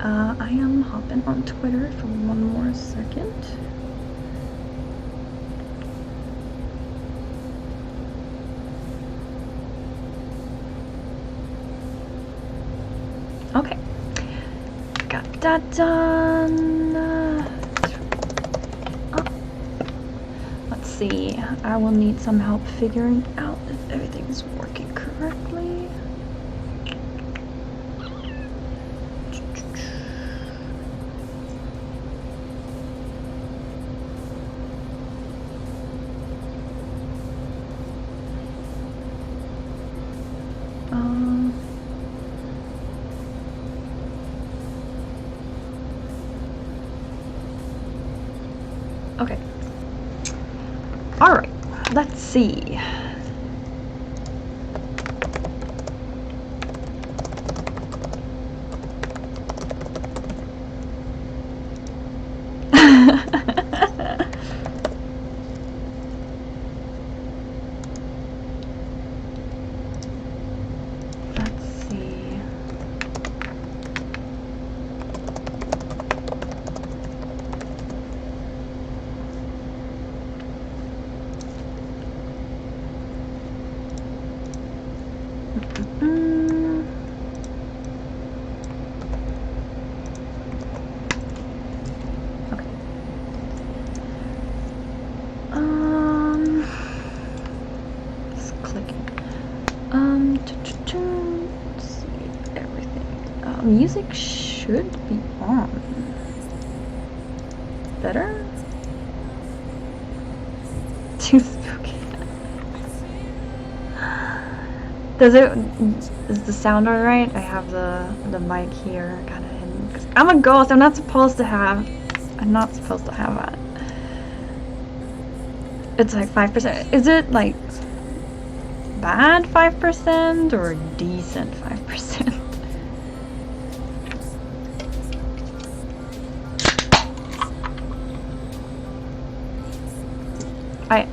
I am hopping on Twitter for one more second. Okay, got that done. Let's see, I will need some help figuring out if everything's working correctly. Okay. All right. Let's see. Music should be on. Better? Too spooky. Is the sound alright? I have the mic here kind of hidden. 'Cause I'm a ghost. I'm not supposed to have that. It's like 5%. Is it like bad 5% or decent 5%?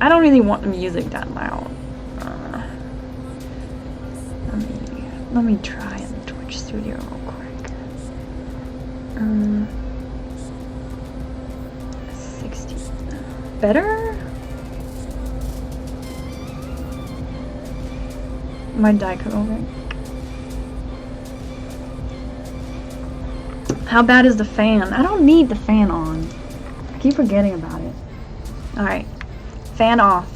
I don't really want the music that loud. Let me try in the Twitch studio real quick. 60. Better? My die cut over. How bad is the fan? I don't need the fan on. I keep forgetting about it. Alright. Fan off.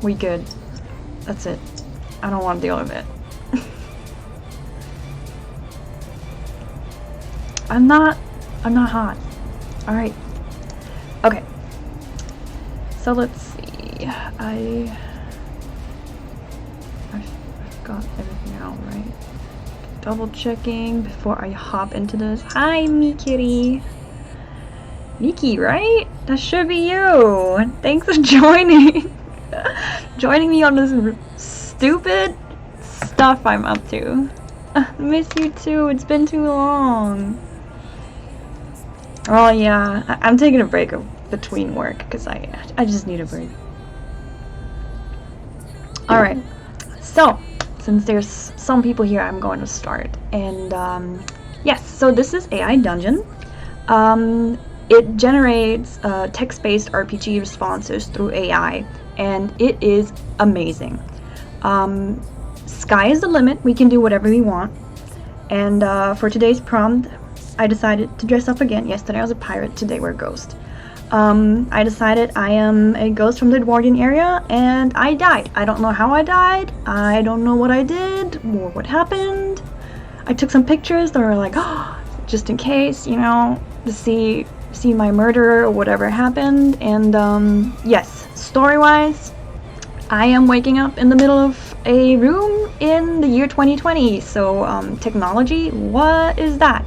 We good. That's it. I don't want to deal with it. I'm not hot. Alright. Okay. So let's see. I've got everything out, right? Double checking before I hop into this. Hi, me kitty. Miki, right? That should be you. Thanks for joining. Joining me on this stupid stuff I'm up to. Miss you too. It's been too long. Oh yeah, I'm taking a break between work because I just need a break. All right. So since there's some people here, I'm going to start. And yes, so this is AI Dungeon. It generates text-based RPG responses through AI, and it is amazing. Sky is the limit. We can do whatever we want. And for today's prompt, I decided to dress up again. Yesterday I was a pirate, today we're a ghost. I decided I am a ghost from the Edwardian area, and I died. I don't know how I died. I don't know what I did or what happened. I took some pictures that were like, oh, just in case, you know, to see my murder or whatever happened. And yes, story-wise, I am waking up in the middle of a room in the year 2020. So technology, what is that?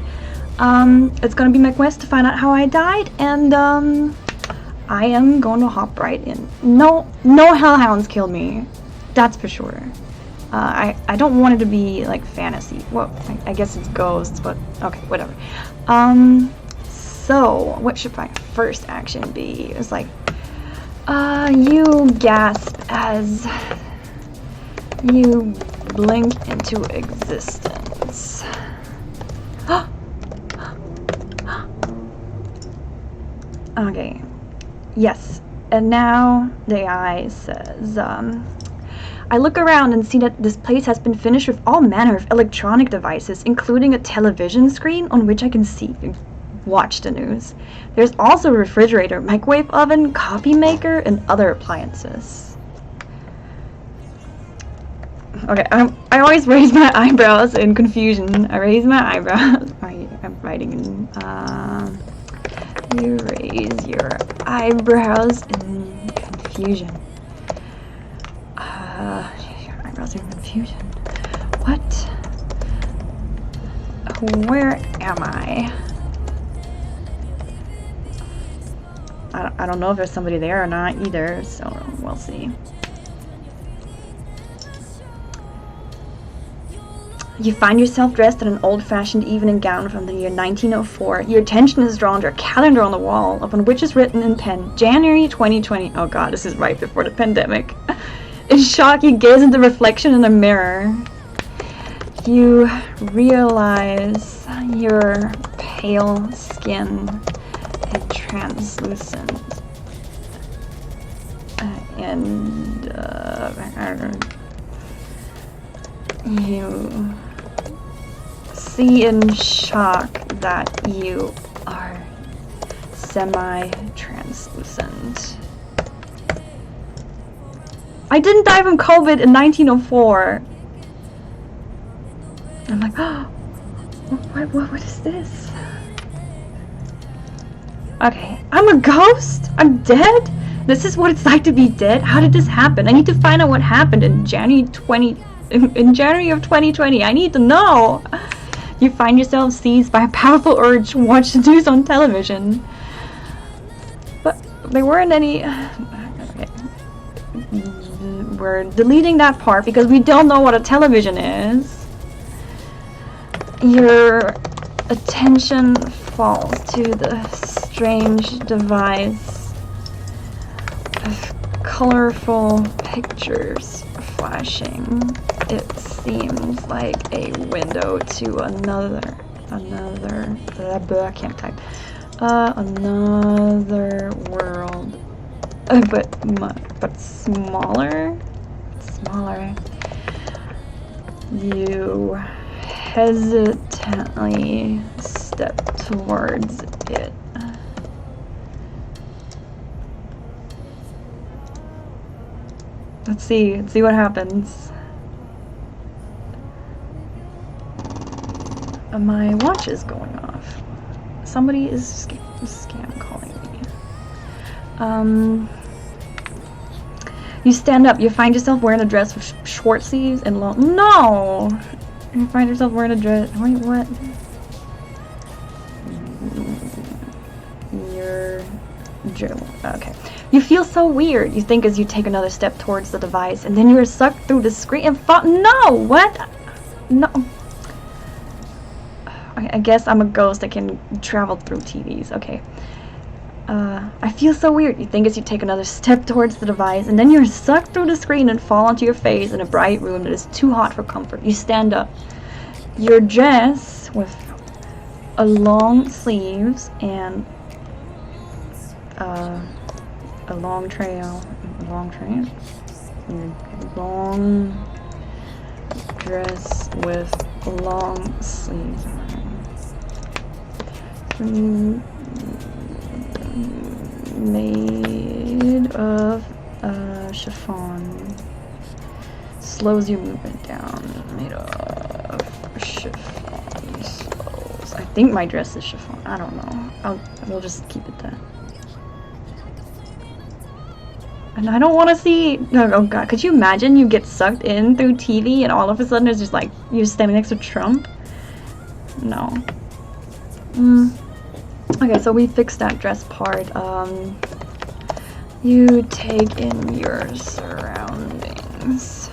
It's gonna be my quest to find out how I died, and I am going to hop right in. No hellhounds killed me, that's for sure. I don't want it to be like fantasy. Well, I guess it's ghosts, but okay, whatever. So what should my first action be? It's like, you gasp as you blink into existence. Okay. Yes. And now the AI says, I look around and see that this place has been finished with all manner of electronic devices, including a television screen on which I can watch the news. There's also a refrigerator, microwave oven, coffee maker, and other appliances. Okay, I always raise my eyebrows in confusion. I raise my eyebrows. I'm writing in, you raise your eyebrows in confusion. Your eyebrows in confusion. What? Where am I? I don't know if there's somebody there or not either, so we'll see. You find yourself dressed in an old-fashioned evening gown from the year 1904. Your attention is drawn to a calendar on the wall, upon which is written in pen, January 2020. Oh god, this is right before the pandemic. In shock, you gaze at the reflection in a mirror. You realize your pale skin and translucent. And, I don't know. You see in shock that you are semi-translucent. I didn't die from COVID in 1904. I'm like, oh, what is this? Okay, I'm a ghost? I'm dead? This is what it's like to be dead? How did this happen? I need to find out what happened in January of 2020. I need to know. You find yourself seized by a powerful urge to watch the news on television. But there weren't any... Okay. We're deleting that part because we don't know what a television is. Your attention falls to the strange device of colorful pictures flashing. It seems like a window to another I can't type. Another world, but smaller. You hesitantly step towards it. Let's see what happens. My watch is going off. Somebody is scam calling me. You stand up. You find yourself wearing a dress with short sleeves and long. No! You find yourself wearing a dress. Wait, what? Okay. You feel so weird. You think as you take another step towards the device, and then you are sucked through the screen and fall. No! What? No. I guess I'm a ghost that can travel through TVs. Okay. I feel so weird. You think as you take another step towards the device, and then you're sucked through the screen and fall onto your face in a bright room that is too hot for comfort. You stand up. Your dress with a long sleeves and a long dress with long sleeves. Made of chiffon. Slows your movement down. Made of chiffon. Slows. I think my dress is chiffon. I don't know. We'll just keep it there. And I don't want to see. Oh god, could you imagine you get sucked in through TV and all of a sudden it's just like you're standing next to Trump? No. Okay, so we fixed that dress part. You take in your surroundings.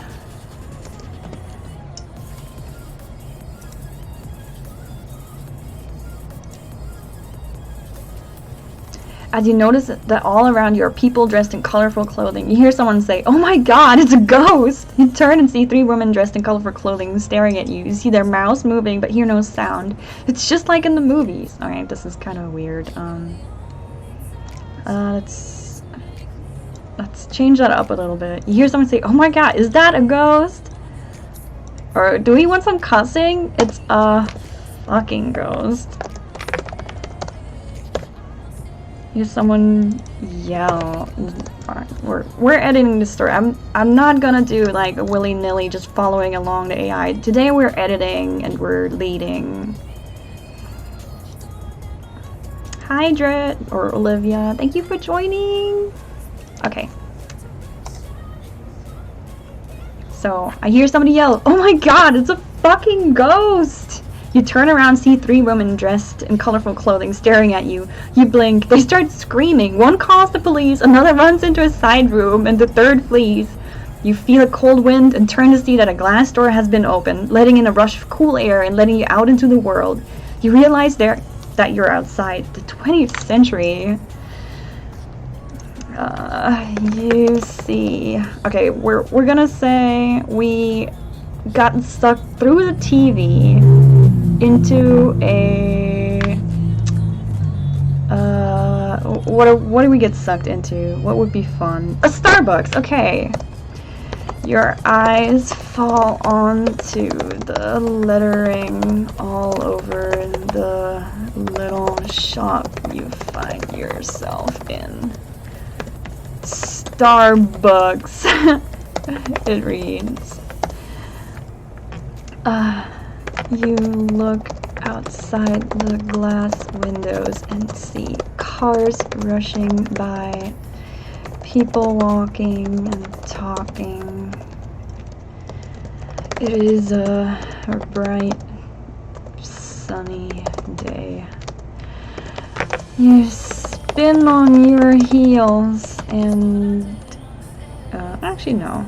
as you notice that all around you are people dressed in colorful clothing. You hear someone say, "Oh my god, it's a ghost!" You turn and see 3 women dressed in colorful clothing staring at you. You see their mouths moving but hear no sound. It's just like in the movies. Alright, this is kind of weird. Let's change that up a little bit. You hear someone say, "Oh my god, is that a ghost?" Or do we want some cussing? It's a fucking ghost. Hear someone yell. Alright, we're editing this story. I'm not gonna do like a willy-nilly just following along the AI. Today we're editing and we're leading. Hi Dret or Olivia, thank you for joining. Okay. So I hear somebody yell, "Oh my god, it's a fucking ghost!" You turn around, see 3 women dressed in colorful clothing staring at you. You blink, they start screaming. One calls the police, another runs into a side room, and the third flees. You feel a cold wind and turn to see that a glass door has been opened, letting in a rush of cool air and letting you out into the world. You realize that you're outside the 20th century. You see. Okay, we're gonna say we got stuck through the TV into a what do we get sucked into? What would be fun? A Starbucks. Okay. Your eyes fall onto the lettering all over the little shop you find yourself in. Starbucks. It reads. You look outside the glass windows and see cars rushing by, people walking and talking. It is a bright, sunny day. You spin on your heels and actually no.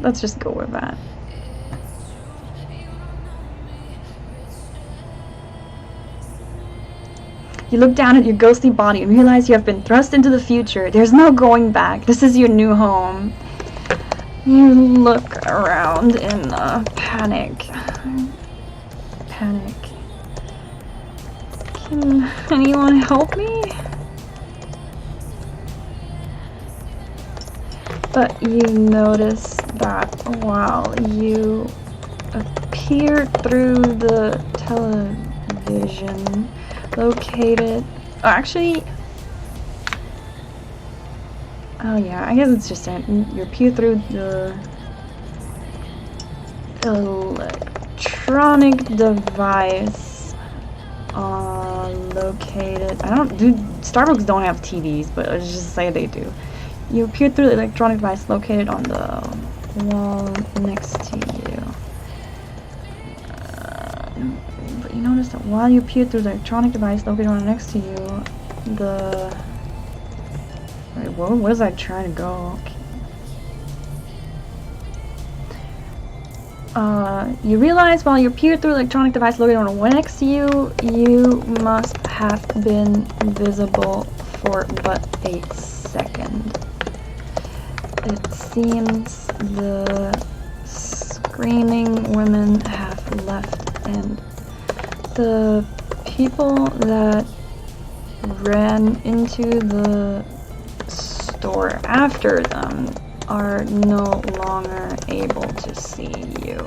Let's just go with that. You look down at your ghostly body and realize you have been thrust into the future. There's no going back. This is your new home. You look around in panic. Can anyone help me? But you notice that while you appear through the television located, oh yeah, I guess it's just you appear through the electronic device located. Starbucks don't have TVs, but let's just say they do. You appear through the electronic device located on the wall next to you. But you notice that while you appear through the electronic device located on next to you, wait, where was I trying to go? You realize while you peer through the electronic device located on the one next to you, you must have been visible for but a second. It seems the screaming women have left, and the people that ran into the store after them are no longer able to see you.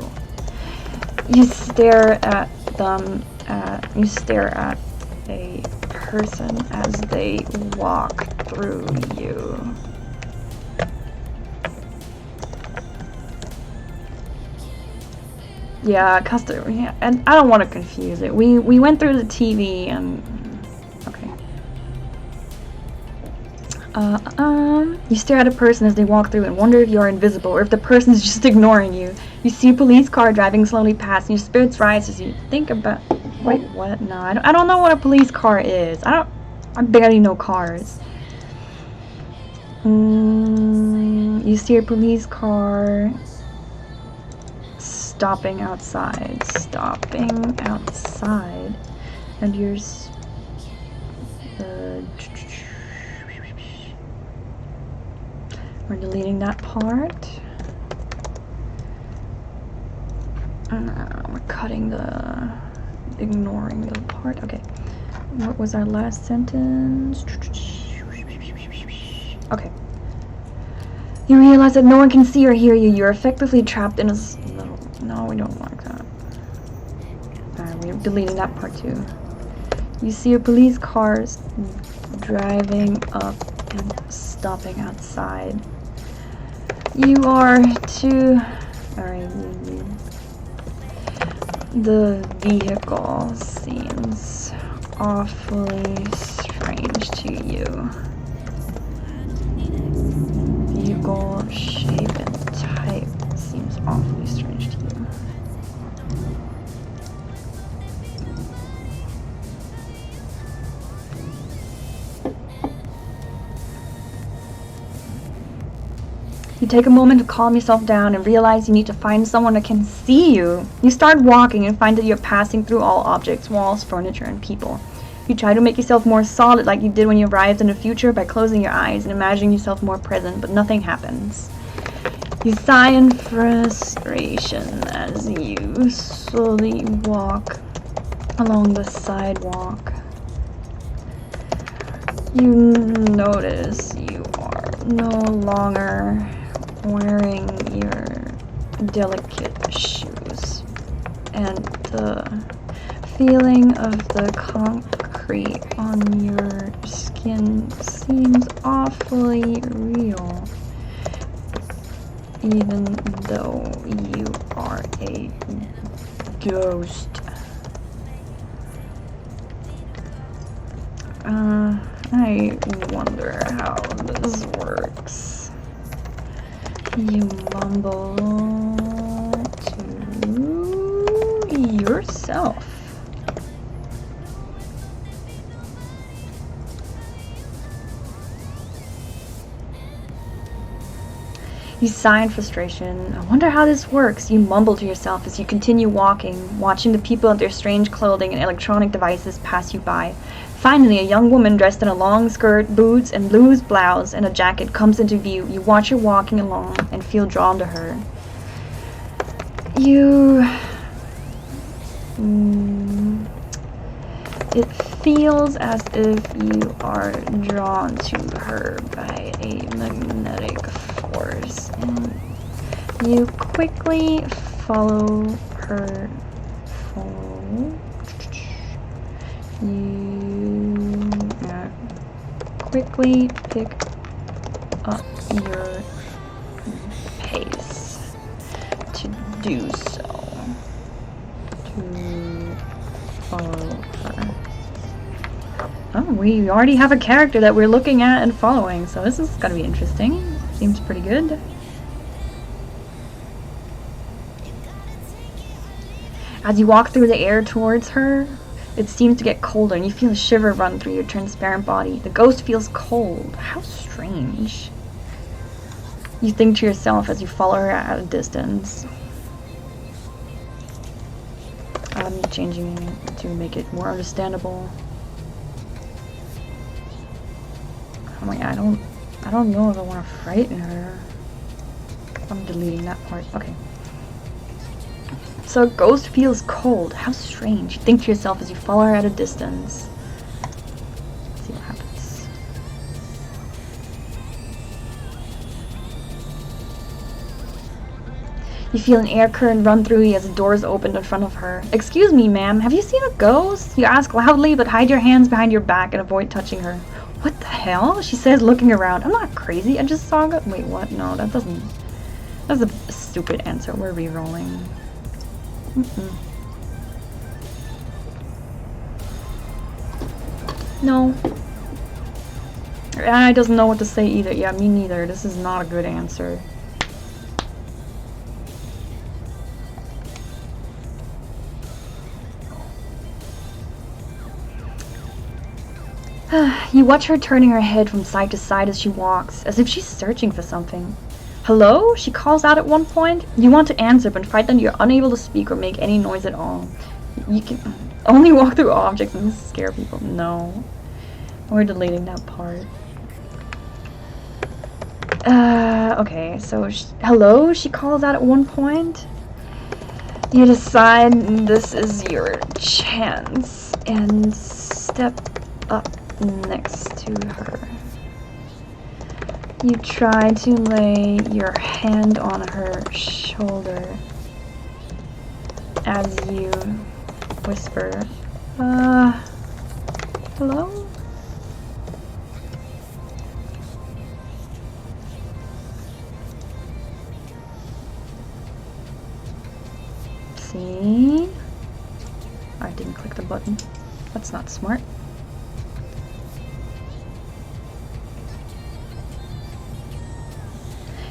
You stare at them, you stare at a person as they walk through you. Yeah, customer. Yeah, and I don't want to confuse it. We went through the TV and okay. You stare at a person as they walk through and wonder if you are invisible or if the person is just ignoring you. You see a police car driving slowly past, and your spirits rise as you think about. Wait, what? No, I don't know what a police car is. I barely know cars. You see a police car stopping outside, and We're deleting that part. We're cutting ignoring the part. Okay. What was our last sentence? Okay. You realize that no one can see or hear you. You're effectively trapped in a little... No, we don't like that. Alright, we're deleting that part too. You see a police car driving up and stopping outside. You are to... Alright. The vehicle seems awfully strange to you. Vehicle shape and type seems awfully strange to you. You take a moment to calm yourself down and realize you need to find someone that can see you. You start walking and find that you're passing through all objects, walls, furniture, and people. You try to make yourself more solid like you did when you arrived in the future by closing your eyes and imagining yourself more present, but nothing happens. You sigh in frustration as you slowly walk along the sidewalk. You notice you are no longer wearing your delicate shoes, and the feeling of the concrete on your skin seems awfully real, even though you are a ghost. I wonder how this works. You mumble to yourself. You sigh in frustration. I wonder how this works. You mumble to yourself as you continue walking, watching the people in their strange clothing and electronic devices pass you by. Finally, a young woman dressed in a long skirt, boots, and blues blouse and a jacket comes into view. You watch her walking along and feel drawn to her. It feels as if you are drawn to her by a magnetic force, and you quickly follow her. You quickly pick up your pace to do so. To follow her. Oh, we already have a character that we're looking at and following, so this is gonna be interesting. Seems pretty good. As you walk through the air towards her, it seems to get colder and you feel a shiver run through your transparent body. The ghost feels cold. How strange. You think to yourself as you follow her at a distance. I'm changing to make it more understandable. Oh my god, I don't know if I want to frighten her. I'm deleting that part. Okay. So a ghost feels cold. How strange. You think to yourself as you follow her at a distance. Let's see what happens. You feel an air current run through you as the doors open in front of her. Excuse me, ma'am, have you seen a ghost? You ask loudly, but hide your hands behind your back and avoid touching her. What the hell? She says, looking around. I'm not crazy. I just saw a... Wait, what? No, that doesn't... That's a stupid answer. We're re-rolling. No. I doesn't know what to say either. Yeah, me neither. This is not a good answer. You watch her turning her head from side to side as she walks, as if she's searching for something. Hello? She calls out at one point. You want to answer, but find that you're unable to speak or make any noise at all. You can only walk through objects and scare people. No. We're deleting that part. Okay, so hello, she calls out at one point. You decide this is your chance and step up next to her. You try to lay your hand on her shoulder as you whisper, hello? See? I didn't click the button. That's not smart.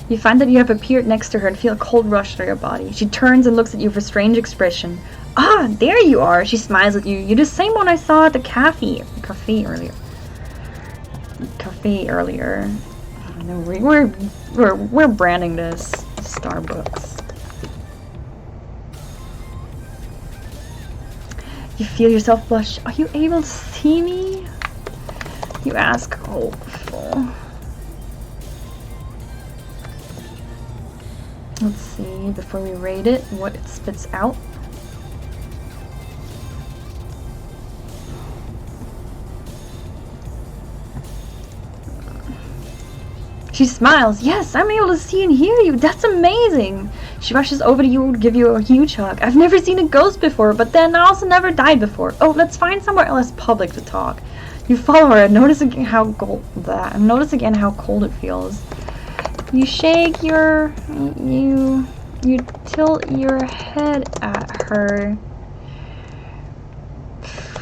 You find that you have appeared next to her and feel a cold rush through your body. She turns and looks at you with a strange expression. Ah, there you are! She smiles at you. You're the same one I saw at the cafe earlier. We're branding this Starbucks. You feel yourself blush. Are you able to see me? You ask, hopeful. Let's see, before we rate it, what it spits out. She smiles. Yes, I'm able to see and hear you. That's amazing. She rushes over to you to give you a huge hug. I've never seen a ghost before, but then I also never died before. Oh, let's find somewhere less public to talk. You follow her and notice again how cold it feels. You shake your... You tilt your head at her.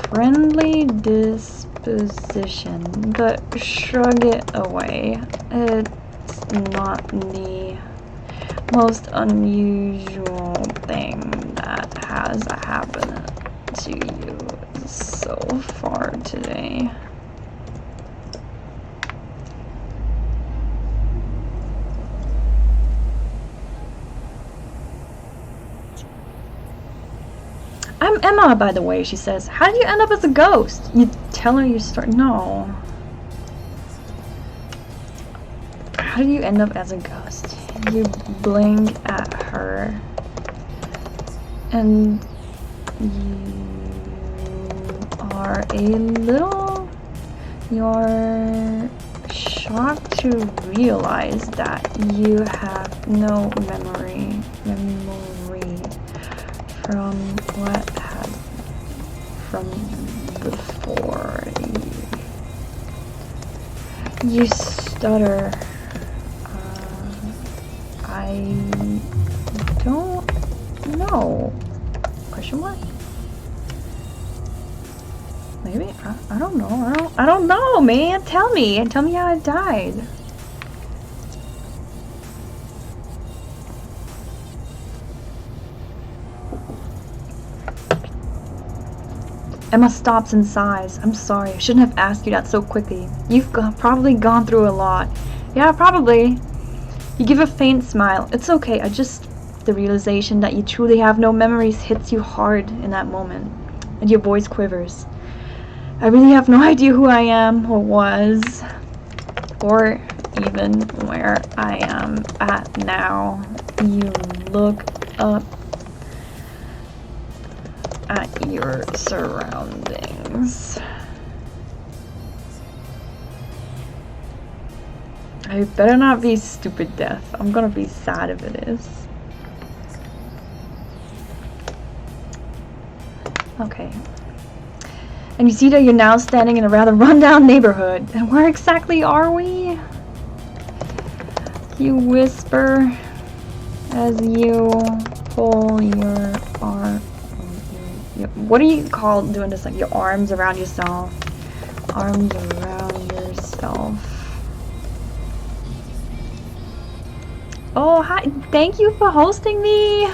Friendly disposition, but shrug it away. It's not the most unusual thing that has happened to you so far today. I'm Emma, by the way, she says. How did you end up as a ghost? You tell her your story. No. How did you end up as a ghost? You blink at her. And you're shocked to realize that you have no memory from what had from before. You stutter. I don't know. Question mark? Maybe? I don't know. I don't know, man. Tell me how I died. Emma stops and sighs. I'm sorry, I shouldn't have asked you that so quickly. You've probably gone through a lot. Yeah, probably. You give a faint smile. It's okay, the realization that you truly have no memories hits you hard in that moment. And your voice quivers. I really have no idea who I am, or was, or even where I am at now. You look up at your surroundings. I better not be stupid death. I'm gonna be sad if it is. Okay. And you see that you're now standing in a rather rundown neighborhood. And where exactly are we? You whisper as you pull your arm. What do you call doing this? Like your arms around yourself. Arms around yourself. Oh, hi. Thank you for hosting me.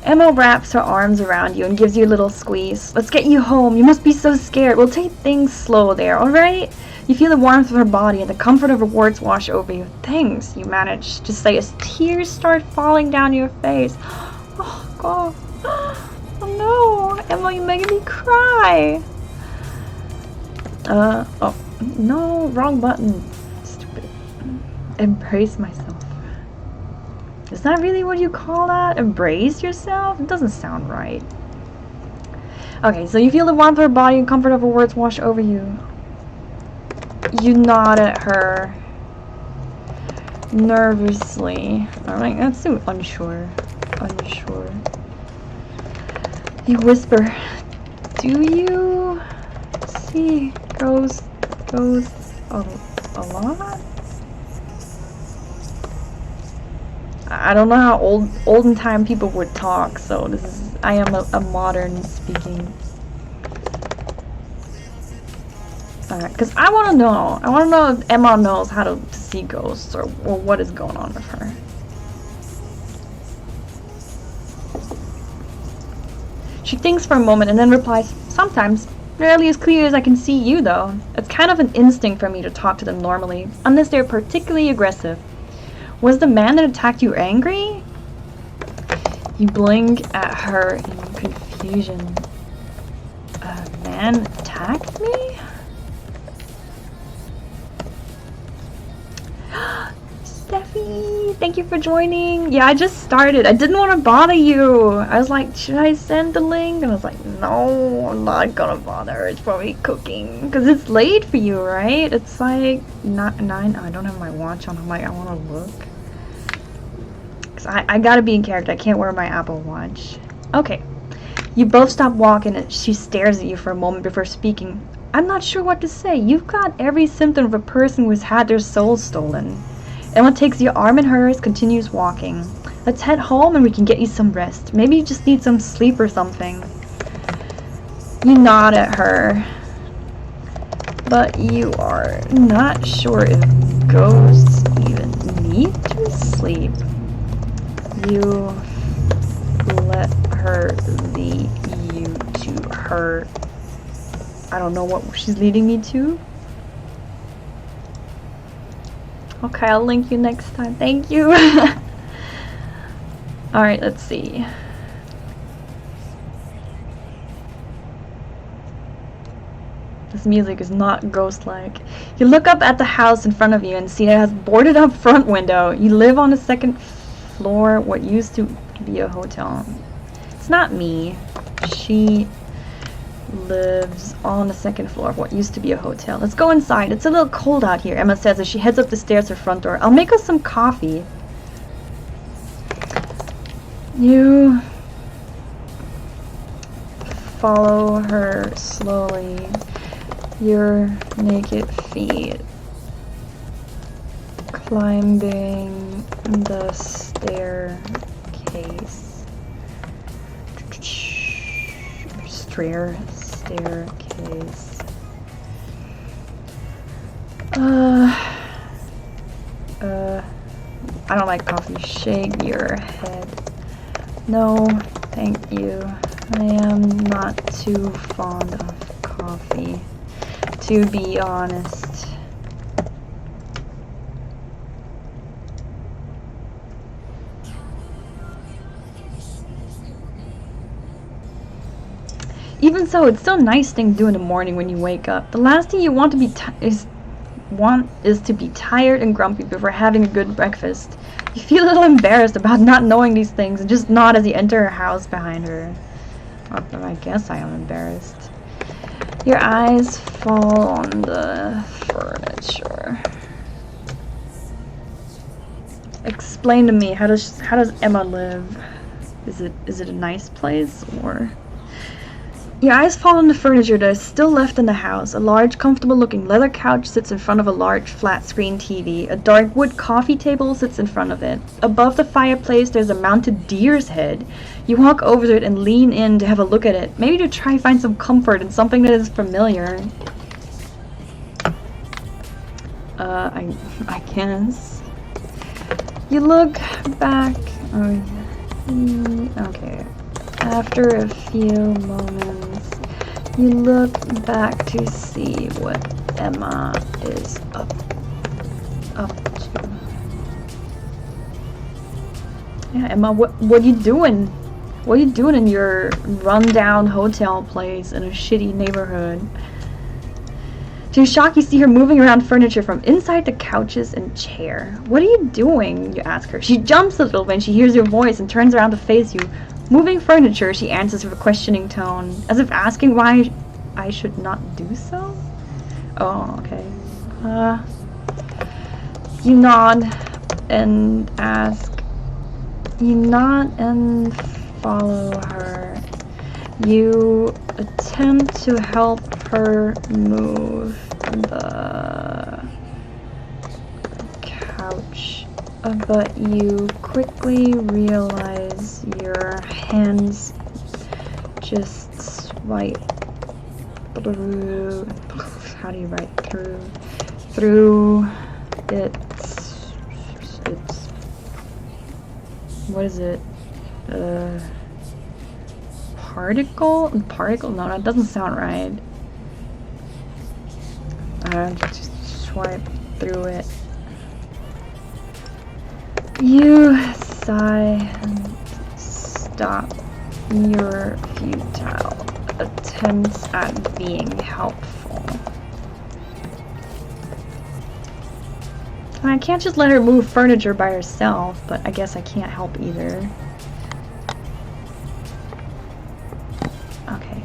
Emma wraps her arms around you and gives you a little squeeze. Let's get you home. You must be so scared. We'll take things slow there, alright? You feel the warmth of her body and the comfort of her words wash over you. Thanks, you manage to say as tears start falling down your face. Oh, God. Oh, no! Emma, you're making me cry! Oh. No, wrong button. Stupid. Embrace myself. Is that really what you call that? Embrace yourself? It doesn't sound right. Okay, so you feel the warmth of her body and comfort of her words wash over you. You nod at her. Nervously. Alright, that's too unsure. Unsure. You whisper, do you see ghosts a lot? I don't know how olden time people would talk, so this is, I am a modern speaking. Alright, because I want to know. I want to know if Emma knows how to see ghosts or what is going on with her. She thinks for a moment and then replies, sometimes. Rarely as clear as I can see you, though. It's kind of an instinct for me to talk to them normally, unless they're particularly aggressive. Was the man that attacked you angry? You blink at her in confusion. A man attacked me? Steffi, thank you for joining. Yeah, I just started. I didn't want to bother you. I was like, should I send the link? And I was like, no, I'm not gonna bother. It's probably cooking. Because it's late for you, right? It's like 9. I don't have my watch on. I'm like, I want to look. Because I gotta be in character. I can't wear my Apple Watch. Okay. You both stop walking and she stares at you for a moment before speaking. I'm not sure what to say. You've got every symptom of a person who's had their soul stolen. Emma takes your arm in hers, continues walking. Let's head home and we can get you some rest. Maybe you just need some sleep or something. You nod at her. But you are not sure if ghosts even need to sleep. You let her lead you to her. I don't know what she's leading me to. Okay, I'll link you next time. Thank you. Alright, let's see. This music is not ghost-like. You look up at the house in front of you and see that it has boarded up front window. You live on the second floor, what used to be a hotel. It's not me. She lives on the second floor of what used to be a hotel. Let's go inside. It's a little cold out here, Emma says as she heads up the stairs to her front door. I'll make us some coffee. You follow her slowly. Your naked feet climbing the staircase. Staircase. I don't like coffee. Shake your head. No, thank you. I am not too fond of coffee, to be honest. Even so, it's still a nice thing to do in the morning when you wake up. The last thing you want to be is to be tired and grumpy before having a good breakfast. You feel a little embarrassed about not knowing these things and just nod as you enter her house behind her. Or I guess I am embarrassed. Your eyes fall on the furniture. Explain to me, how does Emma live? Is it a nice place or? Your eyes fall on the furniture that is still left in the house. A large, comfortable-looking leather couch sits in front of a large, flat-screen TV. A dark wood coffee table sits in front of it. Above the fireplace, there's a mounted deer's head. You walk over to it and lean in to have a look at it, maybe to try and find some comfort in something that is familiar. I guess. You look back. Okay. After a few moments, you look back to see what Emma is up to. Yeah, Emma, what are you doing? What are you doing in your rundown hotel place in a shitty neighborhood? To your shock, you see her moving around furniture from inside the couches and chair. What are you doing? You ask her. She jumps a little when she hears your voice and turns around to face you. Moving furniture, she answers with a questioning tone, as if asking why I should not do so? Oh, okay. You nod and ask. You nod and follow her. You attempt to help her move the couch, but you quickly realize your hands just swipe through. How do you write through? Through its. What is it? Particle? No, that doesn't sound right. Just swipe through it. You sigh and stop your futile attempts at being helpful. I can't just let her move furniture by herself, but I guess I can't help either. Okay.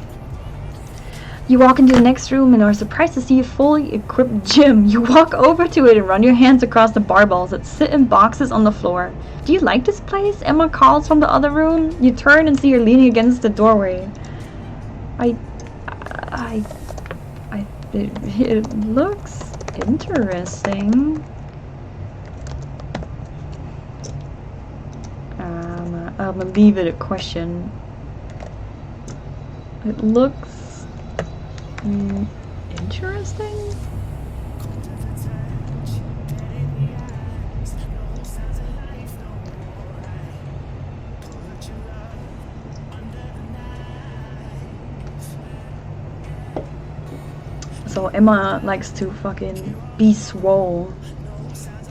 You walk into the next room and are surprised to see a fully equipped gym. You walk over to it and run your hands across the barbells that sit in boxes on the floor. Do you like this place? Emma calls from the other room. You turn and see her leaning against the doorway. It looks interesting. I'm gonna leave it a question. It looks interesting? So Emma likes to fucking be swole.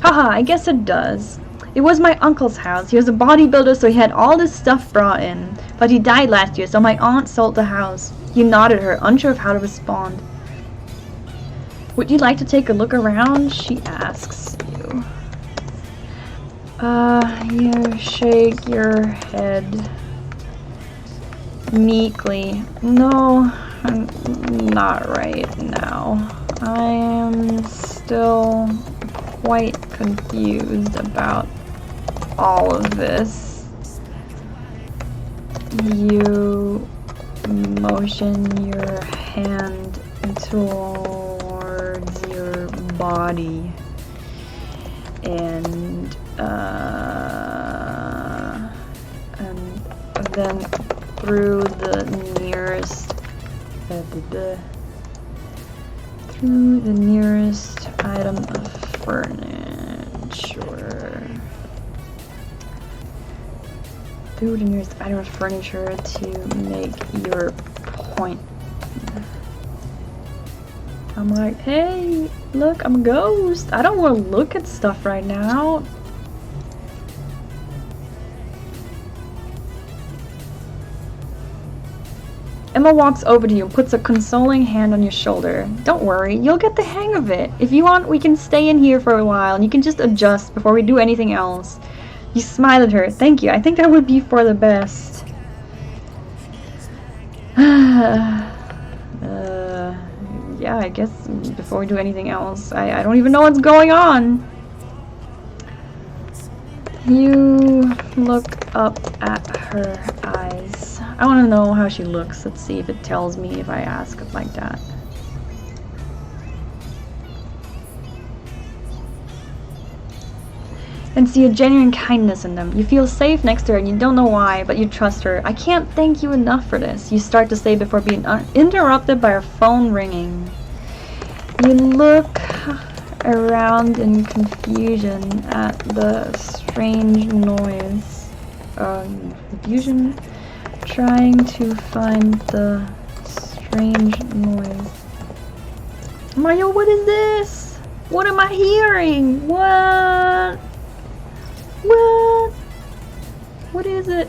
Haha, I guess it does. It was my uncle's house. He was a bodybuilder, so he had all this stuff brought in. But he died last year, so my aunt sold the house. You nodded at her, unsure of how to respond. Would you like to take a look around? She asks you. You shake your head meekly. No, not right now. I am still quite confused about all of this. You motion your hand towards your body and then through the nearest item of furniture. Through the nearest item of furniture to make your point. I'm like, hey, look, I'm a ghost. I don't want to look at stuff right now. Emma walks over to you and puts a consoling hand on your shoulder. Don't worry, you'll get the hang of it. If you want, we can stay in here for a while and you can just adjust before we do anything else. You smile at her. Thank you. I think that would be for the best. Yeah, I guess before we do anything else, I don't even know what's going on. You look up at her eyes. I want to know how she looks. Let's see if it tells me if I ask it like that. And see a genuine kindness in them. You feel safe next to her and you don't know why, but you trust her. I can't thank you enough for this, you start to say before being interrupted by her phone ringing. You look around in confusion at the strange noise. Confusion? Trying to find the strange noise. Mario, what is this? What am I hearing? What? What? What is it?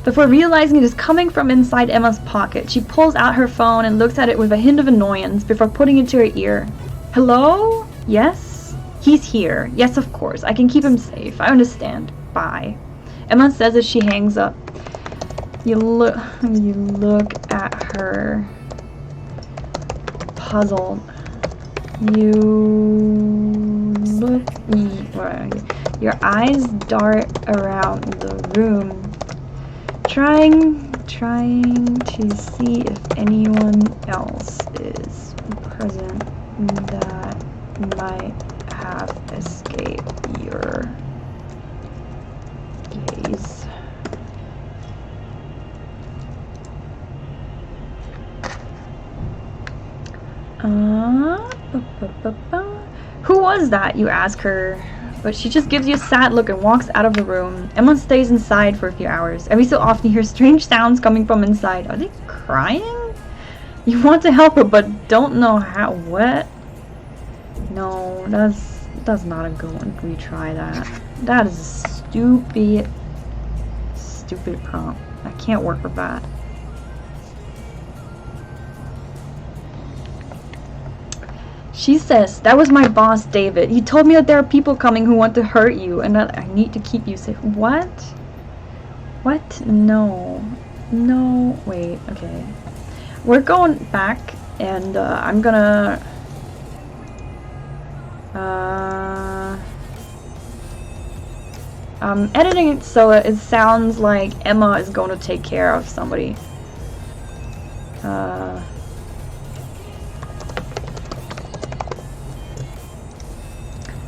Before realizing it is coming from inside Emma's pocket, she pulls out her phone and looks at it with a hint of annoyance before putting it to her ear. Hello? Yes? He's here. Yes, of course. I can keep him safe. I understand. Bye. Emma says as she hangs up. You look at her, puzzled. Your eyes dart around the room, trying to see if anyone else is present that might have escaped your gaze. Who was that? You ask her, but she just gives you a sad look and walks out of the room. Emma stays inside for a few hours. Every so often you hear strange sounds coming from inside. Are they crying? You want to help her, but don't know how. What? No, that's not a good one. Retry that. That is a stupid prompt. I can't work with that. She says, that was my boss, David. He told me that there are people coming who want to hurt you and that I need to keep you safe. What? What? No. No. Wait, okay. We're going back and I'm gonna... I'm editing it so it sounds like Emma is going to take care of somebody.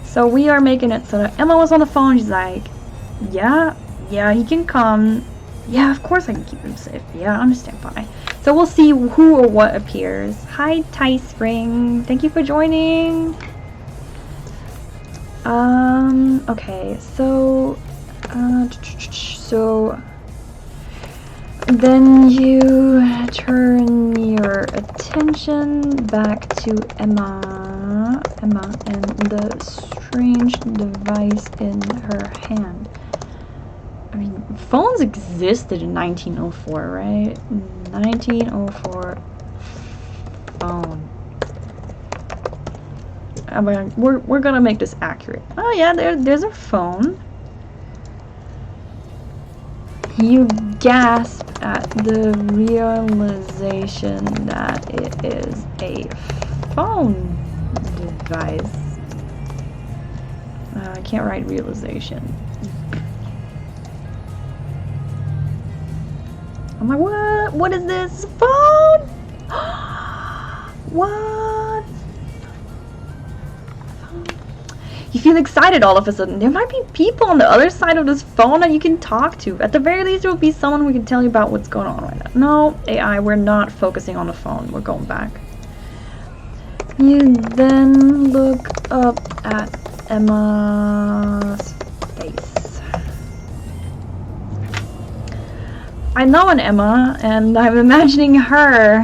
So we are making it so that Emma was on the phone. She's like, yeah, he can come. Yeah, of course I can keep him safe. Yeah, I understand. Bye. So we'll see who or what appears. Hi, Ty Spring. Thank you for joining. Okay, so then you turn your attention back to Emma and the strange device in her hand. I mean, phones existed in 1904, right? 1904 phone. We're gonna make this accurate. Oh yeah, there's a phone. You gasp at the realization that it is a phone device. I can't write realization. I'm like, what? What is this? Phone? What? You feel excited all of a sudden. There might be people on the other side of this phone that you can talk to. At the very least, there will be someone who can tell you about what's going on right now. No, AI, we're not focusing on the phone. We're going back. You then look up at Emma's face. I know an Emma, and I'm imagining her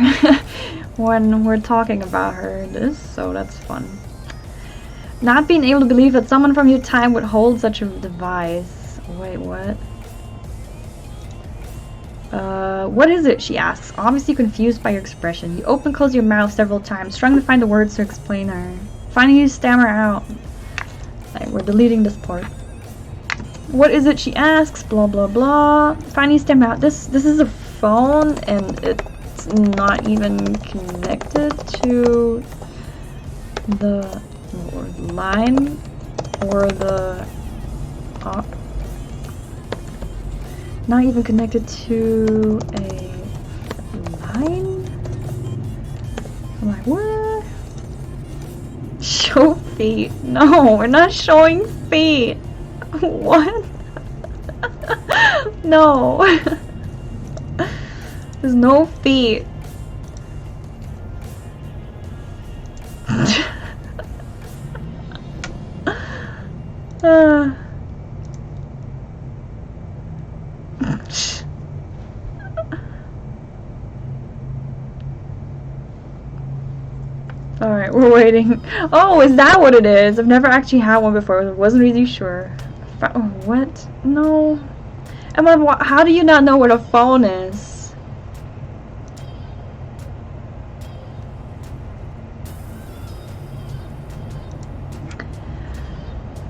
when we're talking about her. So that's fun. Not being able to believe that someone from your time would hold such a device. Wait, what? What is it? She asks, obviously confused by your expression. You open and close your mouth several times, trying to find the words to explain her. Finally, you stammer out. Right, we're deleting this part. What is it? She asks. Blah blah blah. Finally, you stammer out. This is a phone, and it's not even connected to the line or the not even connected to a line. I'm like, what? Show feet? No, we're not showing feet. What? No. There's no feet. Alright, we're waiting. Oh, is that what it is? I've never actually had one before. I wasn't really sure. What? No. Emma, how do you not know where the phone is?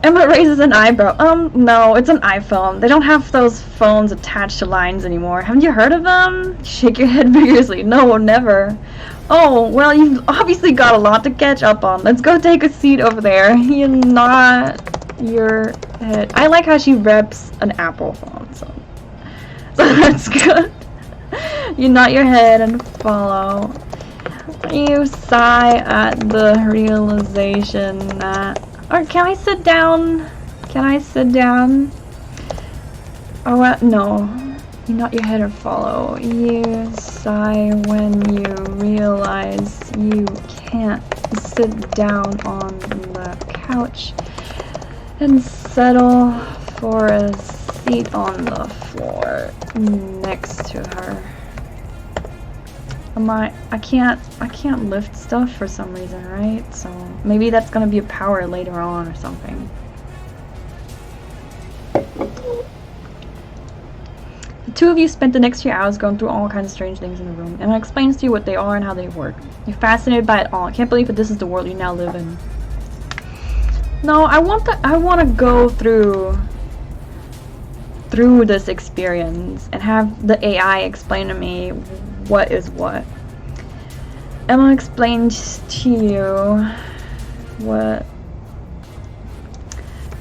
Emma raises an eyebrow. No, it's an iPhone. They don't have those phones attached to lines anymore. Haven't you heard of them? Shake your head vigorously. No, never. Oh, well, you've obviously got a lot to catch up on. Let's go take a seat over there. You nod your head. I like how she reps an Apple phone, so that's good. You nod your head and follow. You sigh at the realization that... Or can I sit down? Can I sit down? Oh, no. You nod your head and follow. You sigh when you realize you can't sit down on the couch and settle for a seat on the floor next to her. I can't lift stuff for some reason, right? So maybe that's gonna be a power later on or something. The two of you spent the next few hours going through all kinds of strange things in the room. Emma explains to you what they are and how they work. You're fascinated by it all. I can't believe that this is the world you now live in. No, I want to go through this experience and have the AI explain to me what is what. Emma explains to you what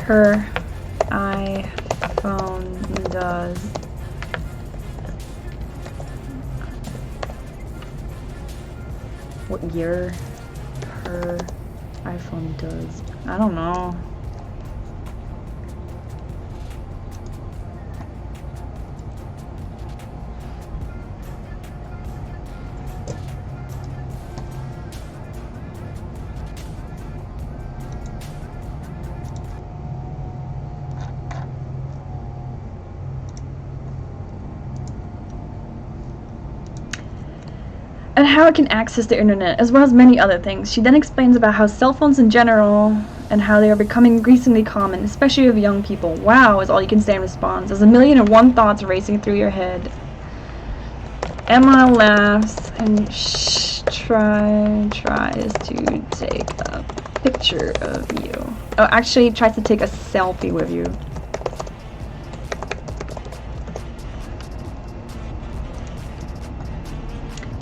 her iPhone does. What year her iPhone does. I don't know. And how it can access the internet, as well as many other things. She then explains about how cell phones in general, and how they are becoming increasingly common, especially with young people. Wow, is all you can say in response, as 1,000,001 thoughts racing through your head. Emma laughs and tries to take a picture of you. Oh, actually tries to take a selfie with you.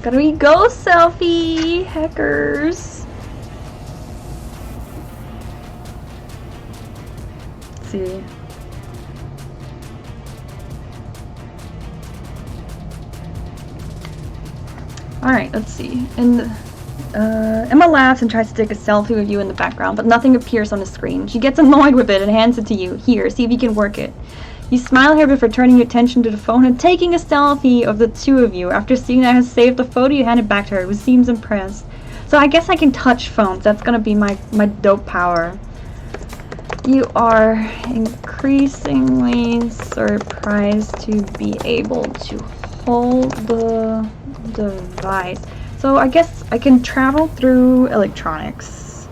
Gotta we go selfie, hackers. Let's see. Alright, let's see. And Emma laughs and tries to take a selfie with you in the background, but nothing appears on the screen. She gets annoyed with it and hands it to you. Here, see if you can work it. You smile here before turning your attention to the phone and taking a selfie of the two of you. After seeing that I has saved the photo, you hand it back to her, who seems impressed. So I guess I can touch phones. That's gonna be my dope power. You are increasingly surprised to be able to hold the device. So I guess I can travel through electronics.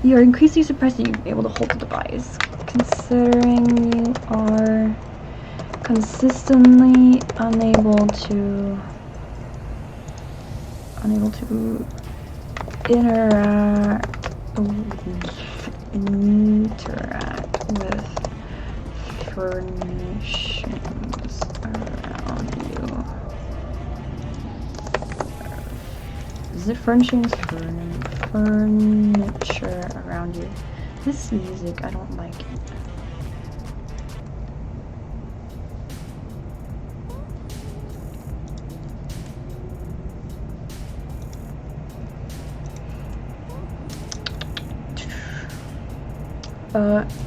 You are increasingly surprised that you're able to hold the device, considering you are consistently unable to interact with furnishings around you. Is it furnishings? Furniture around you. This music, I don't like it.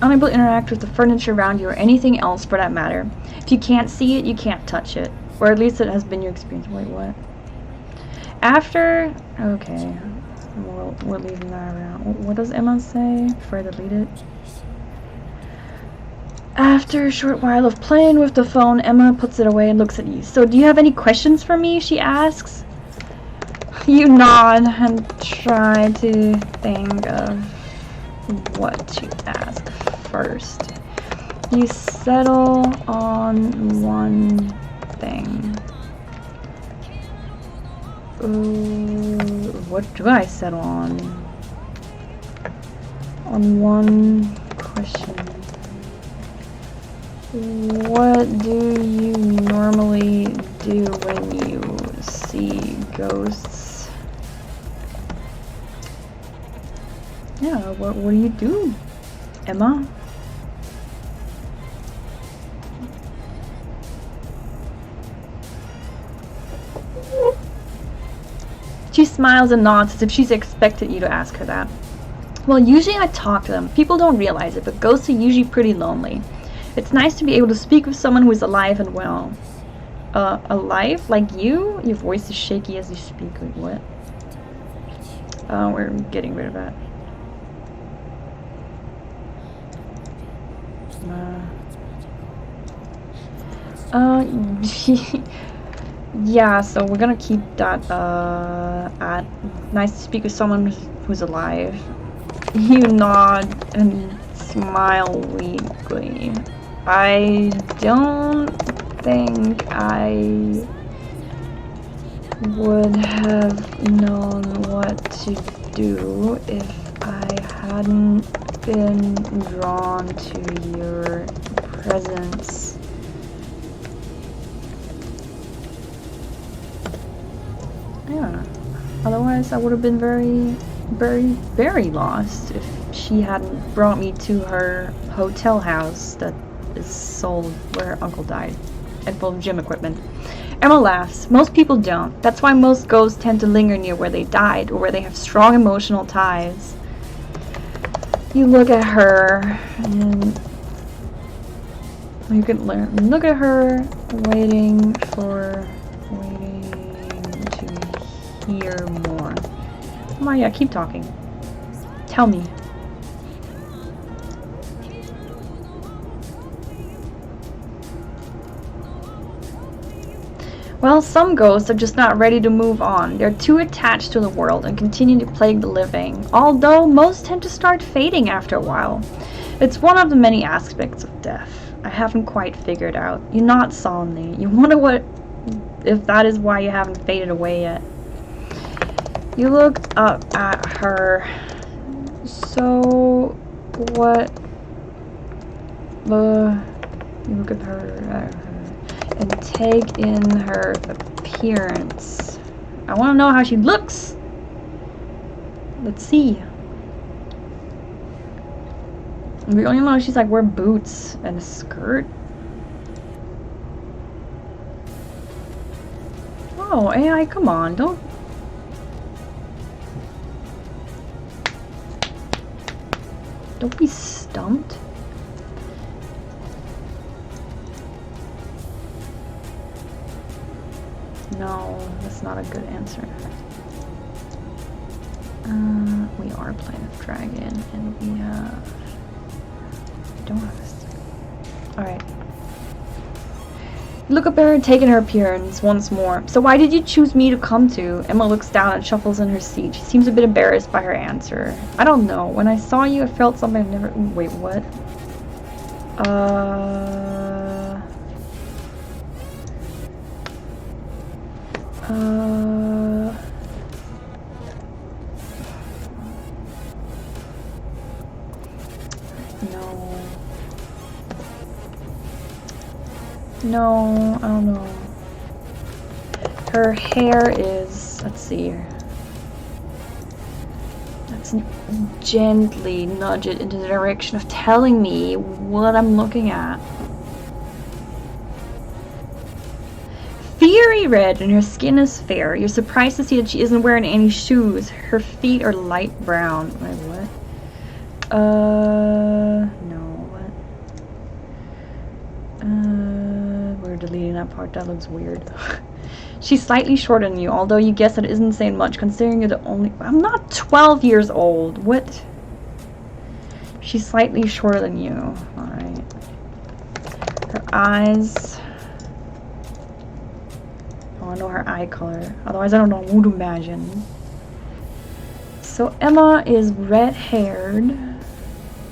Unable to interact with the furniture around you or anything else for that matter. If you can't see it, you can't touch it. Or at least it has been your experience. Wait, what? After... Okay. We're leaving that around. What does Emma say before I delete it? After a short while of playing with the phone, Emma puts it away and looks at you. So, do you have any questions for me? She asks. You nod and try to think of what to ask first. You settle on one thing. What do I settle on? On one question. What do you normally do when you see ghosts? Yeah, what do you do, Emma? She smiles and nods as if she's expected you to ask her that. Well, usually I talk to them. People don't realize it, but ghosts are usually pretty lonely. It's nice to be able to speak with someone who is alive and well. Alive? Like you? Your voice is shaky as you speak. Wait, what? We're getting rid of that. Yeah, so we're gonna keep that, at nice to speak with someone who's alive. You nod and smile weakly. I don't think I would have known what to do if I hadn't been drawn to your presence. Yeah. Otherwise, I would have been very, very lost if she hadn't brought me to her hotel house that is sold where her uncle died and full of gym equipment. Emma laughs. Most people don't. That's why most ghosts tend to linger near where they died or where they have strong emotional ties. You look at her and you can look at her waiting to hear more. Come on, yeah, keep talking. Tell me. Well, some ghosts are just not ready to move on. They're too attached to the world and continue to plague the living, although most tend to start fading after a while. It's one of the many aspects of death I haven't quite figured out. You nod solemnly. You wonder if that is why you haven't faded away yet. You look up at her. So, what? You look at her and take in her appearance. I want to know how she looks. Let's see. We only know she's like wearing boots and a skirt. Oh, AI, come on, don't be stumped. No, that's not a good answer. We are playing a dragon, and we don't have this. Alright. Look up at her and take in her appearance once more. So why did you choose me to come to? Emma looks down and shuffles in her seat. She seems a bit embarrassed by her answer. I don't know. When I saw you, I felt something I've never... Wait, what? No, I don't know. Her hair is, let's see. Let's gently nudge it into the direction of telling me what I'm looking at. Fiery red and her skin is fair. You're surprised to see that she isn't wearing any shoes. Her feet are light brown. Wait, what? No, what? We're deleting that part. That looks weird. She's slightly shorter than you, although you guess that isn't saying much, considering you're the only... I'm not 12 years old. What? She's slightly shorter than you. Alright. Her eyes... Oh, I know her eye color. Otherwise, I don't know what to imagine. So, Emma is red-haired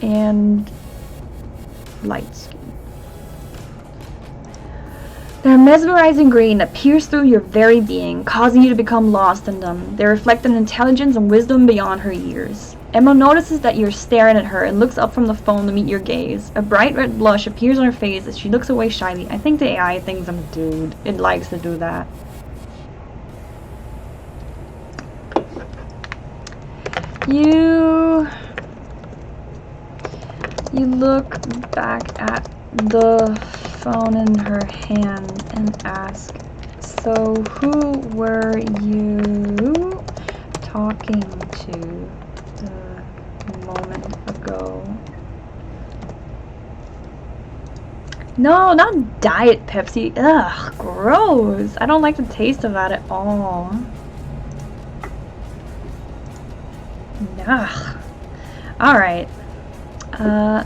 and light-skinned. Their mesmerizing green that pierce through your very being, causing you to become lost in them. They reflect an intelligence and wisdom beyond her years. Emma notices that you're staring at her and looks up from the phone to meet your gaze. A bright red blush appears on her face as she looks away shyly. I think the AI thinks I'm a dude. It likes to do that. You look back at the phone in her hand and ask, so who were you talking to a moment ago? No, not Diet Pepsi. Ugh, gross. I don't like the taste of that at all. Ugh. Alright.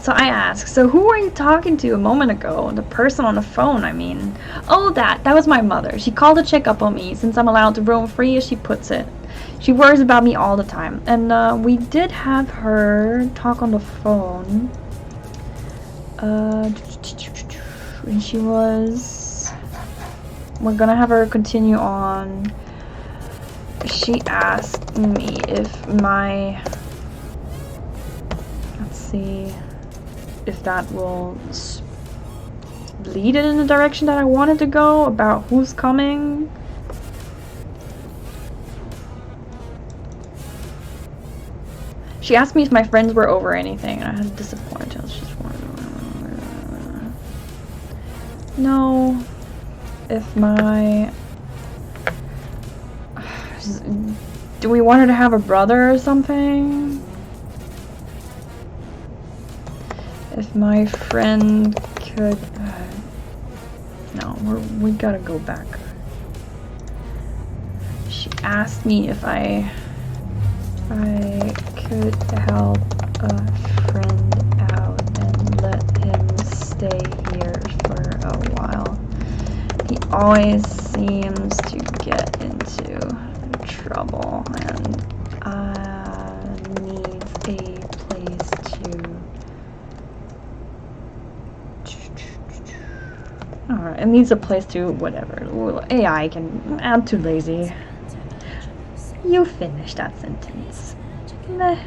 So I ask, so who were you talking to a moment ago? The person on the phone, I mean. Oh, that was my mother. She called to check up on me since I'm allowed to roam free, as she puts it. She worries about me all the time. And we did have her talk on the phone. And she was... We're gonna have her continue on. She asked me if my... Let's see if that will lead it in the direction that I wanted to go, about who's coming. She asked me if my friends were over or anything, and I had disappointed. I was just wondering. No. If my... Do we want her to have a brother or something? If my friend could... no, we gotta go back. She asked me if I could help a friend out and let him stay here for a while. He always seems to get into trouble and needs a place to... Alright, it needs a place to whatever. AI can... I'm too lazy. You finished that sentence. Meh.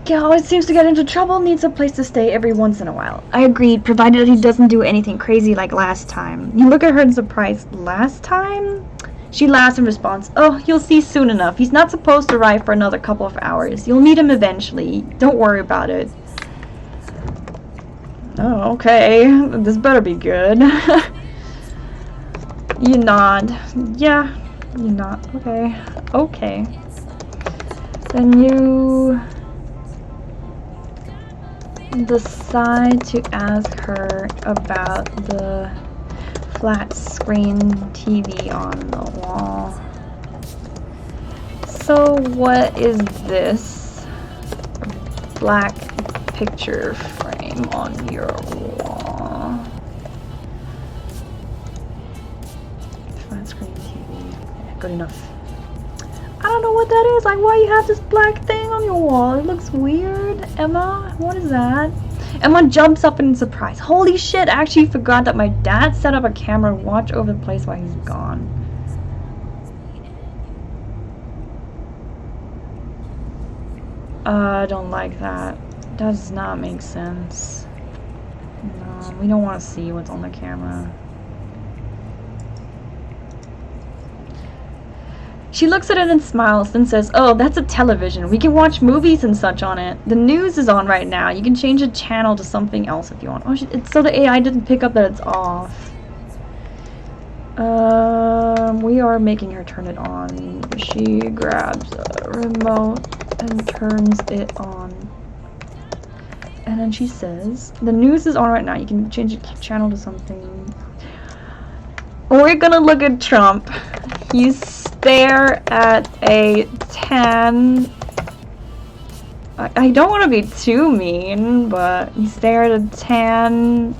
He always seems to get into trouble, needs a place to stay every once in a while. I agreed, provided that he doesn't do anything crazy like last time. You look at her in surprise. Last time? She laughs in response. Oh, you'll see soon enough. He's not supposed to arrive for another couple of hours. You'll meet him eventually. Don't worry about it. Oh, okay. This better be good. You nod. Yeah, you nod. Okay. Okay. Then you decide to ask her about the flat screen TV on the wall. So what is this black picture frame on your wall? Flat screen TV. Yeah, good enough. I don't know what that is. Like, why you have this black thing on your wall? It looks weird. Emma, what is that? Emma jumps up in surprise. Holy shit, I actually forgot that my dad set up a camera to watch over the place while he's gone. I don't like that. That does not make sense. No, we don't want to see what's on the camera. She looks at it and smiles, then says, oh, that's a television. We can watch movies and such on it. The news is on right now. You can change the channel to something else if you want. Oh, so the AI didn't pick up that it's off. We are making her turn it on. She grabs a remote and turns it on. And then she says, the news is on right now. You can change the channel to something. We're gonna look at Trump. You stare at a tan... I don't want to be too mean, but you stare at a tan,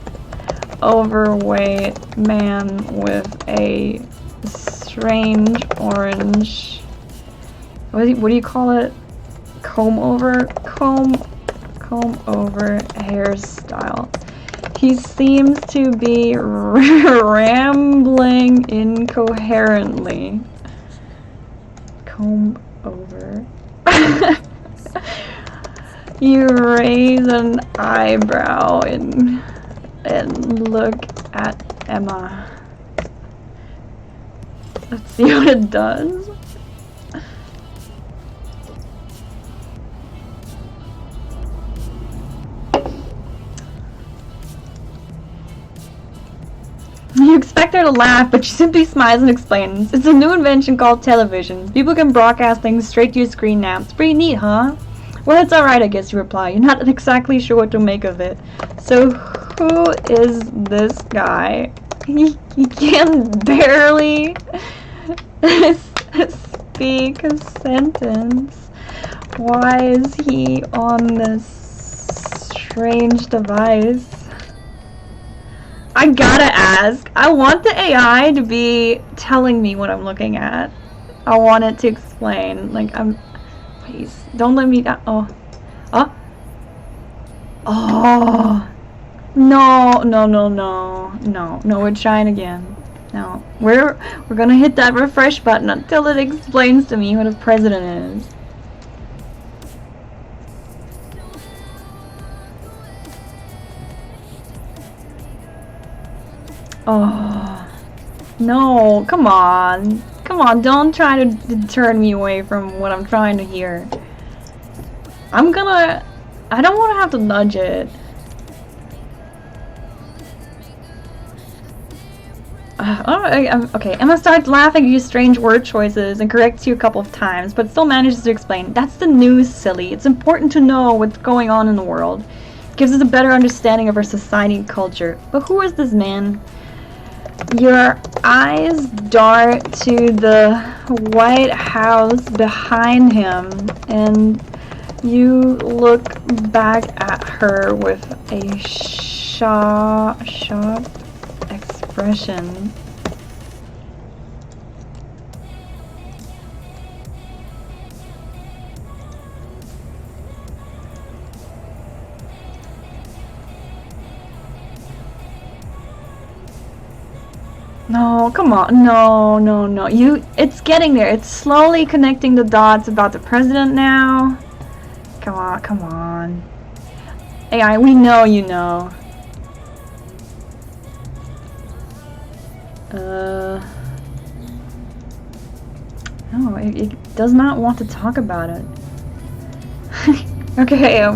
overweight man with a strange orange... What do you call it? comb over hairstyle. He seems to be rambling incoherently. Comb over. You raise an eyebrow and look at Emma. Let's see what it does. You expect her to laugh, but she simply smiles and explains. It's a new invention called television. People can broadcast things straight to your screen now. It's pretty neat, huh? Well, it's alright, I guess, you reply. You're not exactly sure what to make of it. So, who is this guy? He can barely speak a sentence. Why is he on this strange device? I gotta ask. I want the AI to be telling me what I'm looking at. I want it to explain. Like, please, don't let me down. Oh. Oh. Oh. No, we're trying again. No. We're gonna hit that refresh button until it explains to me what a president is. Oh. No, come on. Come on, don't try to turn me away from what I'm trying to hear. I don't want to have to nudge it. Okay, Emma starts laughing at your strange word choices and corrects you a couple of times, but still manages to explain. That's the news, silly. It's important to know what's going on in the world. It gives us a better understanding of our society and culture. But who is this man? Your eyes dart to the White House behind him, and you look back at her with a shocked expression. No, come on. No. It's getting there. It's slowly connecting the dots about the president now. Come on. AI, we know you know. No, it does not want to talk about it. Okay,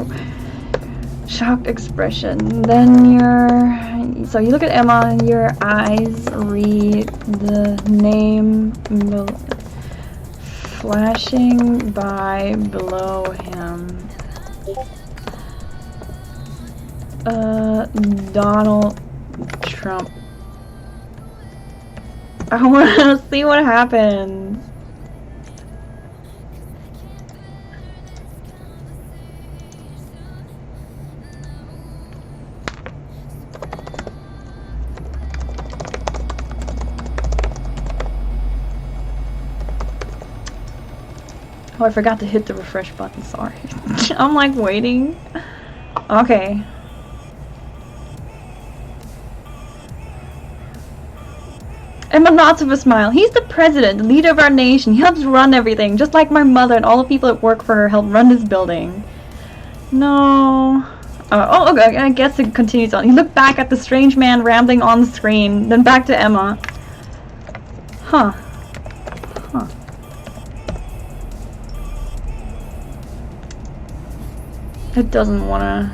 shocked expression. Then so you look at Emma and your eyes read the name flashing by below him. Donald Trump. I want to see what happens. Oh, I forgot to hit the refresh button, sorry. I'm like waiting. Okay. Emma nods with a smile. He's the president, the leader of our nation. He helps run everything, just like my mother and all the people that work for her help run this building. No. Oh, okay, I guess it continues on. He looked back at the strange man rambling on the screen, then back to Emma. Huh. It doesn't wanna...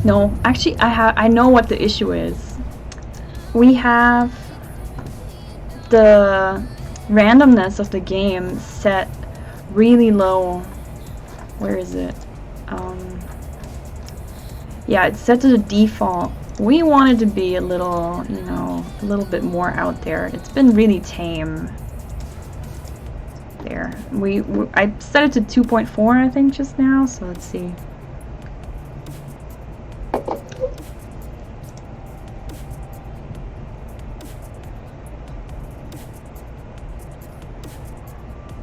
No, actually, I know what the issue is. We have the randomness of the game set really low. Where is it? Yeah, it's set to the default. We want it to be a little, you know, a little bit more out there. It's been really tame. There. I set it to 2.4, I think, just now, so let's see.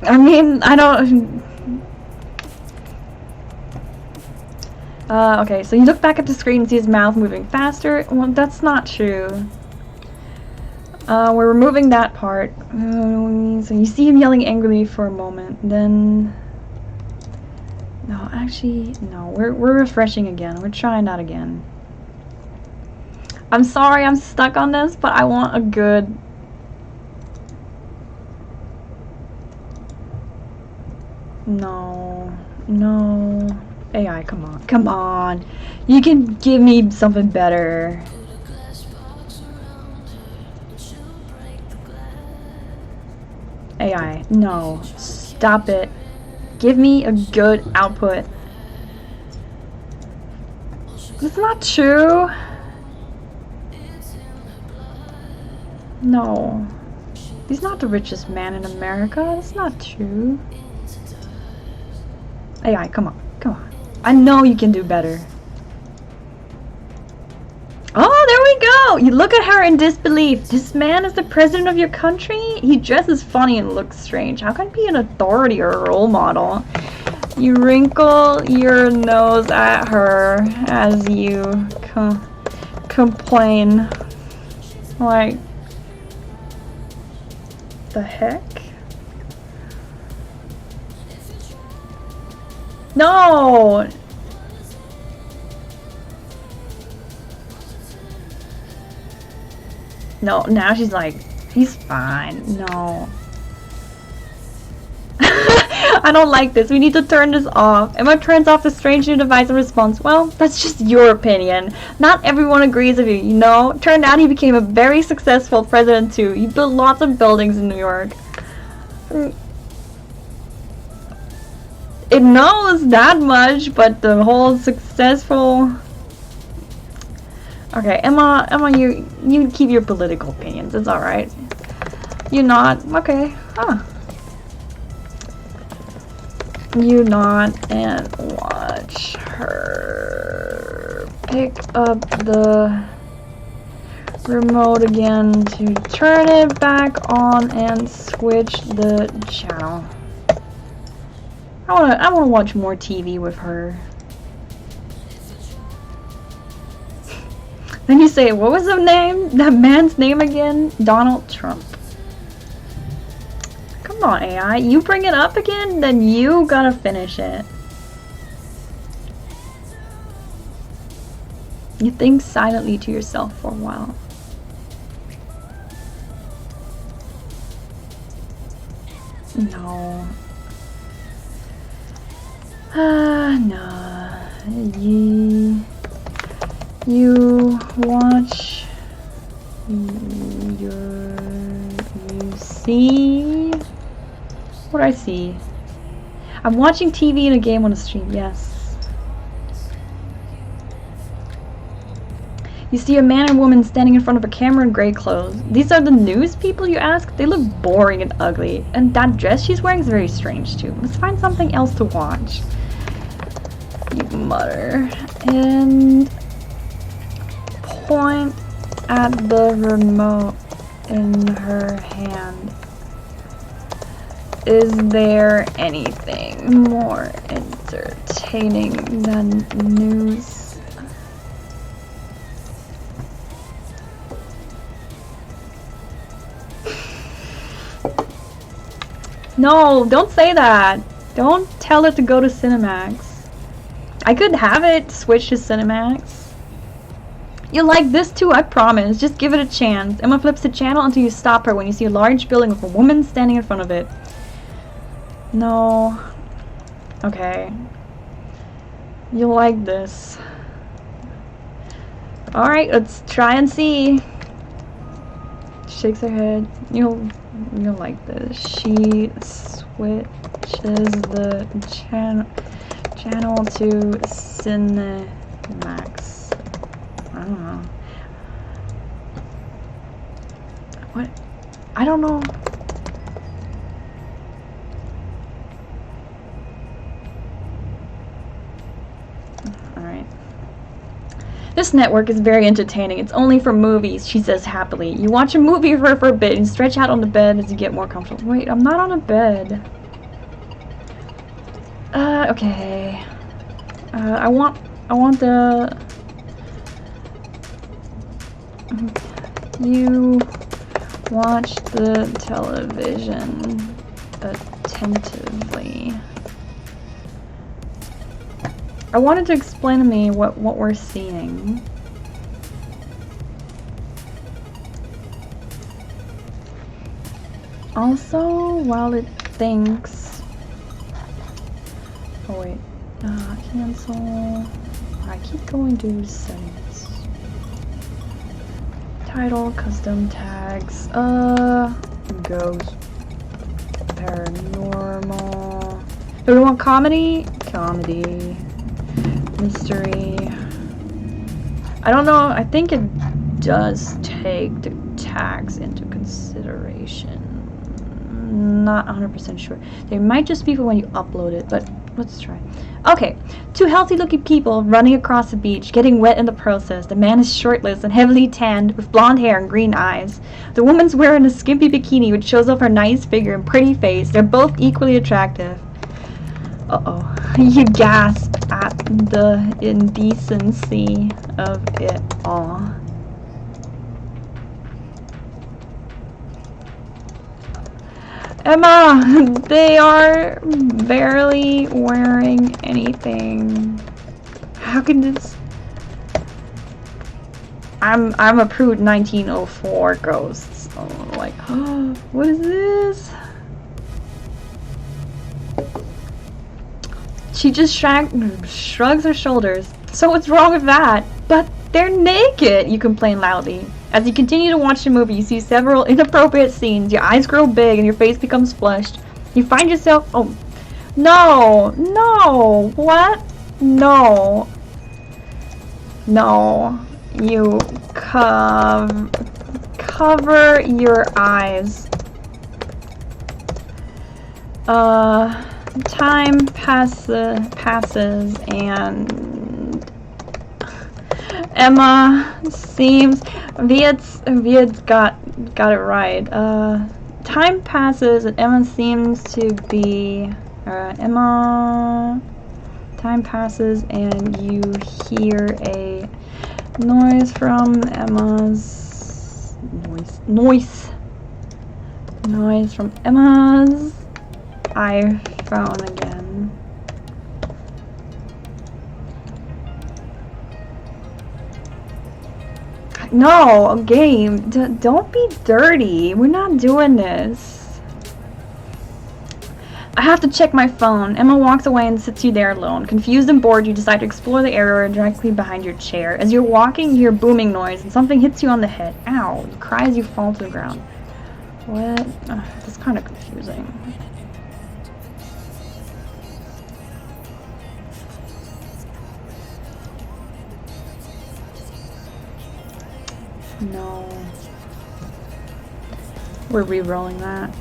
I mean, I don't... Okay, so you look back at the screen and see his mouth moving faster. Well, that's not true. We're removing that part. So you see him yelling angrily for a moment, then... No, actually, no. We're refreshing again. We're trying that again. I'm sorry I'm stuck on this, but I want a good... No. No. AI, come on. Come on. You can give me something better. AI, no. Stop it. Give me a good output. It's not true. No. He's not the richest man in America. That's not true. AI, come on. Come on. I know you can do better. Oh, there we go! You look at her in disbelief. This man is the president of your country? He dresses funny and looks strange. How can he be an authority or a role model? You wrinkle your nose at her as you complain. Like, the heck? No! No, now she's like, he's fine. No. I don't like this. We need to turn this off. Emma turns off the strange new device in response. Well, that's just your opinion. Not everyone agrees with you, you know? Turned out he became a very successful president too. He built lots of buildings in New York. It knows that much, but the whole successful... Okay, Emma, you keep your political opinions. It's alright. You not? Okay. Huh. You not and watch her pick up the remote again to turn it back on and switch the channel. I wanna watch more TV with her. Then you say, what was the name? That man's name again? Donald Trump. Come on, AI. You bring it up again, then you gotta finish it. You think silently to yourself for a while. No. No. You watch you see what I see. I'm watching TV and a game on a stream, yes. You see a man and woman standing in front of a camera in gray clothes. These are the news people, you ask? They look boring and ugly. And that dress she's wearing is very strange too. Let's find something else to watch. You mutter. And point at the remote in her hand. Is there anything more entertaining than news? No, don't say that. Don't tell it to go to Cinemax. I could have it switch to Cinemax. You'll like this too, I promise. Just give it a chance. Emma flips the channel until you stop her when you see a large building with a woman standing in front of it. No. Okay. You'll like this. Alright, let's try and see. Shakes her head. You'll like this. She switches the channel to cinemax. I don't know. What? I don't know. Alright. This network is very entertaining. It's only for movies, she says happily. You watch a movie for a bit and stretch out on the bed as you get more comfortable. Wait, I'm not on a bed. Okay. I want I want the... You watch the television attentively. I wanted to explain to me what we're seeing. Also, while it thinks... Oh wait, cancel. I keep going to settings. Title, custom tags, ghost, paranormal. Do we want comedy? Comedy. Mystery. I don't know, I think it does take the tags into consideration. Not 100% sure. They might just be for when you upload it, but let's try. Okay, two healthy looking people running across the beach, getting wet in the process. The man is shirtless and heavily tanned with blonde hair and green eyes. The woman's wearing a skimpy bikini which shows off her nice figure and pretty face. They're both equally attractive. Uh-oh. You gasp at the indecency of it all. Emma, they are barely wearing anything. How can this... I'm a prude 1904 ghosts. Oh, like, oh, what is this? She just shrugs her shoulders. So what's wrong with that? But they're naked, you complain loudly. As you continue to watch the movie, you see several inappropriate scenes. Your eyes grow big and your face becomes flushed. You find yourself... Oh. No! No! What? No. No. You cover your eyes. Time passes and... Emma seems... Viet's got it right. Time passes and Emma seems to be... Emma... Time passes and you hear a noise from Emma's... Noise from Emma's iPhone again. No, game, don't be dirty. We're not doing this. I have to check my phone. Emma walks away and sits you there alone. Confused and bored, you decide to explore the area directly behind your chair. As you're walking, you hear booming noise and something hits you on the head. Ow, you cry as you fall to the ground. What? That's kind of confusing. No. We're re-rolling that.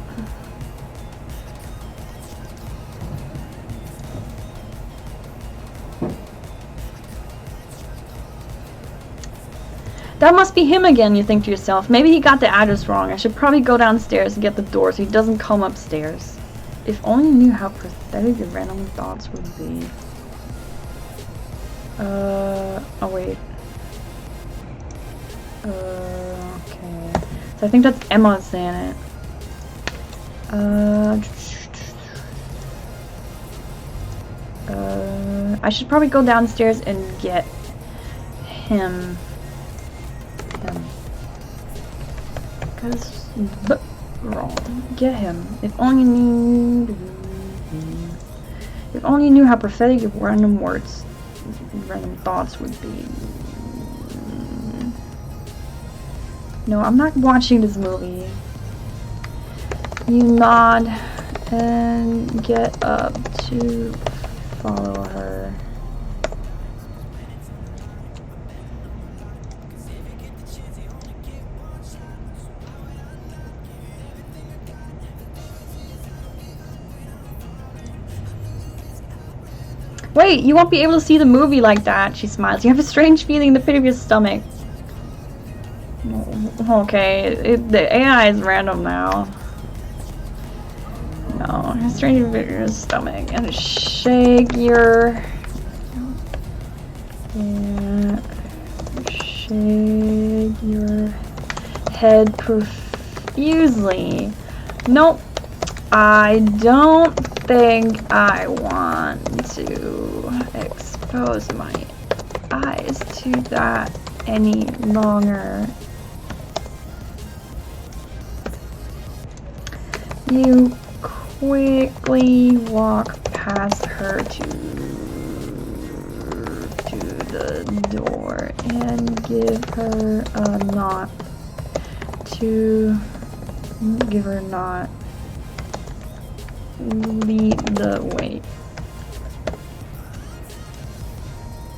That must be him again, you think to yourself. Maybe he got the address wrong. I should probably go downstairs and get the door so he doesn't come upstairs. If only you knew how pathetic your random thoughts would be. Oh wait. Okay. So I think that's Emma saying it. I should probably go downstairs and get him. Because, wrong. Get him. If only you knew how pathetic your random thoughts would be. No, I'm not watching this movie. You nod and get up to follow her. Wait, you won't be able to see the movie like that, she smiles. You have a strange feeling in the pit of your stomach. Okay, the AI is random now. No, a strange feeling in your stomach. And shake your... Yeah. Shake your head profusely. Nope. I don't think I want to expose my eyes to that any longer. You quickly walk past her to the door and give her a knot lead the way.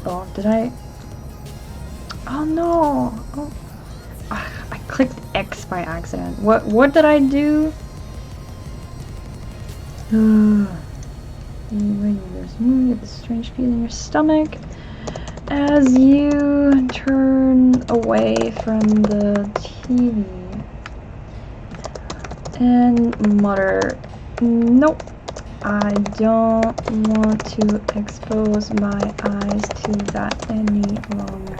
Oh, did I? Oh no! Oh, I clicked X by accident. What did I do? You have a strange feeling in your stomach as you turn away from the TV and mutter, "Nope, I don't want to expose my eyes to that any longer."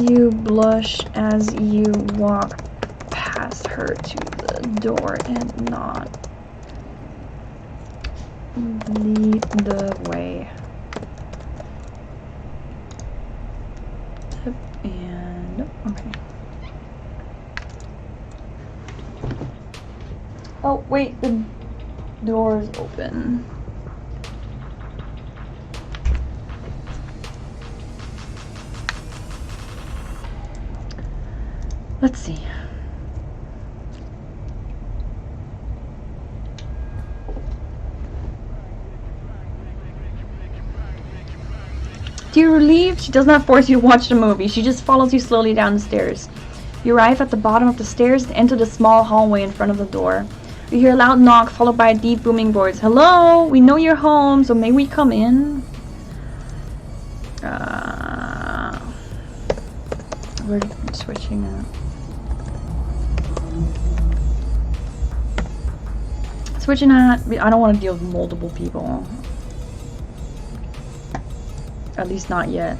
You blush as you walk past her to the door and nod. Lead the way. And okay. Oh wait, the door is open. Let's see. Do you relieved? She does not force you to watch the movie. She just follows you slowly down the stairs. You arrive at the bottom of the stairs and enter the small hallway in front of the door. You hear a loud knock followed by a deep booming voice. "Hello? We know you're home, so may we come in?" We're switching up. Switching out. I don't want to deal with multiple people. At least not yet.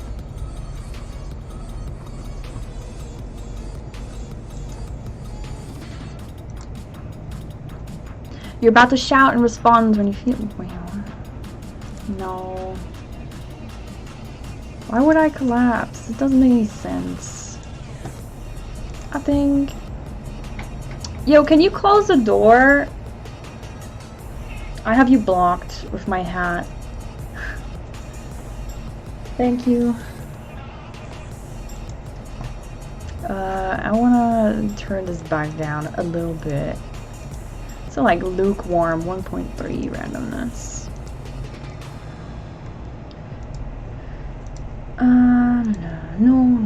You're about to shout and respond when you feel. Well, no. Why would I collapse? It doesn't make any sense. I think. Yo, can you close the door? I have you blocked with my hat. Thank you. I wanna turn this back down a little bit. So like lukewarm 1.3 randomness. No.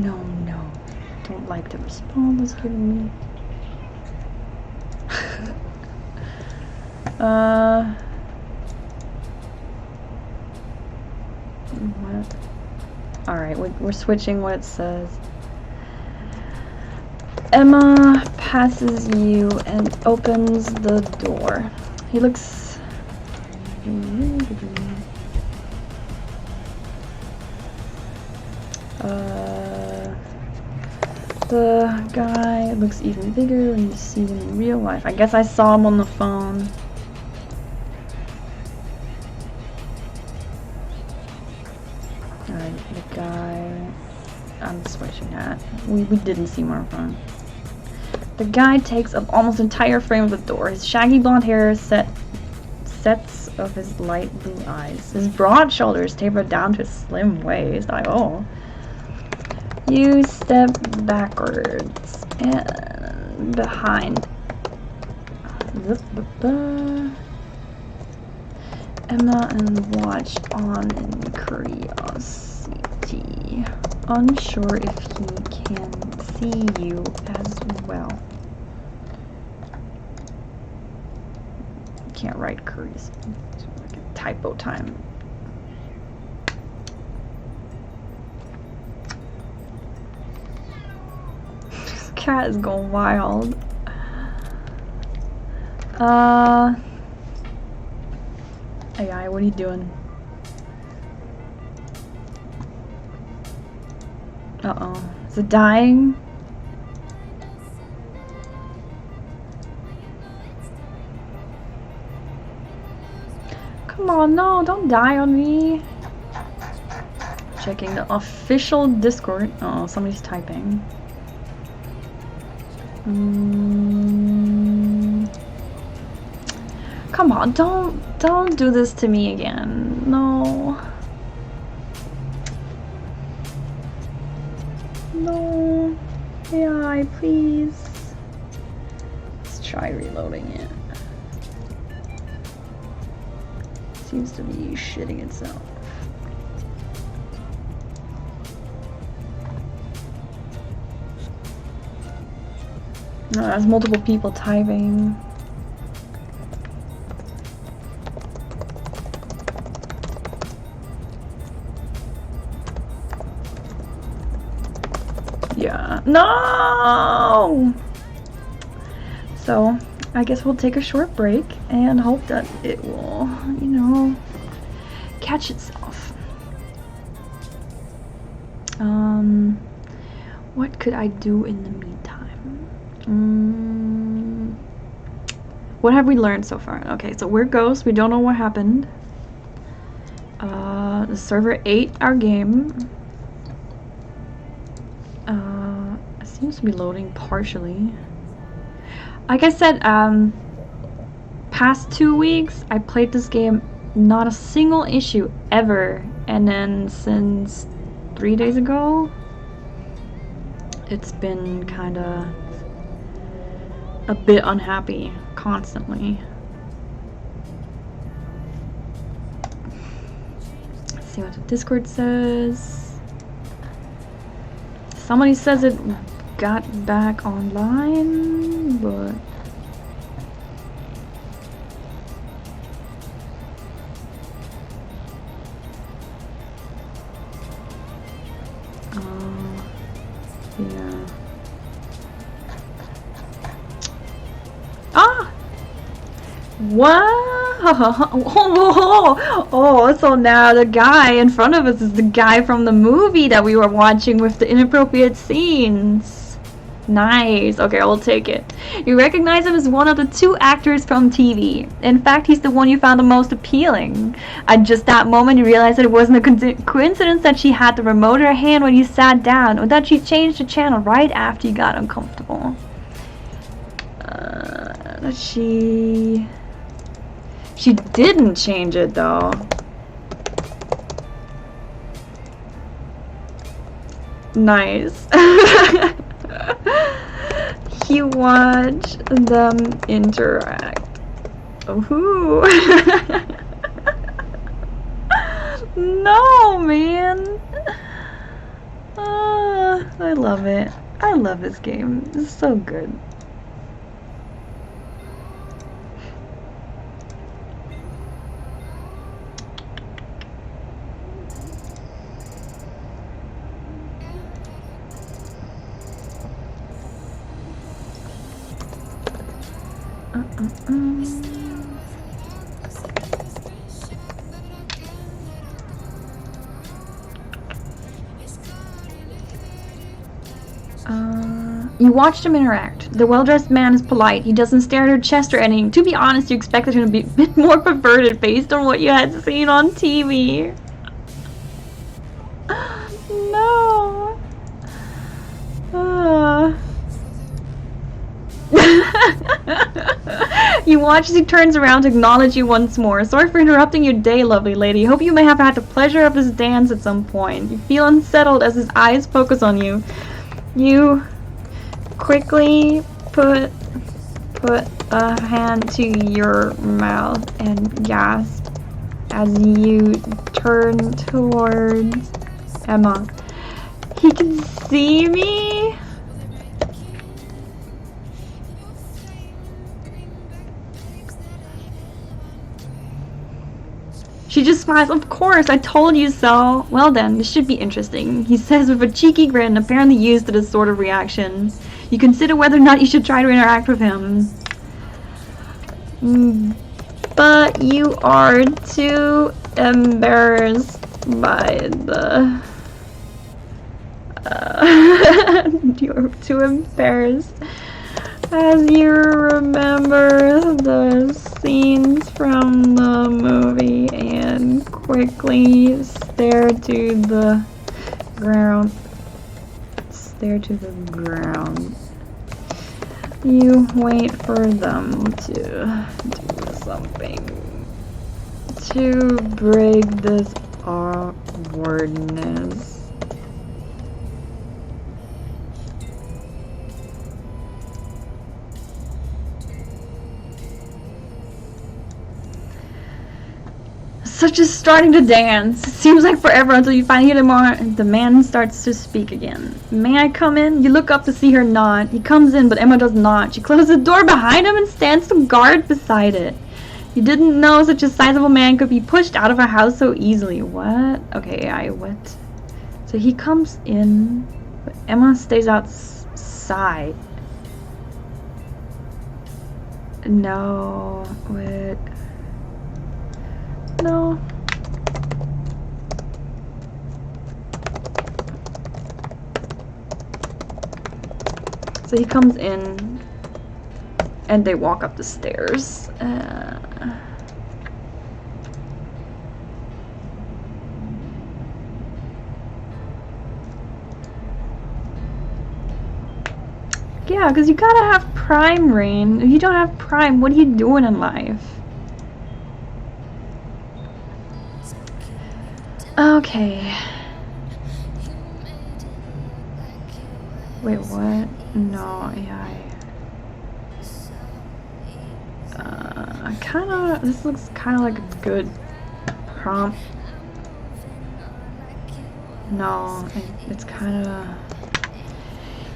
Don't like the response it's giving me. What? Alright, we're switching what it says. Emma passes you and opens the door. He looks... The guy looks even bigger when you see him in real life. I guess I saw him on the phone. Alright, the guy... I'm switching that. We didn't see him on our phone. The guy takes up almost the entire frame of the door. His shaggy blonde hair sets of his light blue eyes. His broad shoulders taper down to his slim waist. Oh. You step backwards and behind Emma and watch on in curiosity, unsure if he can see you as well. Can't write curious. It's like a typo time. This cat is going wild. AI, what are you doing? Uh-oh. Is it dying? Come on, no, don't die on me. Checking the official Discord. Oh, somebody's typing. Come on, don't do this to me again. No. No. AI, please. Let's try reloading it. Seems to be shitting itself. No, there's multiple people typing. Yeah. No! So, I guess we'll take a short break and hope that it will, you know, catch itself. What could I do in the meantime? What have we learned so far? Okay, so we're ghosts. We don't know what happened. The server ate our game. It seems to be loading partially. Like I said, past 2 weeks, I played this game, not a single issue ever. And then since 3 days ago, it's been kinda a bit unhappy constantly. Let's see what the Discord says. Somebody says it got back online, but yeah. Ah! What? Oh, so now the guy in front of us is the guy from the movie that we were watching with the inappropriate scenes. Nice. Okay, I'll take it. You recognize him as one of the 2 actors from TV. In fact, he's the one you found the most appealing. At just that moment, you realized that it wasn't a coincidence that she had the remote in her hand when you sat down, or that she changed the channel right after you got uncomfortable. She didn't change it though. Nice. You watch them interact. Oh, no, man. I love it. I love this game. It's so good. You watched him interact. The well-dressed man is polite. He doesn't stare at her chest or anything. To be honest, you expected him to be a bit more perverted based on what you had seen on TV. No. You watch as he turns around to acknowledge you once more. Sorry for interrupting your day, lovely lady. Hope you may have had the pleasure of his dance at some point. You feel unsettled as his eyes focus on you. You quickly put a hand to your mouth and gasp as you turn towards Emma. He can see me? She just smiles. Of course, I told you so. Well then, this should be interesting, he says with a cheeky grin, apparently used to this sort of reaction. You consider whether or not you should try to interact with him. But you are too embarrassed by the You're too embarrassed as you remember the scenes from the movie and quickly stare to the ground. Stare to the ground. You wait for them to do something to break this awkwardness. Such as starting to dance. It seems like forever until you finally hear the man starts to speak again. May I come in? You look up to see her nod. He comes in, but Emma does not. She closes the door behind him and stands to guard beside it. You didn't know such a sizable man could be pushed out of a house so easily. What? Okay, what? So he comes in, but Emma stays outside. No, wait. No. So he comes in and they walk up the stairs. Yeah, because you gotta have Prime, Rain. If you don't have Prime, what are you doing in life? Okay. Wait, what? No, yeah. This looks kind of like a good prompt. No, it's kind of.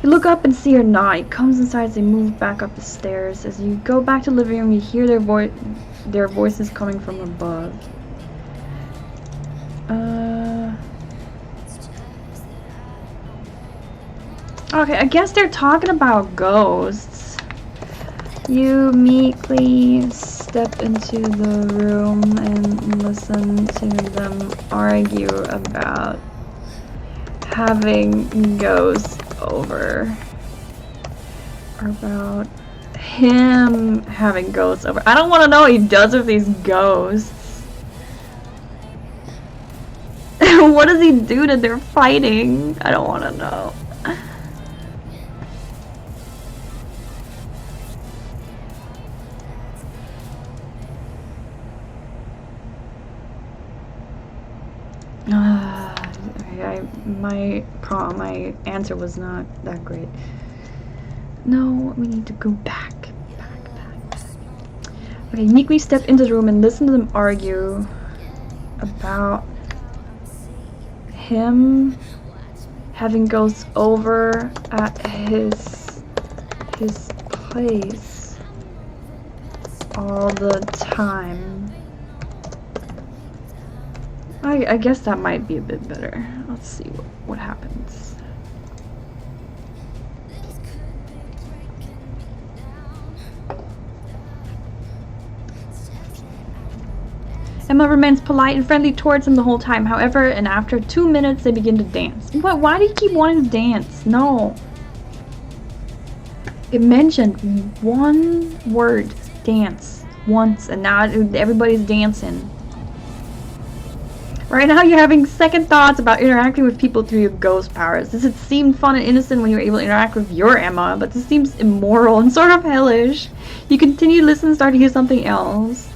You look up and see her not. He comes inside as they move back up the stairs. As you go back to the living room, you hear their voices coming from above. Okay, I guess they're talking about ghosts. You meekly step into the room and listen to them argue about having ghosts over. Or about him having ghosts over. I don't want to know what he does with these ghosts. What does he do that they're fighting? I don't want to know. My answer was not that great. No, we need to go back. Okay, meekly step into the room and listen to them argue about him having ghosts over at his place all the time. I guess that might be a bit better. Let's see what happens. Emma remains polite and friendly towards him the whole time. However, and after 2 minutes, they begin to dance. What? Why do you keep wanting to dance? No. It mentioned one word, dance, once, and now everybody's dancing. Right now, you're having second thoughts about interacting with people through your ghost powers. This had seemed fun and innocent when you were able to interact with your Emma, but this seems immoral and sort of hellish. You continue to listen and start to hear something else.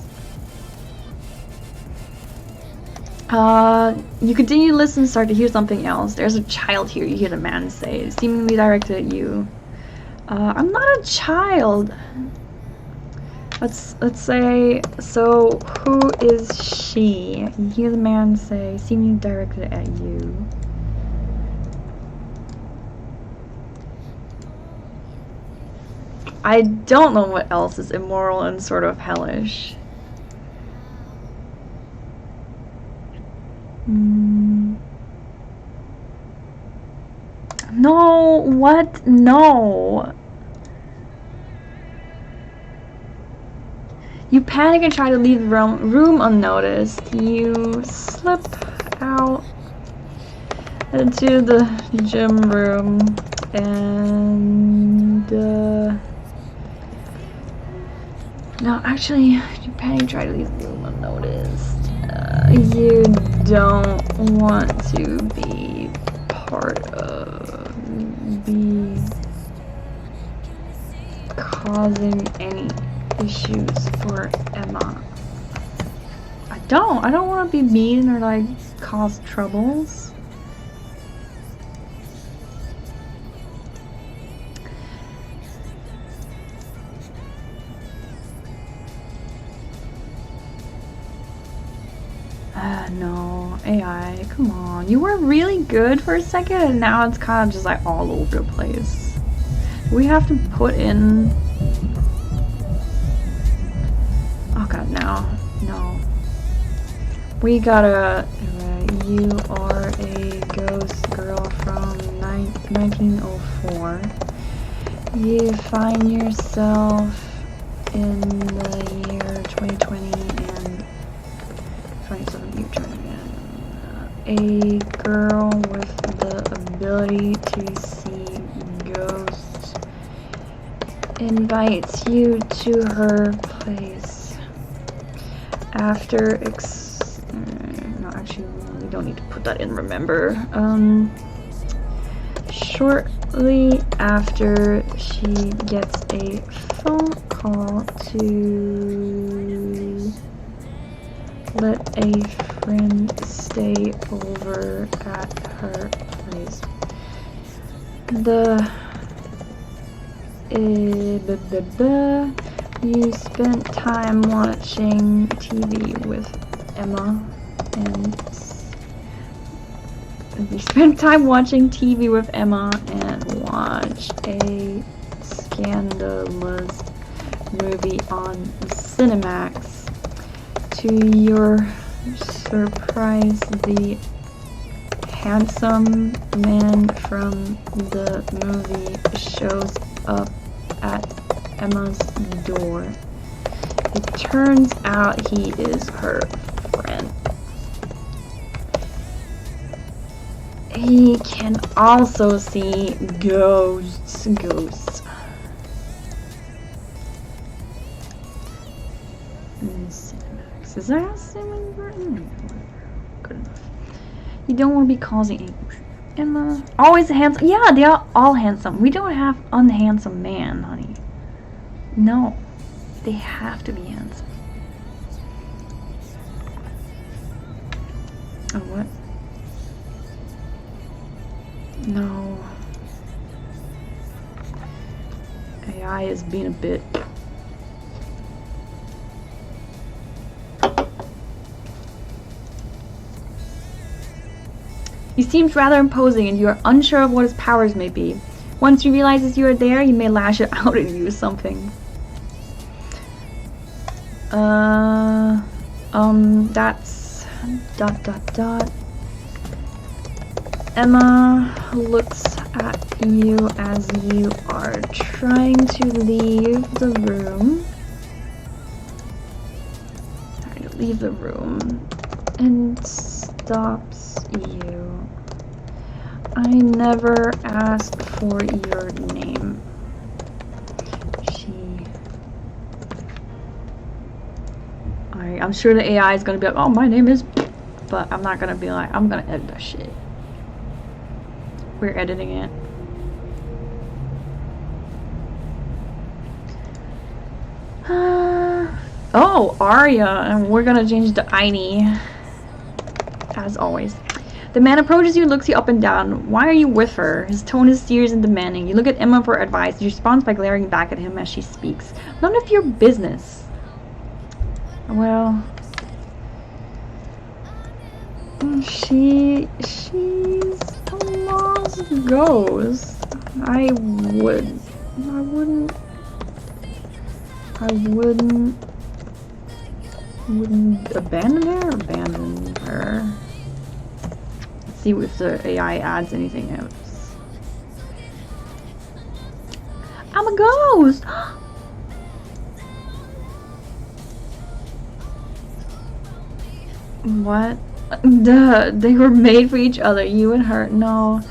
You continue to listen and start to hear something else. There's a child here, you hear the man say, seemingly directed at you. I'm not a child. Let's say, so who is she? You hear the man say, seemingly directed at you. I don't know what else is immoral and sort of hellish. No, what? No. You panic and try to leave the room unnoticed. You slip out headed to the gym room and no, actually, you probably try to leave the room unnoticed. You don't want to be part of causing any issues for Emma. I don't want to be mean or like cause troubles. No, AI, come on. You were really good for a second and now it's kind of just like all over the place. We have to put in... Oh god, no. We gotta... You are a ghost girl from 1904. You find yourself in the year 2020 and 27 you turn a girl with the ability to see ghosts invites you to her place. After no, actually, we don't need to put that in, remember. Shortly after, she gets a phone call to let a friend stay over at her place. You spent time watching TV with Emma and watched a scandalous movie on Cinemax. To your surprise, the handsome man from the movie shows up at Emma's door. It turns out he is her friend. He can also see ghosts. Is that how Simon Burton? Good enough. You don't want to be causing Emma. Always handsome. Yeah, they are all handsome. We don't have unhandsome man, honey. No. They have to be handsome. Oh, what? No. AI is being a bit... He seems rather imposing and you are unsure of what his powers may be. Once he realizes you are there, he may lash it out at you or something. That's... ... Emma looks at you as you are trying to leave the room. And stops you. I never asked for your name. I'm sure the AI is gonna be like, oh, my name is... But I'm not gonna be like, I'm gonna edit that shit. We're editing it. Oh, Arya, and we're gonna change the ID. As always. The man approaches you, looks you up and down. Why are you with her? His tone is serious and demanding. You look at Emma for advice. She responds by glaring back at him as she speaks. None of your business. Well... She's a lost ghost. I wouldn't abandon her. Let's see if the AI adds anything else. I'm a ghost! What? Duh, they were made for each other, you and her. No.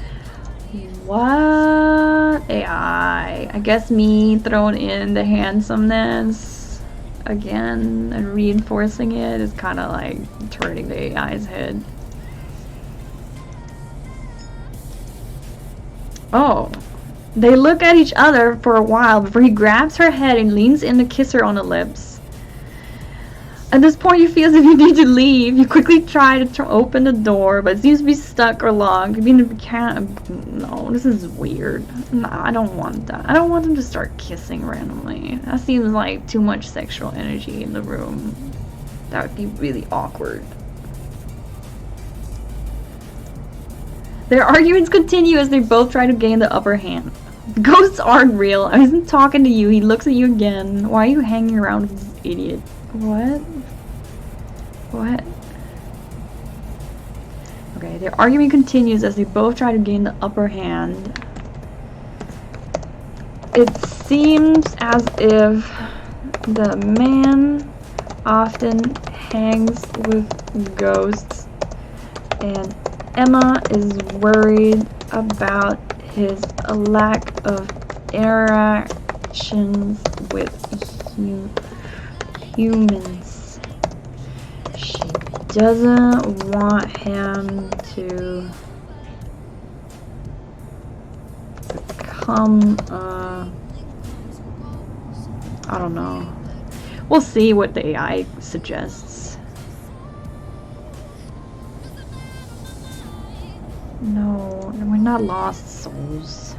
What? AI. I guess me throwing in the handsomeness again and reinforcing it is kind of like turning the AI's head. Oh. They look at each other for a while before he grabs her head and leans in to kiss her on the lips. At this point, you feel as if you need to leave. You quickly try to open the door, but it seems to be stuck or locked. I mean, you can't. No, this is weird. No, I don't want that. I don't want them to start kissing randomly. That seems like too much sexual energy in the room. That would be really awkward. Their arguments continue as they both try to gain the upper hand. Ghosts aren't real. I wasn't talking to you. He looks at you again. Why are you hanging around with this idiot? What? What? Okay, their argument continues as they both try to gain the upper hand. It seems as if the man often hangs with ghosts, and Emma is worried about his lack of interactions with humans. She doesn't want him to become I don't know. We'll see what the AI suggests. No, we're not lost souls.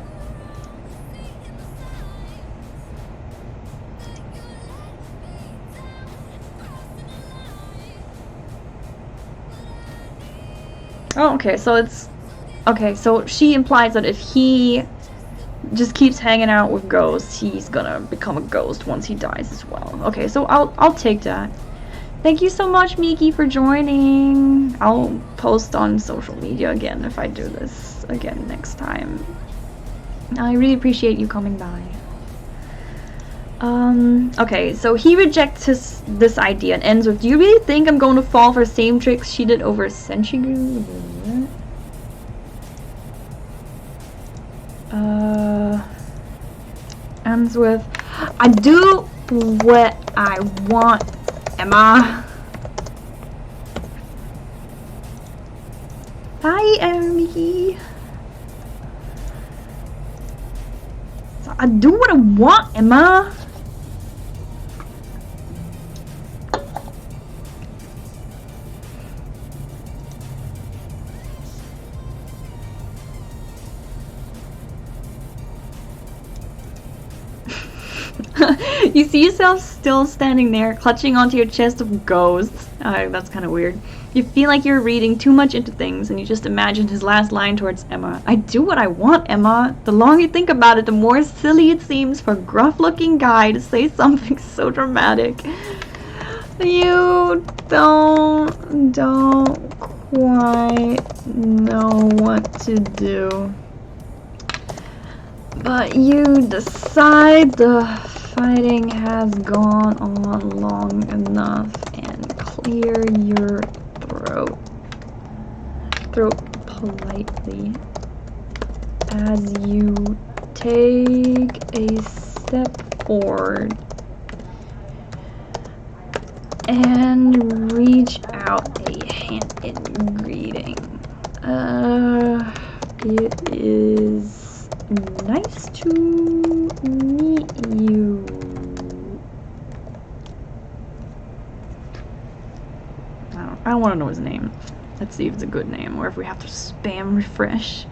Oh, okay, so it's... Okay, so she implies that if he just keeps hanging out with ghosts, he's gonna become a ghost once he dies as well. Okay, so I'll take that. Thank you so much, Miki, for joining. I'll post on social media again if I do this again next time. I really appreciate you coming by. Okay, so he rejects this idea and ends with, do you really think I'm going to fall for the same tricks she did over a century ago? Ends with, I do what I want, Emma. Hi, Emmy. So I do what I want, Emma. You see yourself still standing there, clutching onto your chest of ghosts. That's kind of weird. You feel like you're reading too much into things, and you just imagine his last line towards Emma. I do what I want, Emma. The longer you think about it, the more silly it seems for a gruff-looking guy to say something so dramatic. You don't quite know what to do. But you decide the fighting has gone on long enough and clear your throat politely as you take a step forward and reach out a hand in greeting. It is nice to meet you. I don't want to know his name. Let's see if it's a good name or if we have to spam refresh.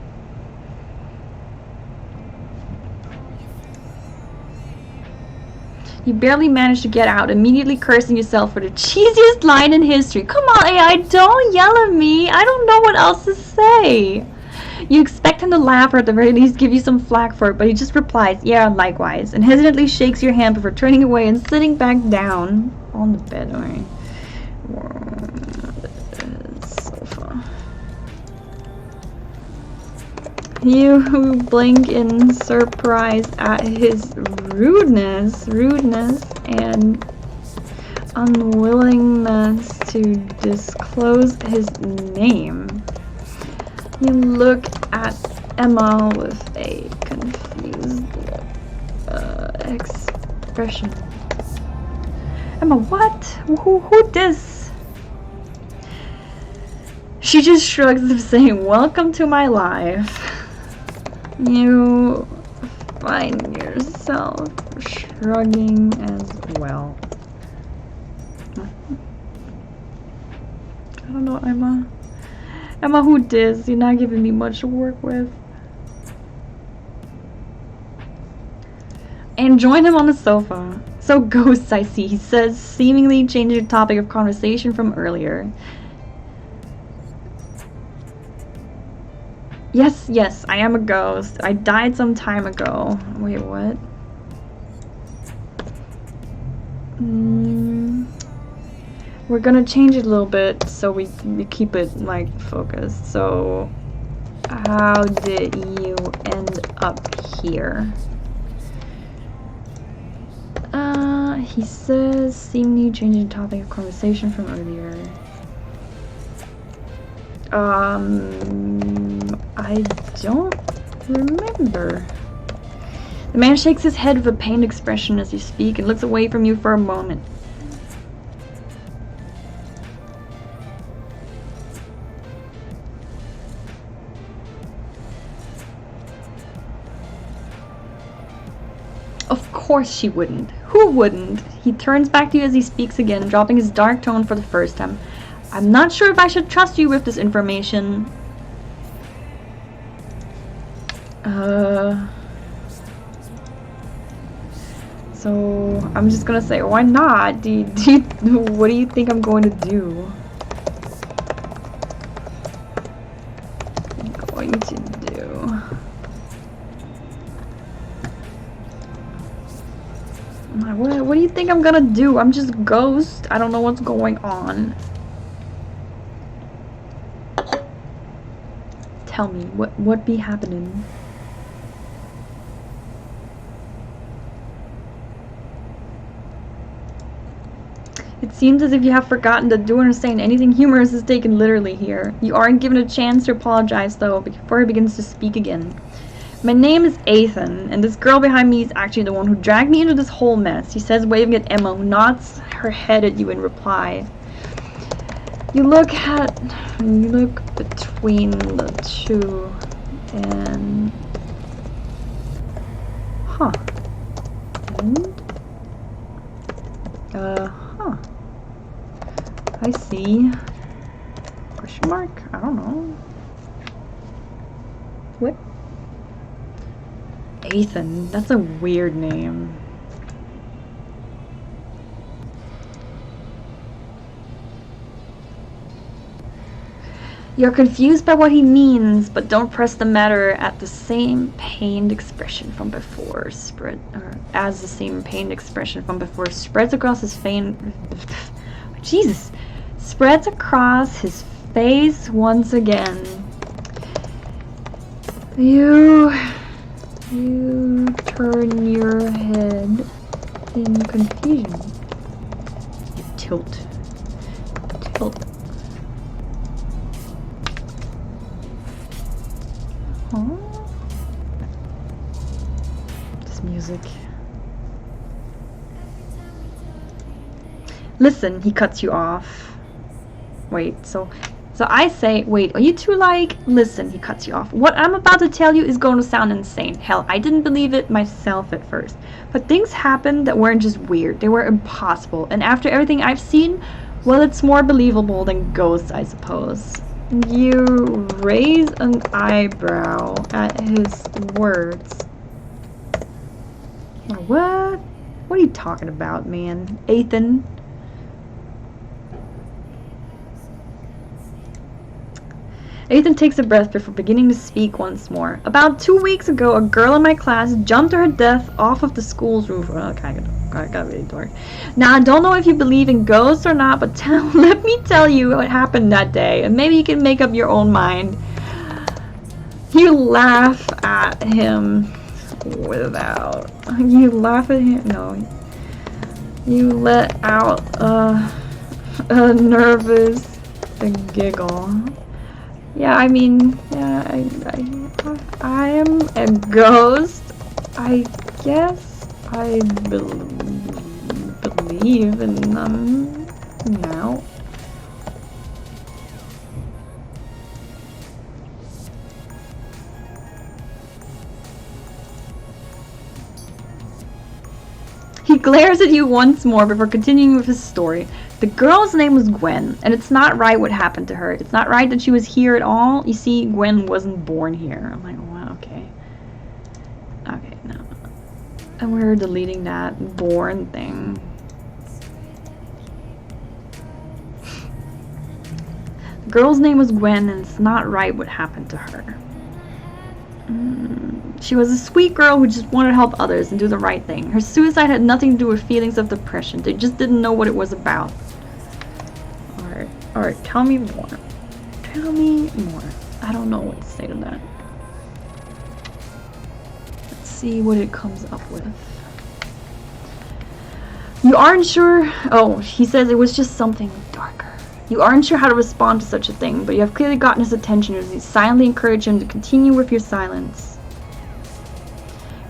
You barely managed to get out, immediately cursing yourself for the cheesiest line in history. Come on, AI, don't yell at me. I don't know what else to say. You expect him to laugh or at the very least give you some flack for it, but he just replies, yeah, likewise, and hesitantly shakes your hand before turning away and sitting back down on the bed. Alright. Sofa. You blink in surprise at his rudeness and unwillingness to disclose his name. You look at Emma with a confused expression. Emma, what? Who this? She just shrugs as if saying, welcome to my life. You find yourself shrugging as well. I don't know, Emma. Emma, who dis? You're not giving me much to work with. And join him on the sofa. So ghosts, I see, he says, seemingly changing the topic of conversation from earlier. Yes, I am a ghost. I died some time ago. Wait, what? We're gonna change it a little bit so we keep it, like, focused. So, how did you end up here? He says, seemingly changing the topic of conversation from earlier. I don't remember. The man shakes his head with a pained expression as you speak and looks away from you for a moment. Of course she wouldn't. Who wouldn't? He turns back to you as he speaks again, dropping his dark tone for the first time. I'm not sure if I should trust you with this information. So I'm just gonna say, why not? What do you think I'm going to do? I'm going to do. What do you think I'm gonna do? I'm just a ghost. I don't know what's going on. Tell me, what be happening? It seems as if you have forgotten that doing or saying anything humorous is taken literally here. You aren't given a chance to apologize, though, before he begins to speak again. My name is Ethan, and this girl behind me is actually the one who dragged me into this whole mess, he says, waving at Emma, who nods her head at you in reply. You look between the two, and... Huh. And? Huh. I see. Question mark? I don't know. What? Ethan. That's a weird name. You're confused by what he means, but don't press the matter at the same pained expression from before as the same pained expression from before spreads across his face. Jesus! Spreads across his face once again. You turn your head in confusion. You tilt. Huh? This music. Listen, he cuts you off. Wait, so I say, wait, are you two like, listen, he cuts you off. What I'm about to tell you is going to sound insane. Hell, I didn't believe it myself at first. But things happened that weren't just weird, they were impossible. And after everything I've seen, well, it's more believable than ghosts, I suppose. You raise an eyebrow at his words. What? What are you talking about, man? Ethan? Ethan takes a breath before beginning to speak once more. About 2 weeks ago, a girl in my class jumped to her death off of the school's roof. Well, I got really dark. Now, I don't know if you believe in ghosts or not, but let me tell you what happened that day, and maybe you can make up your own mind. You laugh at him without... You laugh at him? No. You let out Nervous. A giggle. Yeah, I mean, yeah, I am a ghost. I guess I believe in them now. He glares at you once more before continuing with his story. The girl's name was Gwen, and it's not right what happened to her. It's not right that she was here at all. You see, Gwen wasn't born here. I'm like, well, okay. Okay, no. And we're deleting that born thing. The girl's name was Gwen, and it's not right what happened to her. She was a sweet girl who just wanted to help others and do the right thing. Her suicide had nothing to do with feelings of depression. They just didn't know what it was about. Alright, tell me more. Tell me more. I don't know what to say to that. Let's see what it comes up with. You aren't sure... Oh, he says it was just something darker. You aren't sure how to respond to such a thing, but you have clearly gotten his attention as you silently encourage him to continue with your silence.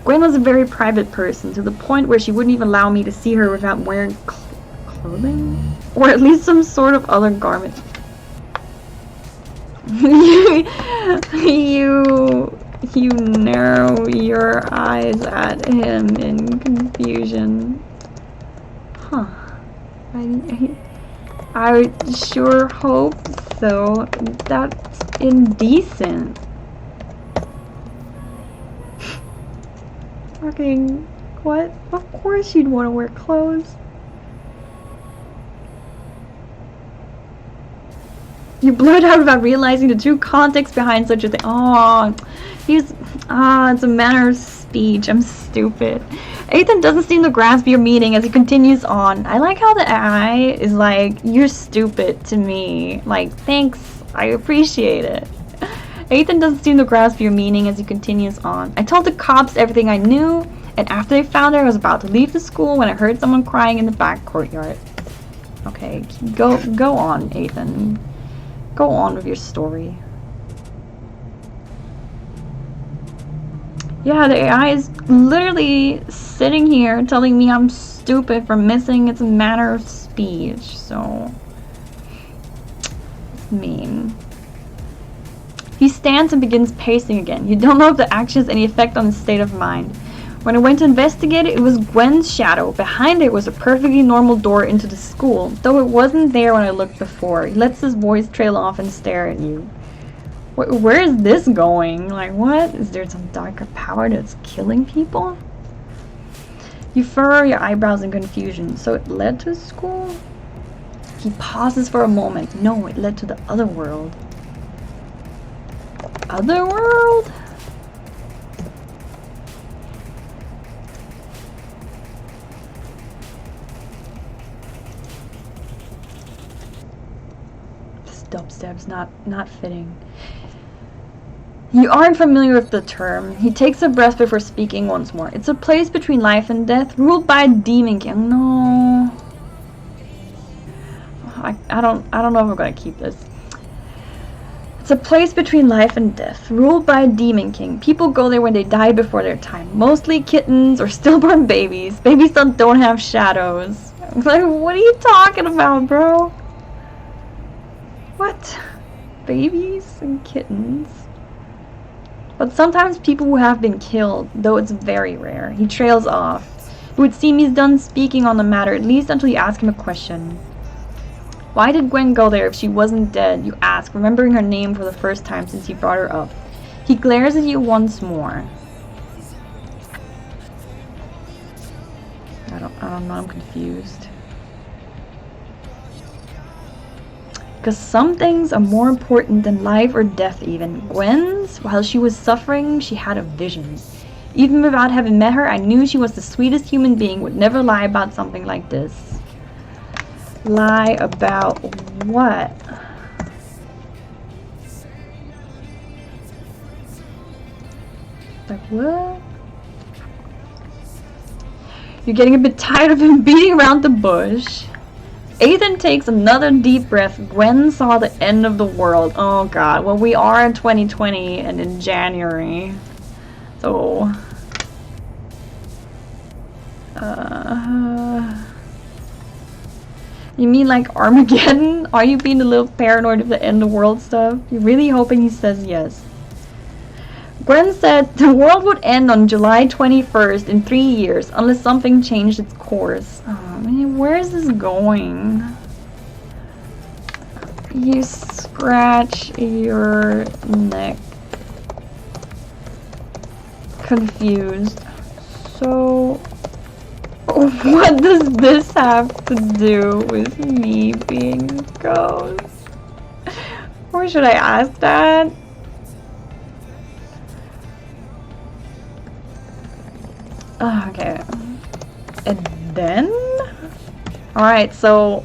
Gwen was a very private person, to the point where she wouldn't even allow me to see her without wearing clothing? Or at least some sort of other garment. You narrow your eyes at him in confusion. Huh. I sure hope so. That's indecent. Fucking what? Of course you'd want to wear clothes. You blurt out without realizing the true context behind such a thing. Oh, it's a manner of speech. I'm stupid. Ethan doesn't seem to grasp your meaning as he continues on. I like how the AI is like, you're stupid to me. Like, thanks, I appreciate it. Ethan doesn't seem to grasp your meaning as he continues on. I told the cops everything I knew, and after they found her, I was about to leave the school when I heard someone crying in the back courtyard. Okay, go on, Ethan. Go on with your story. Yeah, the AI is literally sitting here telling me I'm stupid for missing its manner of speech, so... It's mean. He stands and begins pacing again. You don't know if the action has any effect on his state of mind. When I went to investigate it, it was Gwen's shadow. Behind it was a perfectly normal door into the school, though it wasn't there when I looked before. He lets his voice trail off and stare at you. Where is this going? Like, what? Is there some darker power that's killing people? You furrow your eyebrows in confusion. So it led to school? He pauses for a moment. No, it led to the other world. Other world? This dubstep's not fitting. You aren't familiar with the term. He takes a breath before speaking once more. It's a place between life and death, ruled by a demon king. No. I don't know if I'm gonna keep this. It's a place between life and death, ruled by a demon king. People go there when they die before their time. Mostly kittens or stillborn babies. Babies don't have shadows. Like, what are you talking about, bro? What? Babies and kittens? But sometimes people who have been killed, though it's very rare. He trails off. It would seem he's done speaking on the matter, at least until you ask him a question. Why did Gwen go there if she wasn't dead? You ask, remembering her name for the first time since he brought her up. He glares at you once more. I don't know, I'm confused. Because some things are more important than life or death even. Gwen's, while she was suffering, she had a vision. Even without having met her, I knew she was the sweetest human being, would never lie about something like this. Lie about what? Like what? You're getting a bit tired of him beating around the bush. Ethan takes another deep breath. Gwen saw the end of the world. Oh god. Well, we are in 2020 and in January. So... You mean like Armageddon? Are you being a little paranoid of the end of the world stuff? You're really hoping he says yes. Gwen said the world would end on July 21st in 3 years unless something changed its course. Oh man, where is this going? You scratch your neck. Confused. So, what does this have to do with me being a ghost? Or should I ask that? Okay. And then? Alright, so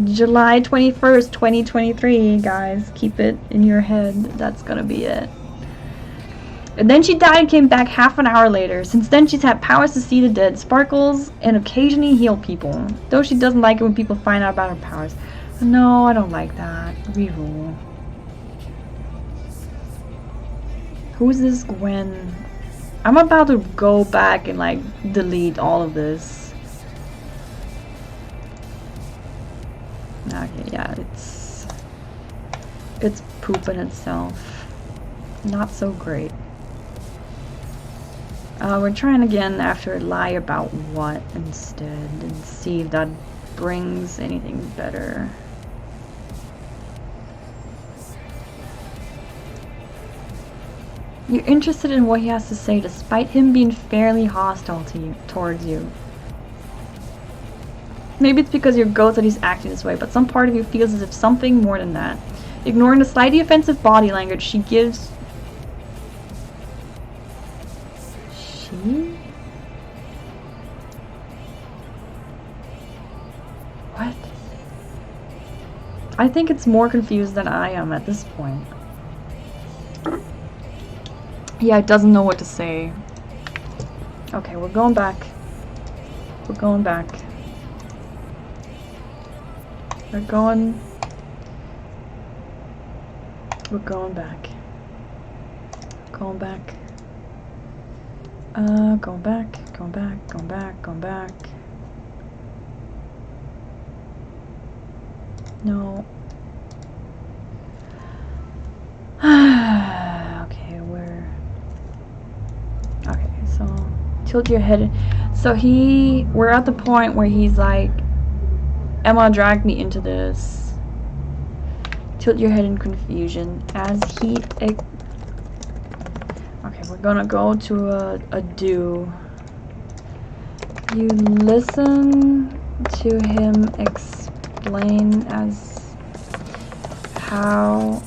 July 21st, 2023, guys. Keep it in your head. That's gonna be it. And then she died and came back half an hour later. Since then, she's had powers to see the dead, sparkles, and occasionally heal people. Though she doesn't like it when people find out about her powers. No, I don't like that. Rerule. Who's this Gwen? I'm about to go back and like delete all of this. Okay, yeah, it's poop in itself. Not so great. We're trying again after lie about what instead and see if that brings anything better. You're interested in what he has to say despite him being fairly hostile to you, towards you. Maybe it's because you're ghost that he's acting this way, but some part of you feels as if something more than that. Ignoring the slightly offensive body language she gives... She? What? I think it's more confused than I am at this point. Yeah, it doesn't know what to say. Okay, we're going back. We're going back. We're going back. Going back. Going back, going back, going back, going back. No. Okay, okay, so tilt your head. So we're at the point where he's like, Emma dragged me into this. Tilt your head in confusion as he... Okay, we're gonna go to a do. You listen to him explain as how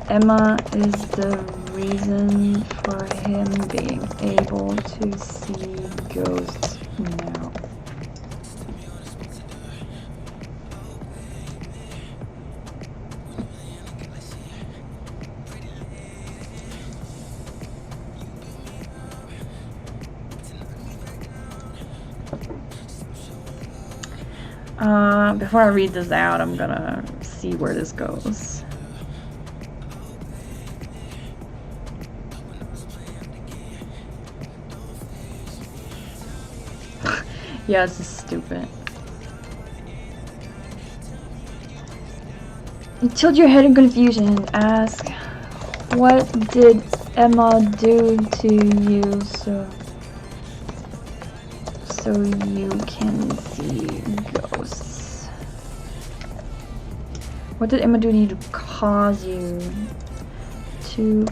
Emma is the reason for him being able to see ghosts now. Before I read this out, I'm gonna see where this goes. Yeah, this is stupid. You tilt your head in confusion and ask, what did Emma do to you so you can see ghosts? What did Emma do to you to cause you to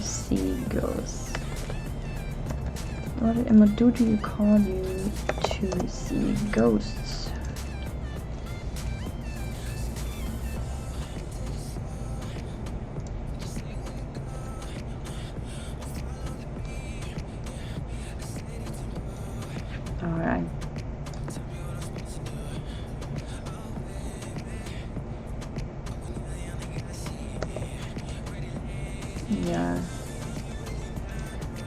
see ghosts? What did Emma do to you cause you to see ghosts? Alright. Yeah.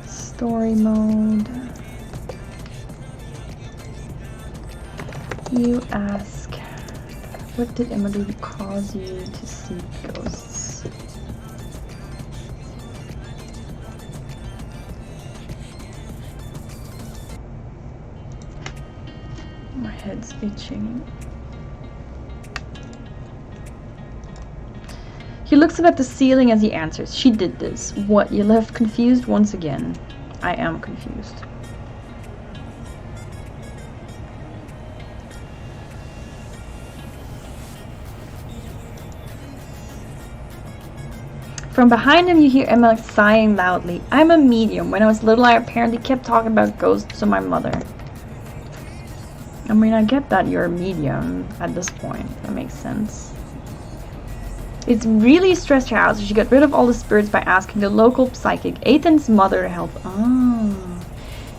Story mode. You ask, what did Emma do to cause you to see ghosts? My head's itching. He looks up at the ceiling as he answers. She did this. What? You left confused once again. I am confused. From behind him, you hear Emma sighing loudly. I'm a medium. When I was little, I apparently kept talking about ghosts to my mother. I mean, I get that you're a medium at this point. That makes sense. It's really stressed her out, so she got rid of all the spirits by asking the local psychic, Ethan's mother, to help. Oh.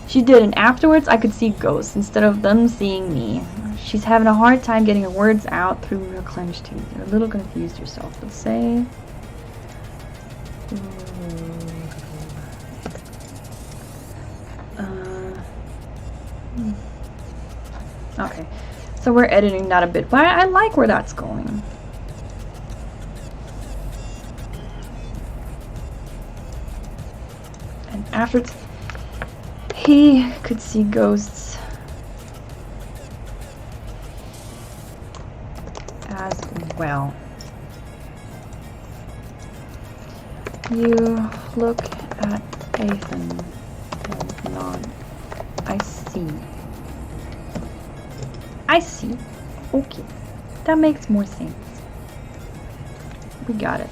She did, and afterwards I could see ghosts instead of them seeing me. She's having a hard time getting her words out through her clenched teeth. You're a little confused yourself, but say... Okay, so we're editing that a bit, but I like where that's going. And afterwards, he could see ghosts as well. You look at Ethan and nod. I see. I see. Okay. That makes more sense. We got it.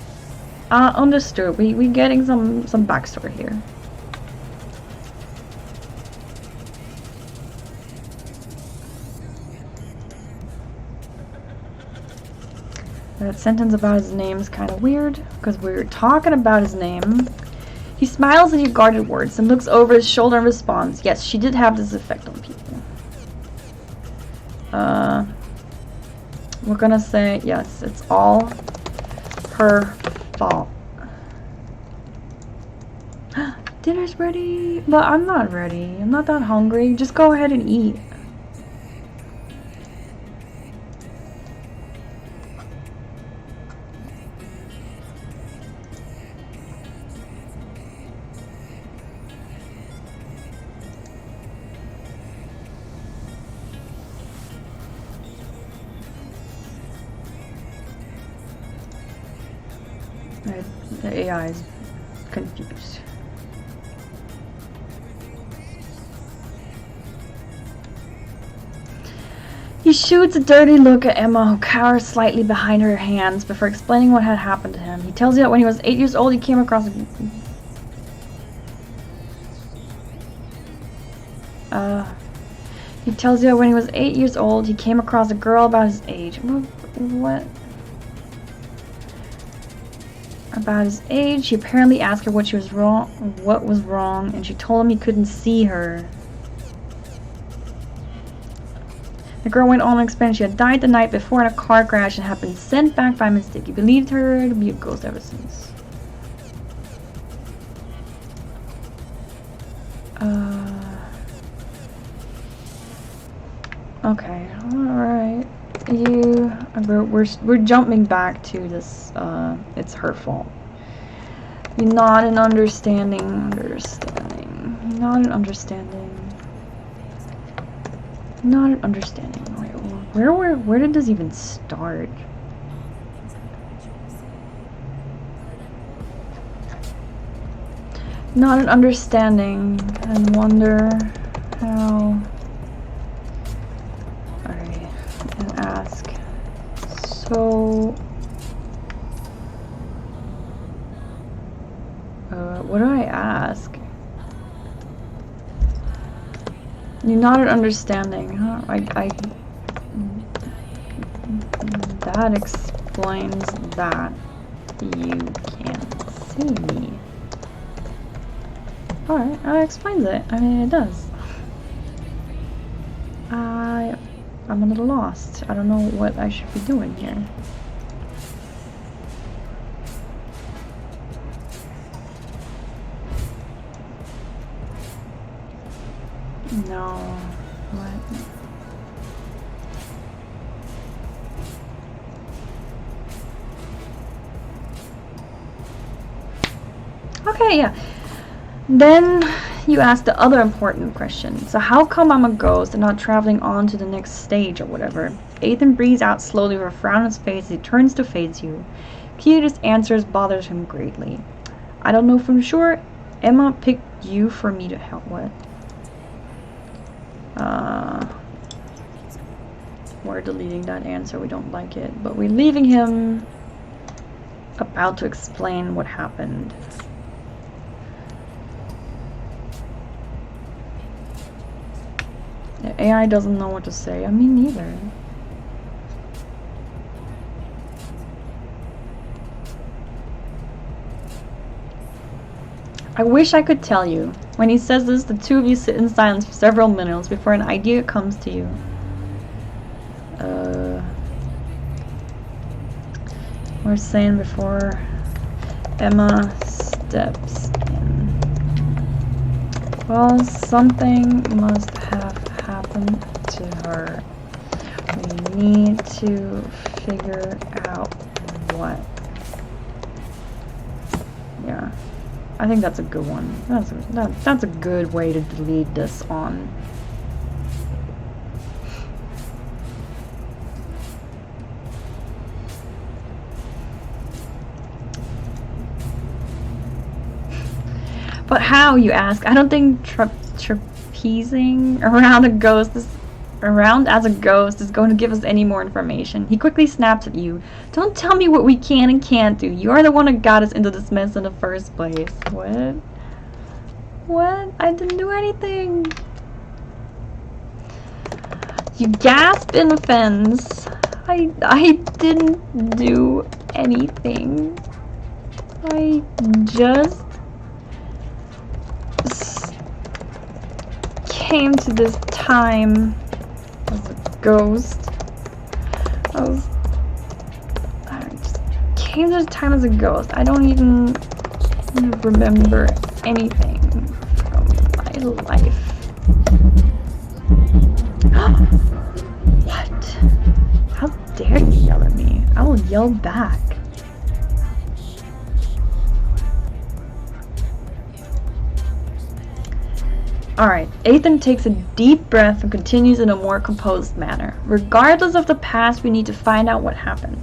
Understood. We getting some backstory here. That sentence about his name is kind of weird, because we're talking about his name. He smiles at your guarded words and looks over his shoulder and responds, yes, she did have this effect on people. We're gonna say, yes, it's all her fault. Dinner's ready, but I'm not ready. I'm not that hungry. Just go ahead and eat. The AI is confused. He shoots a dirty look at Emma, who cowers slightly behind her hands before explaining what had happened to him. He tells you that when he was 8 years old, he came across He tells you that when he was 8 years old, he came across a girl about his age. What? About his age. He apparently asked her what was wrong, and she told him he couldn't see her. The girl went on to explain she had died the night before in a car crash and had been sent back by mistake. He believed her to be a ghost ever since. Okay, alright. We're jumping back to this, it's her fault. You're not an understanding. You're not an understanding. Not an understanding. Wait, where did this even start? Not an understanding, and wonder how. Alright, and ask. So, what do I ask? You're not an understanding, huh? That explains that you can't see me. Alright, that explains it. I mean, it does. I'm a little lost. I don't know what I should be doing here. No. What? Okay, yeah. Then you ask the other important question. So how come I'm a ghost and not traveling on to the next stage or whatever? Ethan breathes out slowly with a frown on his face as he turns to face you. Keita's answers bothers him greatly. I don't know for sure. Emma picked you for me to help. What? We're deleting that answer. We don't like it. But we're leaving him about to explain what happened. The AI doesn't know what to say. I mean, neither. I wish I could tell you. When he says this, the two of you sit in silence for several minutes before an idea comes to you. We're saying before Emma steps in. Well, something must have happened to her. We need to figure out what. Yeah, I think that's a good one. That's a good way to lead this on. But how, you ask? I don't think trapezing around as a ghost is going to give us any more information. He quickly snaps at you. Don't tell me what we can and can't do. You're the one that got us into this mess in the first place. What? What? I didn't do anything. You gasp in offense. I didn't do anything. I just came to this time as a ghost. I just came to this time as a ghost. I don't even remember anything from my life. What? How dare you yell at me? I will yell back. Alright, Ethan takes a deep breath and continues in a more composed manner. Regardless of the past, we need to find out what happened.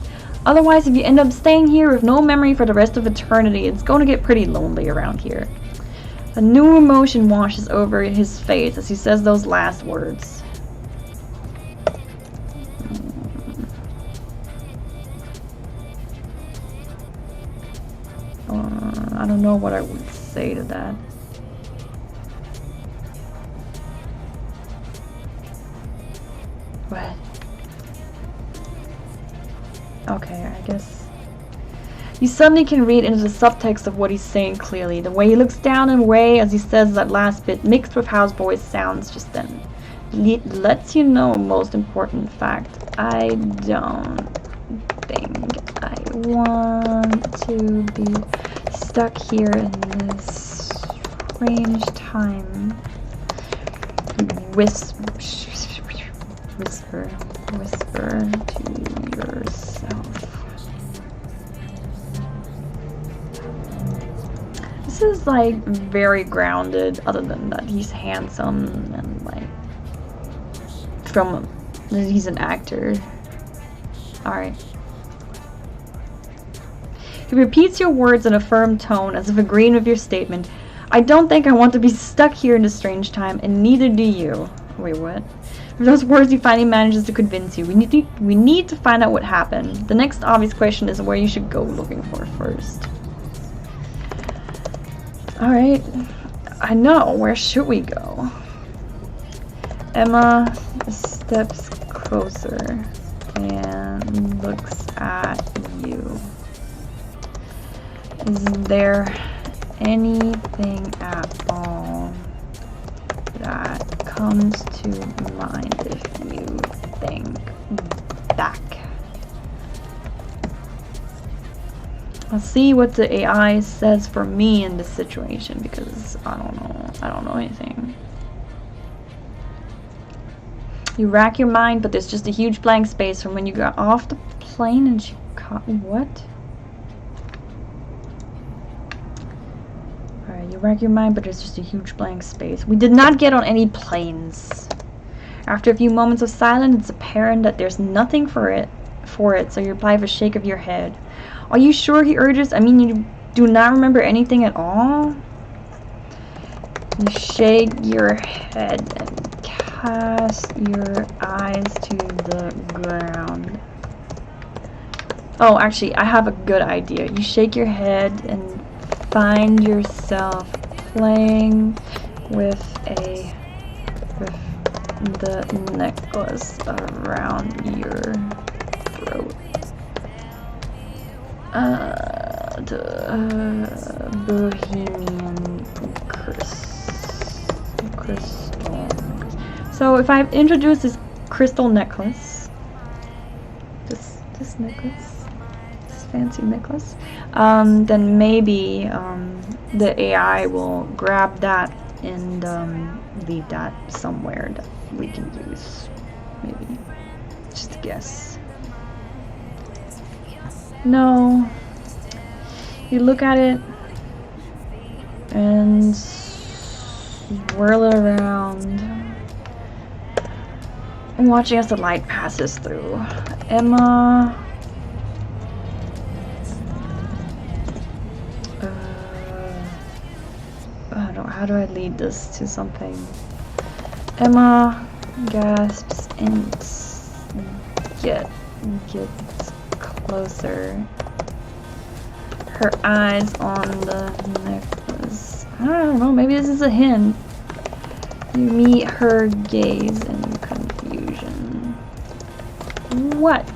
Otherwise, if you end up staying here with no memory for the rest of eternity, it's going to get pretty lonely around here. A new emotion washes over his face as he says those last words. I don't know what I would say to that. What? Okay, I guess. You suddenly can read into the subtext of what he's saying clearly. The way he looks down and away as he says that last bit, mixed with how his voice sounds just then. It lets you know a most important fact. I don't think I want to be stuck here in this strange time. Whisper to yourself. This is like very grounded, other than that he's handsome and like he's an actor. Alright. He repeats your words in a firm tone as if agreeing with your statement. I don't think I want to be stuck here in this strange time, and neither do you. Wait, what? With those words, he finally manages to convince you. We need to find out what happened. The next obvious question is where you should go looking for first. Alright. I know. Where should we go? Emma steps closer and looks at you. Is there anything at all that comes to mind if you think back? I'll see what the AI says for me in this situation, because I don't know anything. You rack your mind, but there's just a huge blank space from when you got off the plane and she caught what? You rack your mind, but it's just a huge blank space. We did not get on any planes. After a few moments of silence, it's apparent that there's nothing for it, so you reply with a shake of your head. Are you sure, he urges? I mean, you do not remember anything at all? You shake your head and cast your eyes to the ground. Oh, actually, I have a good idea. You shake your head and find yourself playing with the necklace around your throat. The Bohemian crystal. So if I introduce this crystal necklace, this necklace, this fancy necklace, then maybe the AI will grab that and leave that somewhere that we can use. Maybe. Just a guess. No. You look at it and swirl it around and watching as the light passes through. Emma. How do I lead this to something? Emma gasps and gets closer. Her eyes on the necklace. I don't know, maybe this is a hint. You meet her gaze in confusion. What?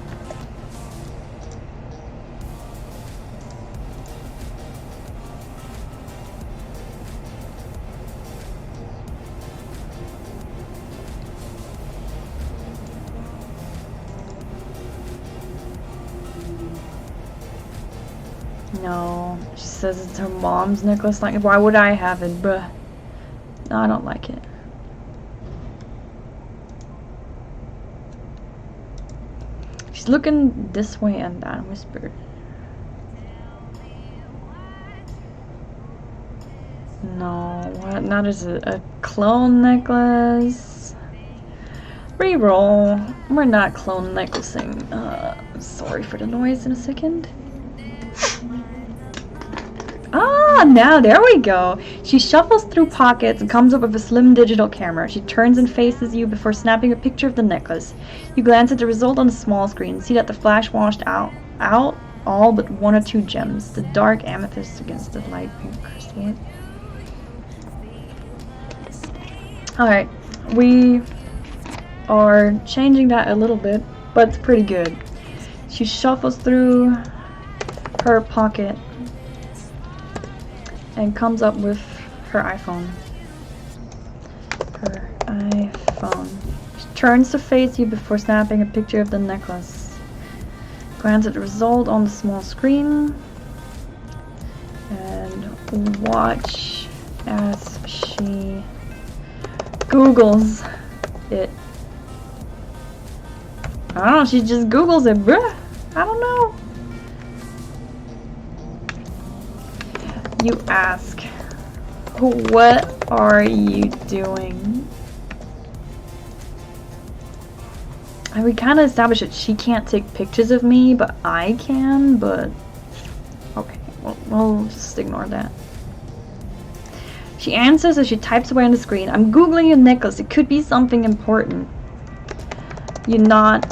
No, she says it's her mom's necklace. Like, why would I have it, bruh? No, I don't like it. She's looking this way and that, whispered. No, what? Not as a clone necklace. Reroll. We're not clone necklacing. Sorry for the noise in a second. Ah, now there we go. She shuffles through pockets and comes up with a slim digital camera. She turns and faces you before snapping a picture of the necklace. You glance at the result on the small screen, see that the flash washed out all but one or two gems, the dark amethyst against the light pink crystal. Alright, we are changing that a little bit, but it's pretty good. She shuffles through her pocket and comes up with her iPhone. She turns to face you before snapping a picture of the necklace. Glance at the result on the small screen and watch as she Googles it. I don't know, she just Googles it, bruh. I don't know. You ask, what are you doing? And we kind of established that she can't take pictures of me, but I can, but okay, we'll just ignore that. She answers as she types away on the screen. I'm Googling your necklace. It could be something important. You're not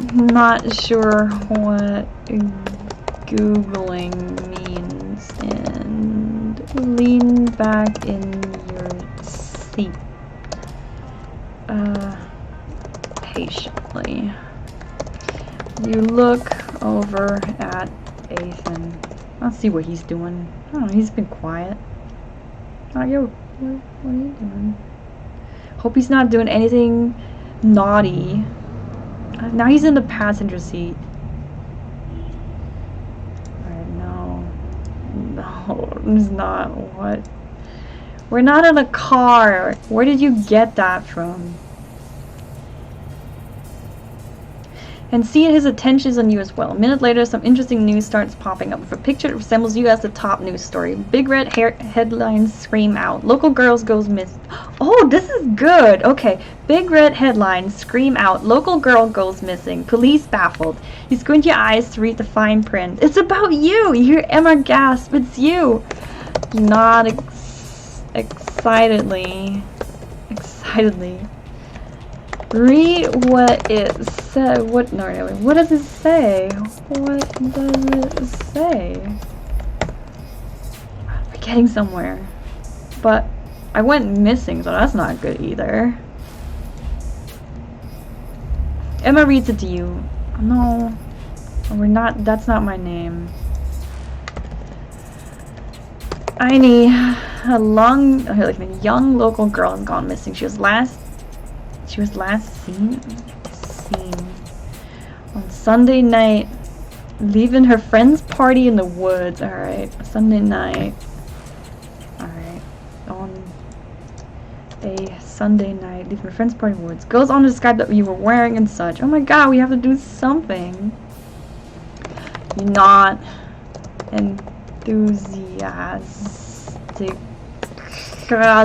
sure what Googling means, and lean back in your seat patiently. You look over at Ethan. I'll see what he's doing. I don't know, he's been quiet. Oh, yo, what are you doing? Hope he's not doing anything naughty. Now he's in the passenger seat. Alright, no, it's not. What? We're not in a car. Where did you get that from? and see his attentions on you as well. A minute later, some interesting news starts popping up. With a picture that resembles you as the top news story. Big red headlines scream out. Local girls goes missing. Oh, this is good. Okay. Big red headlines scream out. Local girl goes missing. Police baffled. You squint your eyes to read the fine print. It's about you. You hear Emma gasp. It's you. You nod excitedly. Read what it said. What does it say? What does it say? We're getting somewhere. But I went missing, so that's not good either. Emma reads it to you. No. We're not. That's not my name. I need a young local girl has gone missing. She was last seen on Sunday night, leaving her friend's party in the woods. Alright, Sunday night. Alright, on a Sunday night, leaving her friend's party in the woods. Goes on to describe what you were wearing and such. Oh my god, we have to do something. You're not enthusiastic. I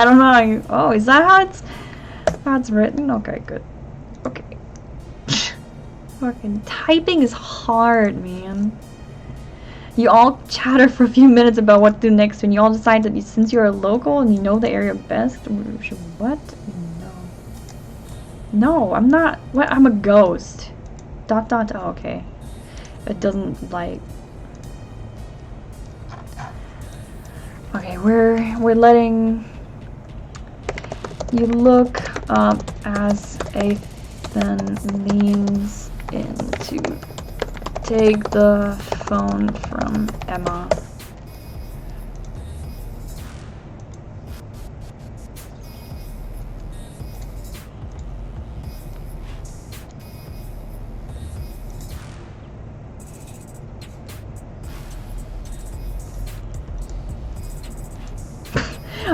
don't know. Oh, is that how it's written? Okay, good. Okay. Fucking typing is hard, man. You all chatter for a few minutes about what to do next when you all decide that since you're a local and you know the area best. What? No, I'm not. What? I'm a ghost. ... Oh, okay. It doesn't like. Okay, we're letting you look up as Ethan leans in to take the phone from Emma.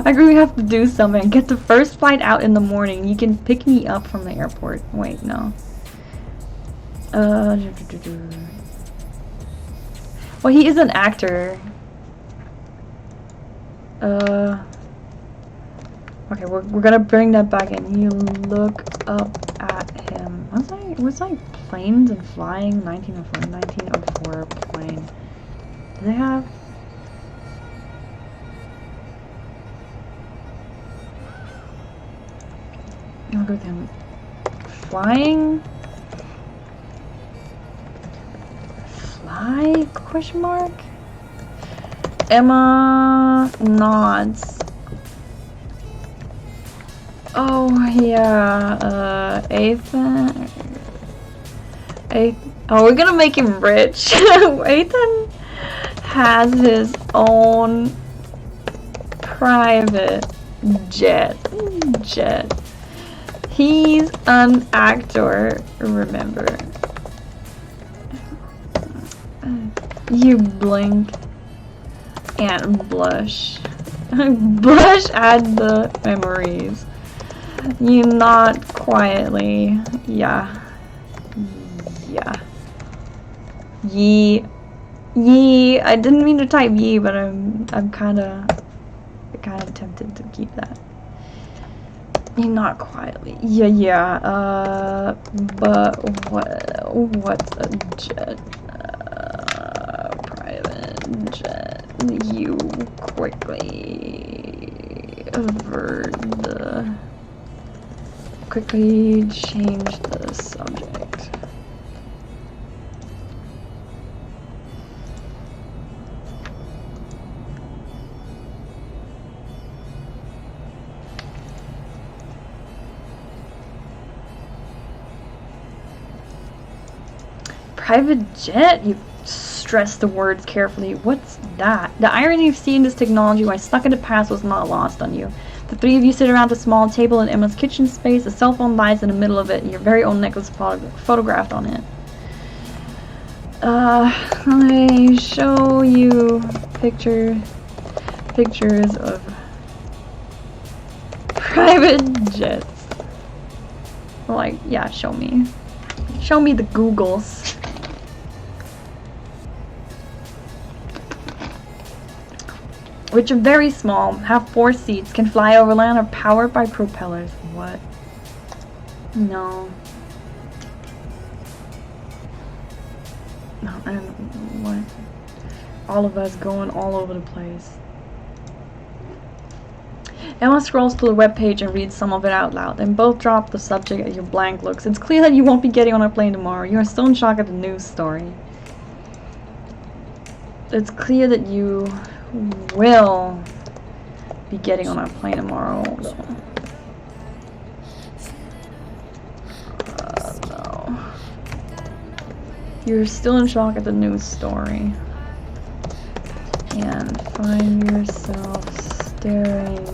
I really have to do something. Get the first flight out in the morning. You can pick me up from the airport. Wait, no. Well, he is an actor. Okay, we're gonna bring that back in. You look up at him. Was I planes and flying? 1904 plane. Do they have? I'll go with him. Flying? Fly? Question mark? Emma nods. Oh yeah, Ethan. Oh, we're gonna make him rich. Ethan has his own private jet. He's an actor, remember. You blink and blush. Blush at the memories. You nod quietly. Yeah. Yee. I didn't mean to type yee, but I'm kinda tempted to keep that. Not quietly. Yeah. But what's a jet? Private jet. You quickly change the subject. Private jet? You stress the words carefully. What's that? The irony of seeing this technology while stuck in the past was not lost on you. The three of you sit around a small table in Emma's kitchen space. A cell phone lies in the middle of it, and your very own necklace photographed on it. I show you pictures of private jets. Like, yeah, show me. Show me the Googles. Which are very small, have 4 seats, can fly over land, are powered by propellers. What? No. No, I don't know. What? All of us going all over the place. Emma scrolls through the webpage and reads some of it out loud. Then both drop the subject at your blank looks. It's clear that you won't be getting on a plane tomorrow. You are still in shock at the news story. It's clear that you will be getting on a plane tomorrow. No. You're still in shock at the news story. And find yourself staring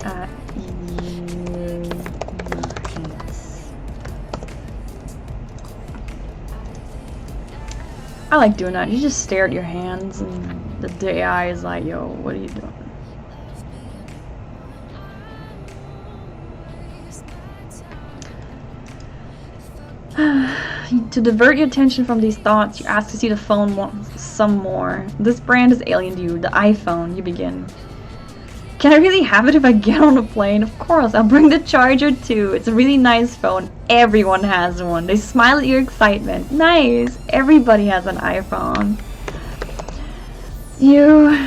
at your hands. I like doing that. You just stare at your hands and the AI is like, yo, what are you doing? To divert your attention from these thoughts, you ask to see the phone some more. This brand is alien to you, the iPhone, you begin. Can I really have it if I get on a plane? Of course, I'll bring the charger too. It's a really nice phone. Everyone has one. They smile at your excitement. Nice. Everybody has an iPhone. You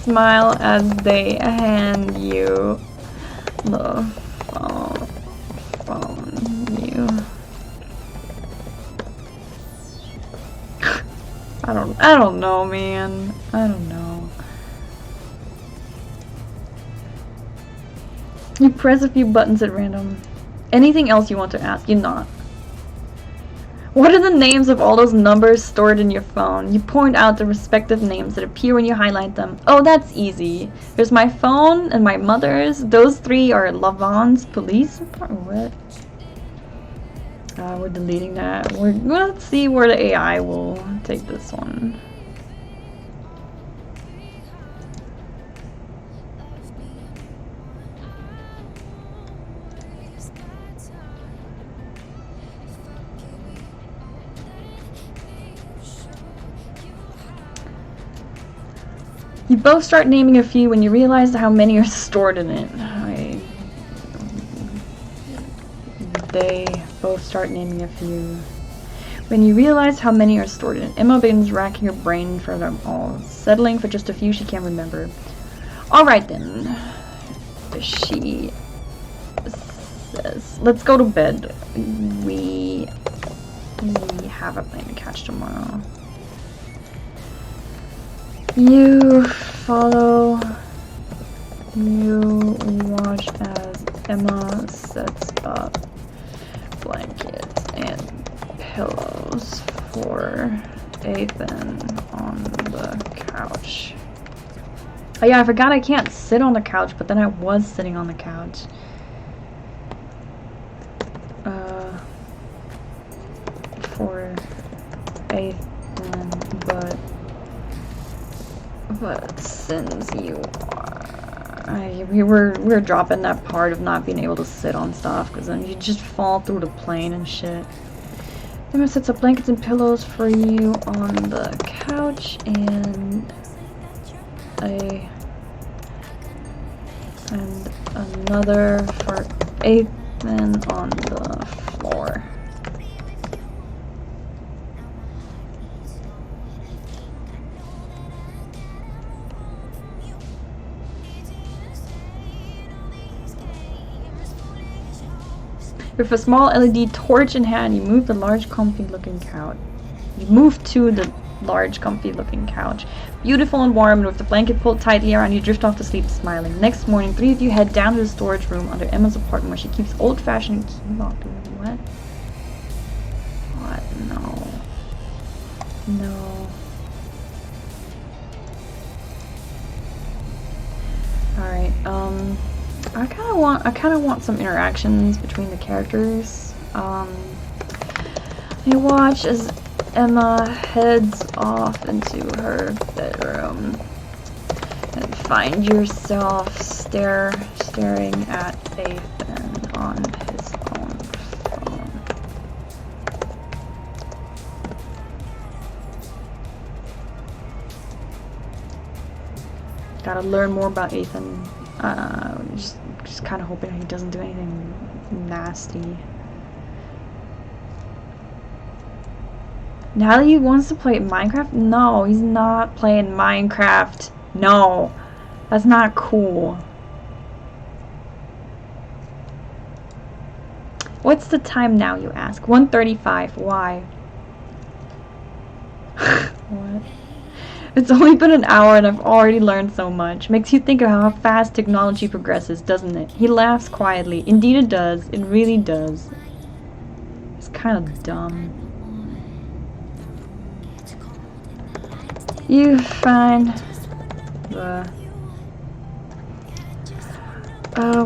smile as they hand you the phone. I don't know, man. I don't know. You press a few buttons at random. Anything else you want to ask? You're not. What are the names of all those numbers stored in your phone? You point out the respective names that appear when you highlight them. Oh, that's easy. There's my phone and my mother's. Those 3 are Lavon's police. What? We're deleting that. Let's see where the AI will take this one. You both start naming a few when you realize how many are stored in it. They both start naming a few. When you realize how many are stored in it, Emma begins racking her brain for them all, settling for just a few she can't remember. Alright then, she says, let's go to bed. We have a plane to catch tomorrow. You follow. You watch as Emma sets up blankets and pillows for Ethan on the couch. Oh yeah, I forgot I can't sit on the couch, but then I was sitting on the couch. For Ethan, but since you are, we're dropping that part of not being able to sit on stuff, because then you just fall through the plane and shit. Emma sets up blankets and pillows for you on the couch, and another for Ethan on the floor. With a small LED torch in hand, you move to the large, comfy-looking couch. Beautiful and warm, and with the blanket pulled tightly around, you drift off to sleep, smiling. Next morning, 3 of you head down to the storage room under Emma's apartment, where she keeps old-fashioned key lock. What? What? No. Alright, I kind of want some interactions between the characters. You watch as Emma heads off into her bedroom and find yourself staring at Ethan on his own Gotta learn more about Ethan. Just kind of hoping he doesn't do anything nasty. Now that he wants to play Minecraft? No, he's not playing Minecraft. No, that's not cool. What's the time now, you ask? 1:35. Why? What? It's only been an hour and I've already learned so much. Makes you think of how fast technology progresses, doesn't it? He laughs quietly. Indeed it does. It really does. It's kind of dumb. You find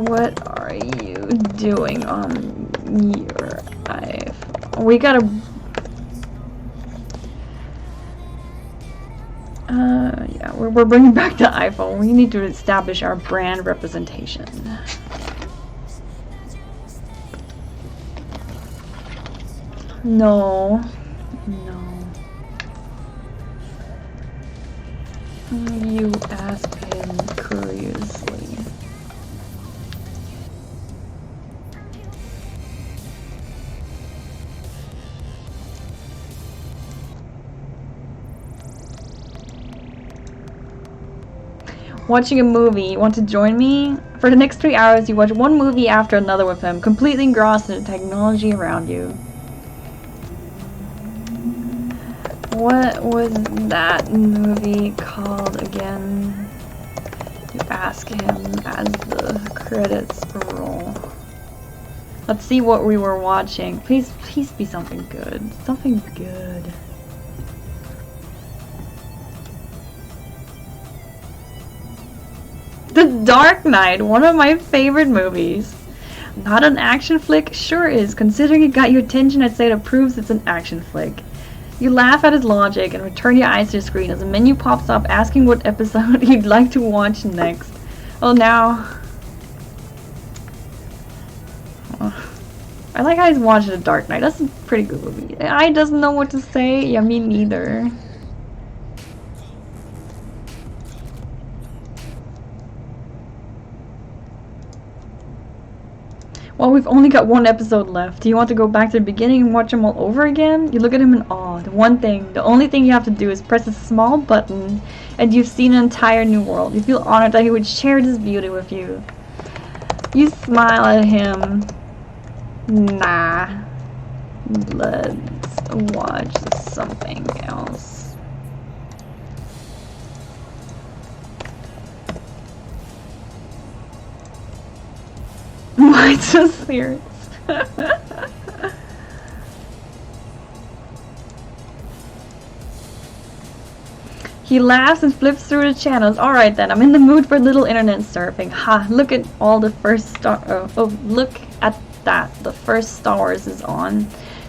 what are you doing on your iPhone? We gotta yeah, we're bringing back the iPhone. We need to establish our brand representation. No. You ask him curiously. Watching a movie. You want to join me? For the next 3 hours, you watch one movie after another with him, completely engrossed in the technology around you. What was that movie called again? You ask him as the credits roll. Let's see what we were watching. Please be something good. Something good. The Dark Knight, one of my favorite movies. Not an action flick? Sure is. Considering it got your attention, I'd say it proves it's an action flick. You laugh at his logic and return your eyes to the screen as a menu pops up asking what episode you'd like to watch next. Well, now... I like how he's watching The Dark Knight. That's a pretty good movie. I doesn't know what to say. Yeah, me neither. Well, we've only got one episode left. Do you want to go back to the beginning and watch them all over again? You look at him in awe. The only thing you have to do is press a small button and you've seen an entire new world. You feel honored that he would share this beauty with you. You smile at him. Nah. Let's watch something else. Why so serious? He laughs and flips through the channels. Alright then, I'm in the mood for a little internet surfing. Ha, look at all the first look at that. The first Star Wars is on.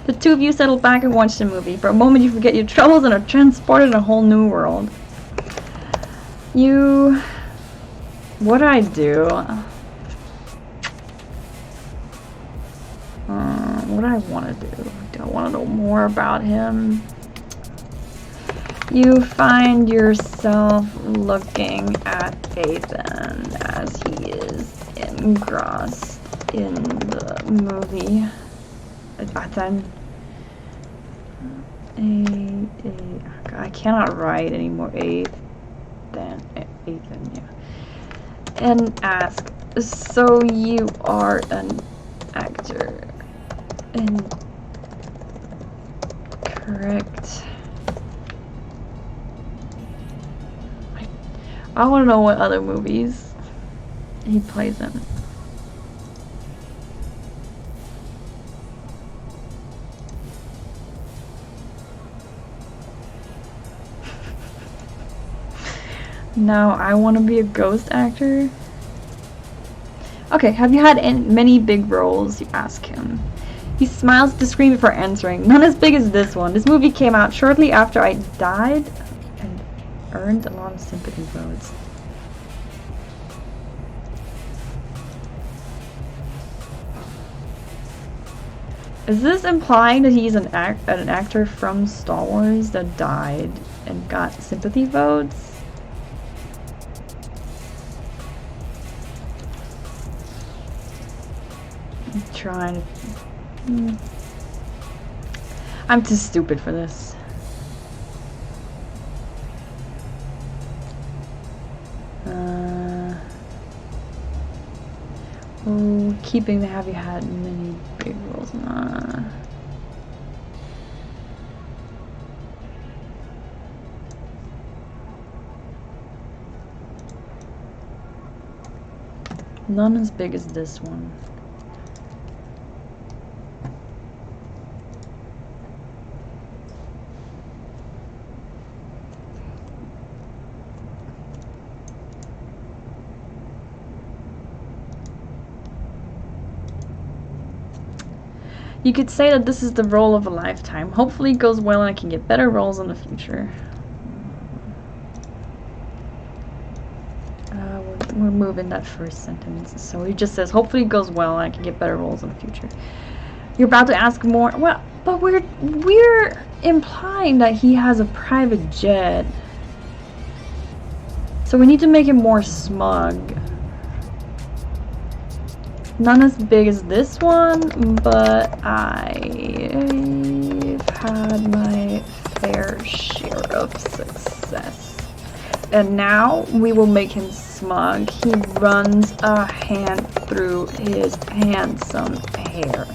The two of you settle back and watch the movie. For a moment you forget your troubles and are transported in a whole new world. What do I do? What do I want to do? Do I want to know more about him? You find yourself looking at Ethan as he is engrossed in the movie. I cannot write anymore. Ethan, yeah. And ask, so you are an actor? Correct. I want to know what other movies he plays in. Now I want to be a ghost actor. Okay, have you had many big roles? You ask him. He smiles at the screen before answering. None as big as this one. This movie came out shortly after I died and earned a lot of sympathy votes. Is this implying that he's an actor from Star Wars that died and got sympathy votes? trying to... I'm too stupid for this. Oh, keeping the have you had many big roles? Nah. None as big as this one. You could say that this is the role of a lifetime. Hopefully it goes well and I can get better roles in the future. We're moving that first sentence. So he just says, hopefully it goes well and I can get better roles in the future. You're about to ask more. Well, but we're implying that he has a private jet. So we need to make him more smug. None as big as this one, but I've had my fair share of success. And now we will make him smug. He runs a hand through his handsome hair.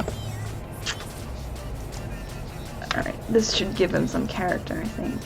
Alright, this should give him some character, I think.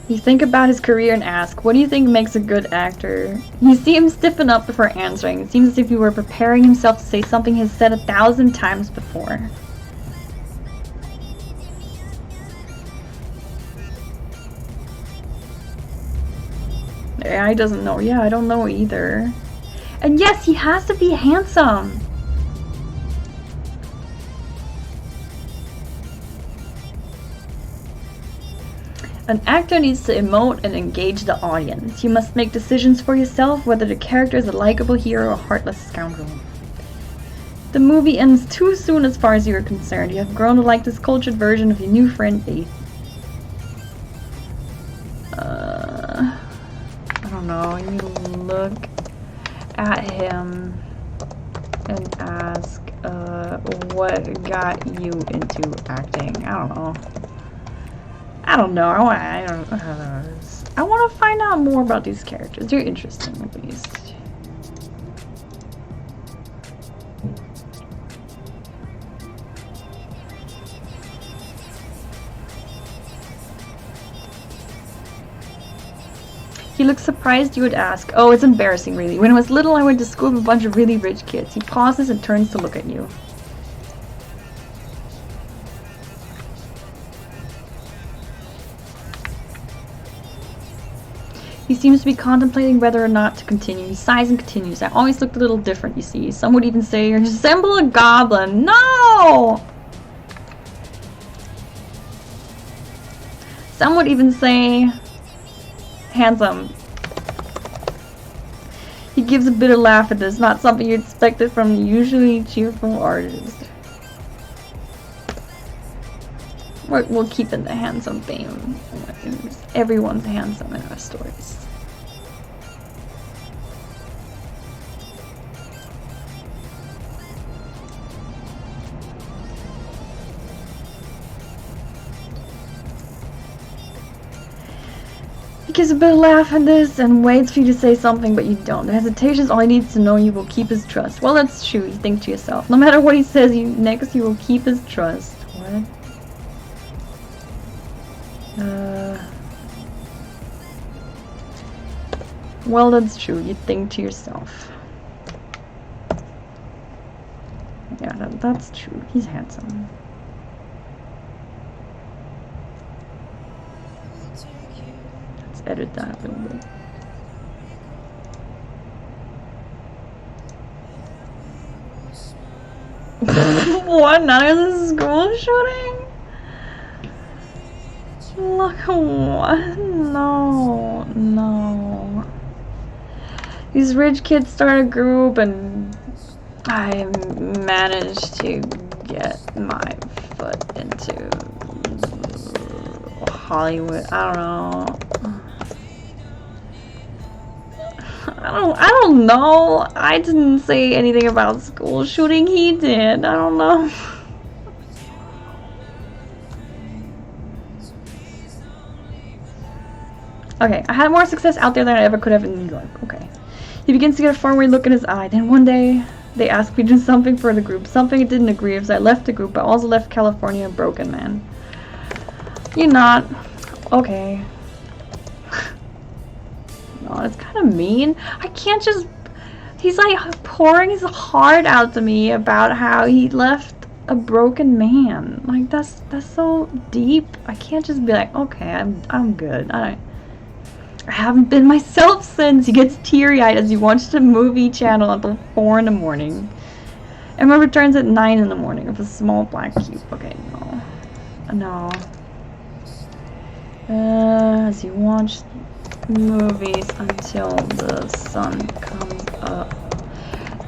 You think about his career and ask, what do you think makes a good actor? You see him stiffen up before answering. It seems as if he were preparing himself to say something he's said 1,000 times before. Yeah, he doesn't know. Yeah, I don't know either. And yes, he has to be handsome. An actor needs to emote and engage the audience. You must make decisions for yourself whether the character is a likable hero or a heartless scoundrel. The movie ends too soon as far as you are concerned. You have grown to like this cultured version of your new friend Faith. I don't know. You look at him and ask, what got you into acting? I don't know. I don't know. I want to find out more about these characters. They're interesting, at least. He looks surprised you would ask. Oh, it's embarrassing, really. When I was little, I went to school with a bunch of really rich kids. He pauses and turns to look at you. He seems to be contemplating whether or not to continue. He sighs and continues. I always looked a little different, you see. Some would even say you resemble a goblin. No! Some would even say handsome. He gives a bitter laugh at this. Not something you expected from the usually cheerful artist. We'll keep in the handsome theme. Everyone's handsome in our stories. He gives a bit of laugh at this and waits for you to say something, but you don't. The hesitation is all he needs to know. You will keep his trust. Well, that's true, you think to yourself. No matter what he says next, you will keep his trust. What? Well, that's true. You think to yourself. Yeah, that's true. He's handsome. Let's edit that a little bit. What? None of this is school shooting? Look, what? No. These rich kids start a group and I managed to get my foot into Hollywood. I don't know. I don't know. I didn't say anything about school shooting. He did. I don't know. Okay, I had more success out there than I ever could have in New York. Okay. He begins to get a faraway look in his eye. Then one day, they asked me to do something for the group. Something I didn't agree with, so I left the group. I also left California a broken man. You're not. Okay. No, it's kind of mean. I can't just... He's like pouring his heart out to me about how he left a broken man. Like, that's so deep. I can't just be like, okay, I'm good. I haven't been myself since. He gets teary-eyed as he watches the movie channel until 4 in the morning. Emma returns at 9 in the morning with a small black cube. Okay, no. No. As you watch movies until the sun comes up.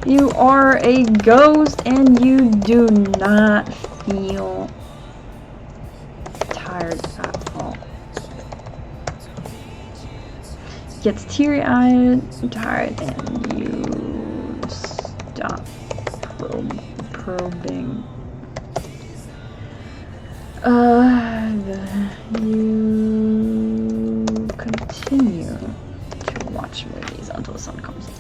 You are a ghost and you do not feel tired at all. Gets teary-eyed, tired, and you stop probing. You continue to watch movies until the sun comes up.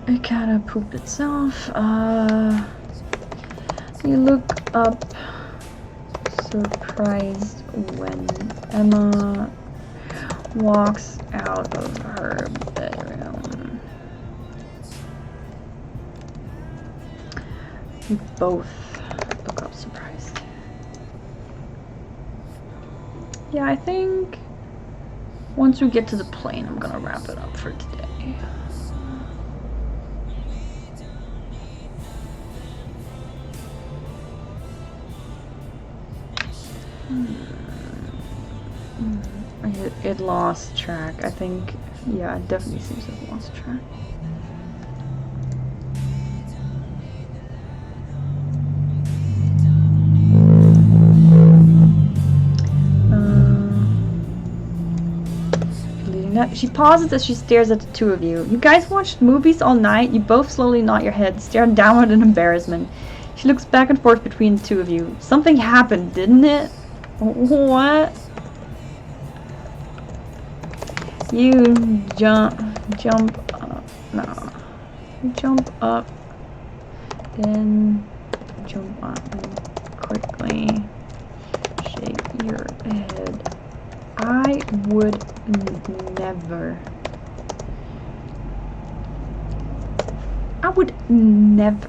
It kinda pooped itself. You look up, surprised when Emma walks out of her bedroom. You both look up surprised. Yeah, I think once we get to the plane, I'm gonna wrap it up for today. It lost track. I think, yeah, it definitely seems to have lost track. She pauses as she stares at the two of you. You guys watched movies all night? You both slowly nod your heads, stare downward in embarrassment. She looks back and forth between the two of you. Something happened, didn't it? What? You jump up. No. You jump up, then jump up and quickly shake your head. I would never. I would never.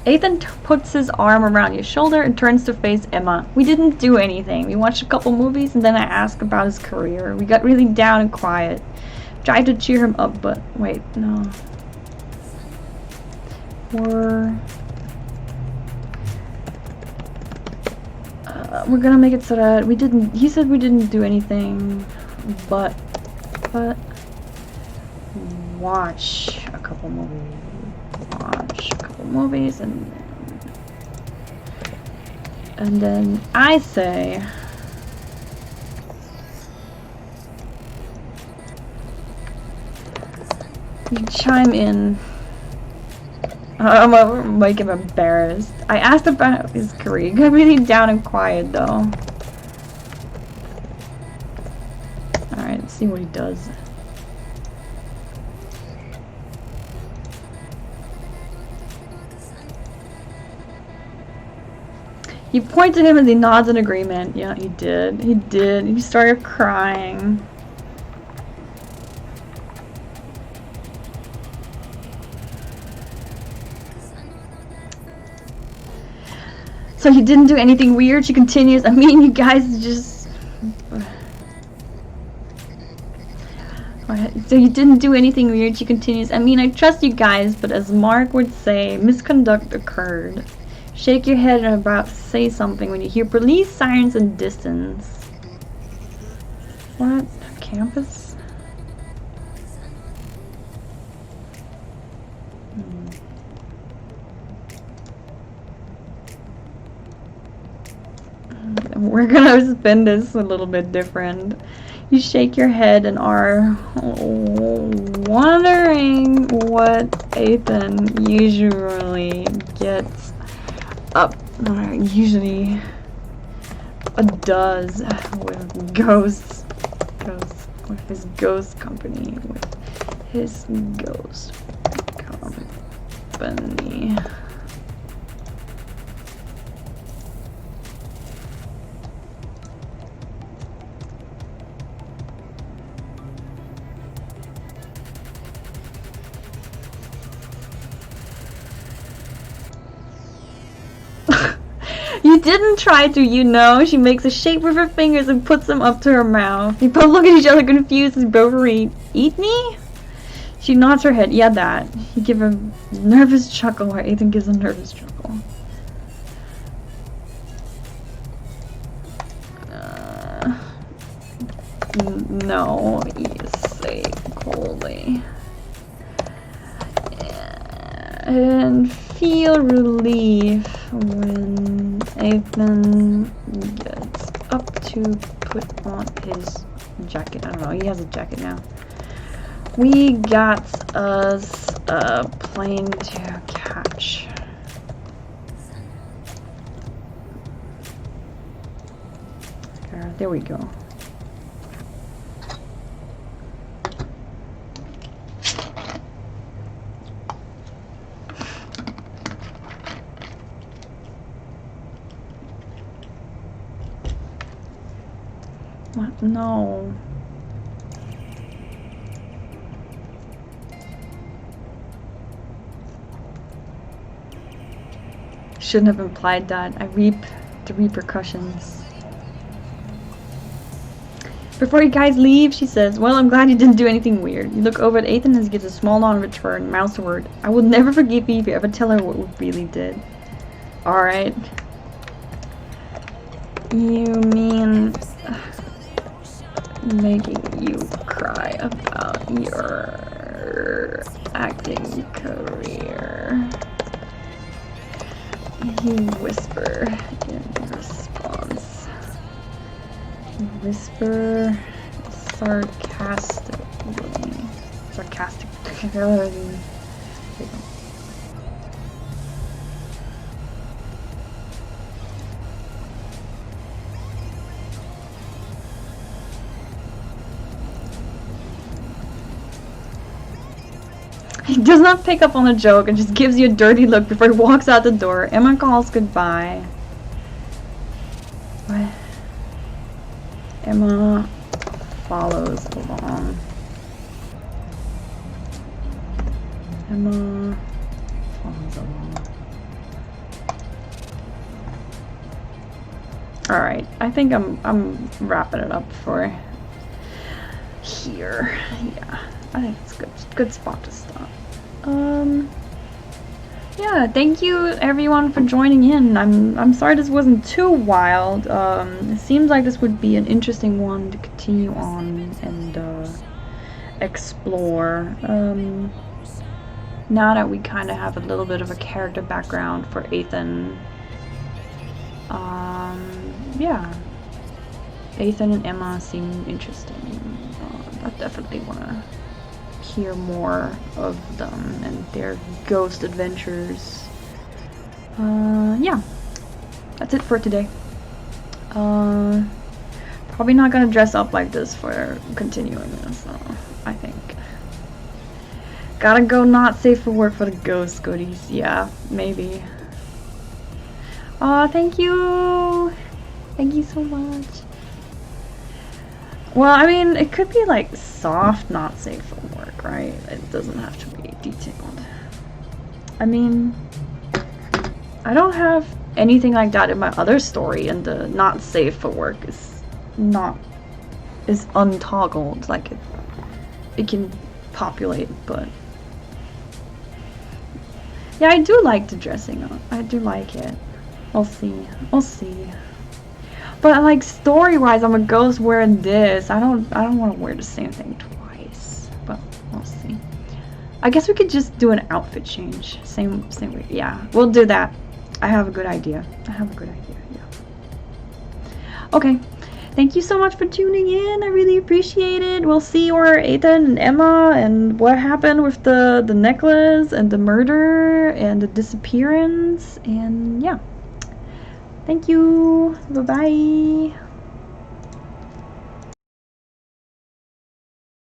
Ethan puts his arm around your shoulder and turns to face Emma. We didn't do anything. We watched a couple movies and then I asked about his career. We got really down and quiet. Tried to cheer him up, but wait, no. We're gonna make it so that we didn't. He said we didn't do anything, but watch a couple movies. Watch a couple movies and then I say. You chime in. I'm gonna make him embarrassed. I asked about his career. He got really down and quiet though. Alright, let's see what he does. You point to him and he nods in agreement. Yeah, he did. He did. He started crying. So you didn't do anything weird? She continues. I mean, you guys just... So you didn't do anything weird? She continues. I mean, I trust you guys, but as Mark would say, misconduct occurred. Shake your head and about to say something when you hear police sirens in distance. What? Campus? We're gonna spin this a little bit different. You shake your head and are wondering what Ethan usually gets up, or usually does with ghosts, with his ghost company, with his ghost company. You didn't try to, you know. She makes a shape with her fingers and puts them up to her mouth. You both look at each other confused as both eat me? She nods her head. Yeah, that. You give a nervous chuckle while Ethan gives a nervous chuckle. No, you say coldly. And feel relief when Ethan gets up to put on his jacket. I don't know, he has a jacket now. We got us a plane to catch. There we go. What? No. Shouldn't have implied that. I reap the repercussions. Before you guys leave, she says, well, I'm glad you didn't do anything weird. You look over at Ethan and he gives a small nod in return, mouths the word, I will never forgive you if you ever tell her what we really did. Alright. You mean... making you cry about your acting career. You whisper in response. You whisper sarcastically. He does not pick up on the joke and just gives you a dirty look before he walks out the door. Emma calls goodbye. What? Emma follows along. Emma follows along. Alright, I think I'm wrapping it up for here. Yeah, I think it's a good spot to stop. Yeah, thank you everyone for joining in. I'm sorry this wasn't too wild. It seems like this would be an interesting one to continue on and explore. Now that we kind of have a little bit of a character background for Ethan. Yeah. Ethan and Emma seem interesting. I definitely want to hear more of them and their ghost adventures. Yeah, that's it for today. Probably not gonna dress up like this for continuing this, so I think. Gotta go not safe for work for the ghost goodies. Yeah, maybe. Thank you! Thank you so much. Well, I mean, it could be like soft, not safe for work, right? It doesn't have to be detailed. I mean, I don't have anything like that in my other story, and the not safe for work is untoggled. Like it can populate, but yeah, I do like the dressing up. I do like it. I'll see. I'll see. But like story-wise, I'm a ghost wearing this. I don't want to wear the same thing twice. But we'll see. I guess we could just do an outfit change. Same way. Yeah, we'll do that. I have a good idea. Yeah. Okay. Thank you so much for tuning in. I really appreciate it. We'll see where Ethan and Emma and what happened with the necklace and the murder and the disappearance. And yeah. Thank you. Bye-bye.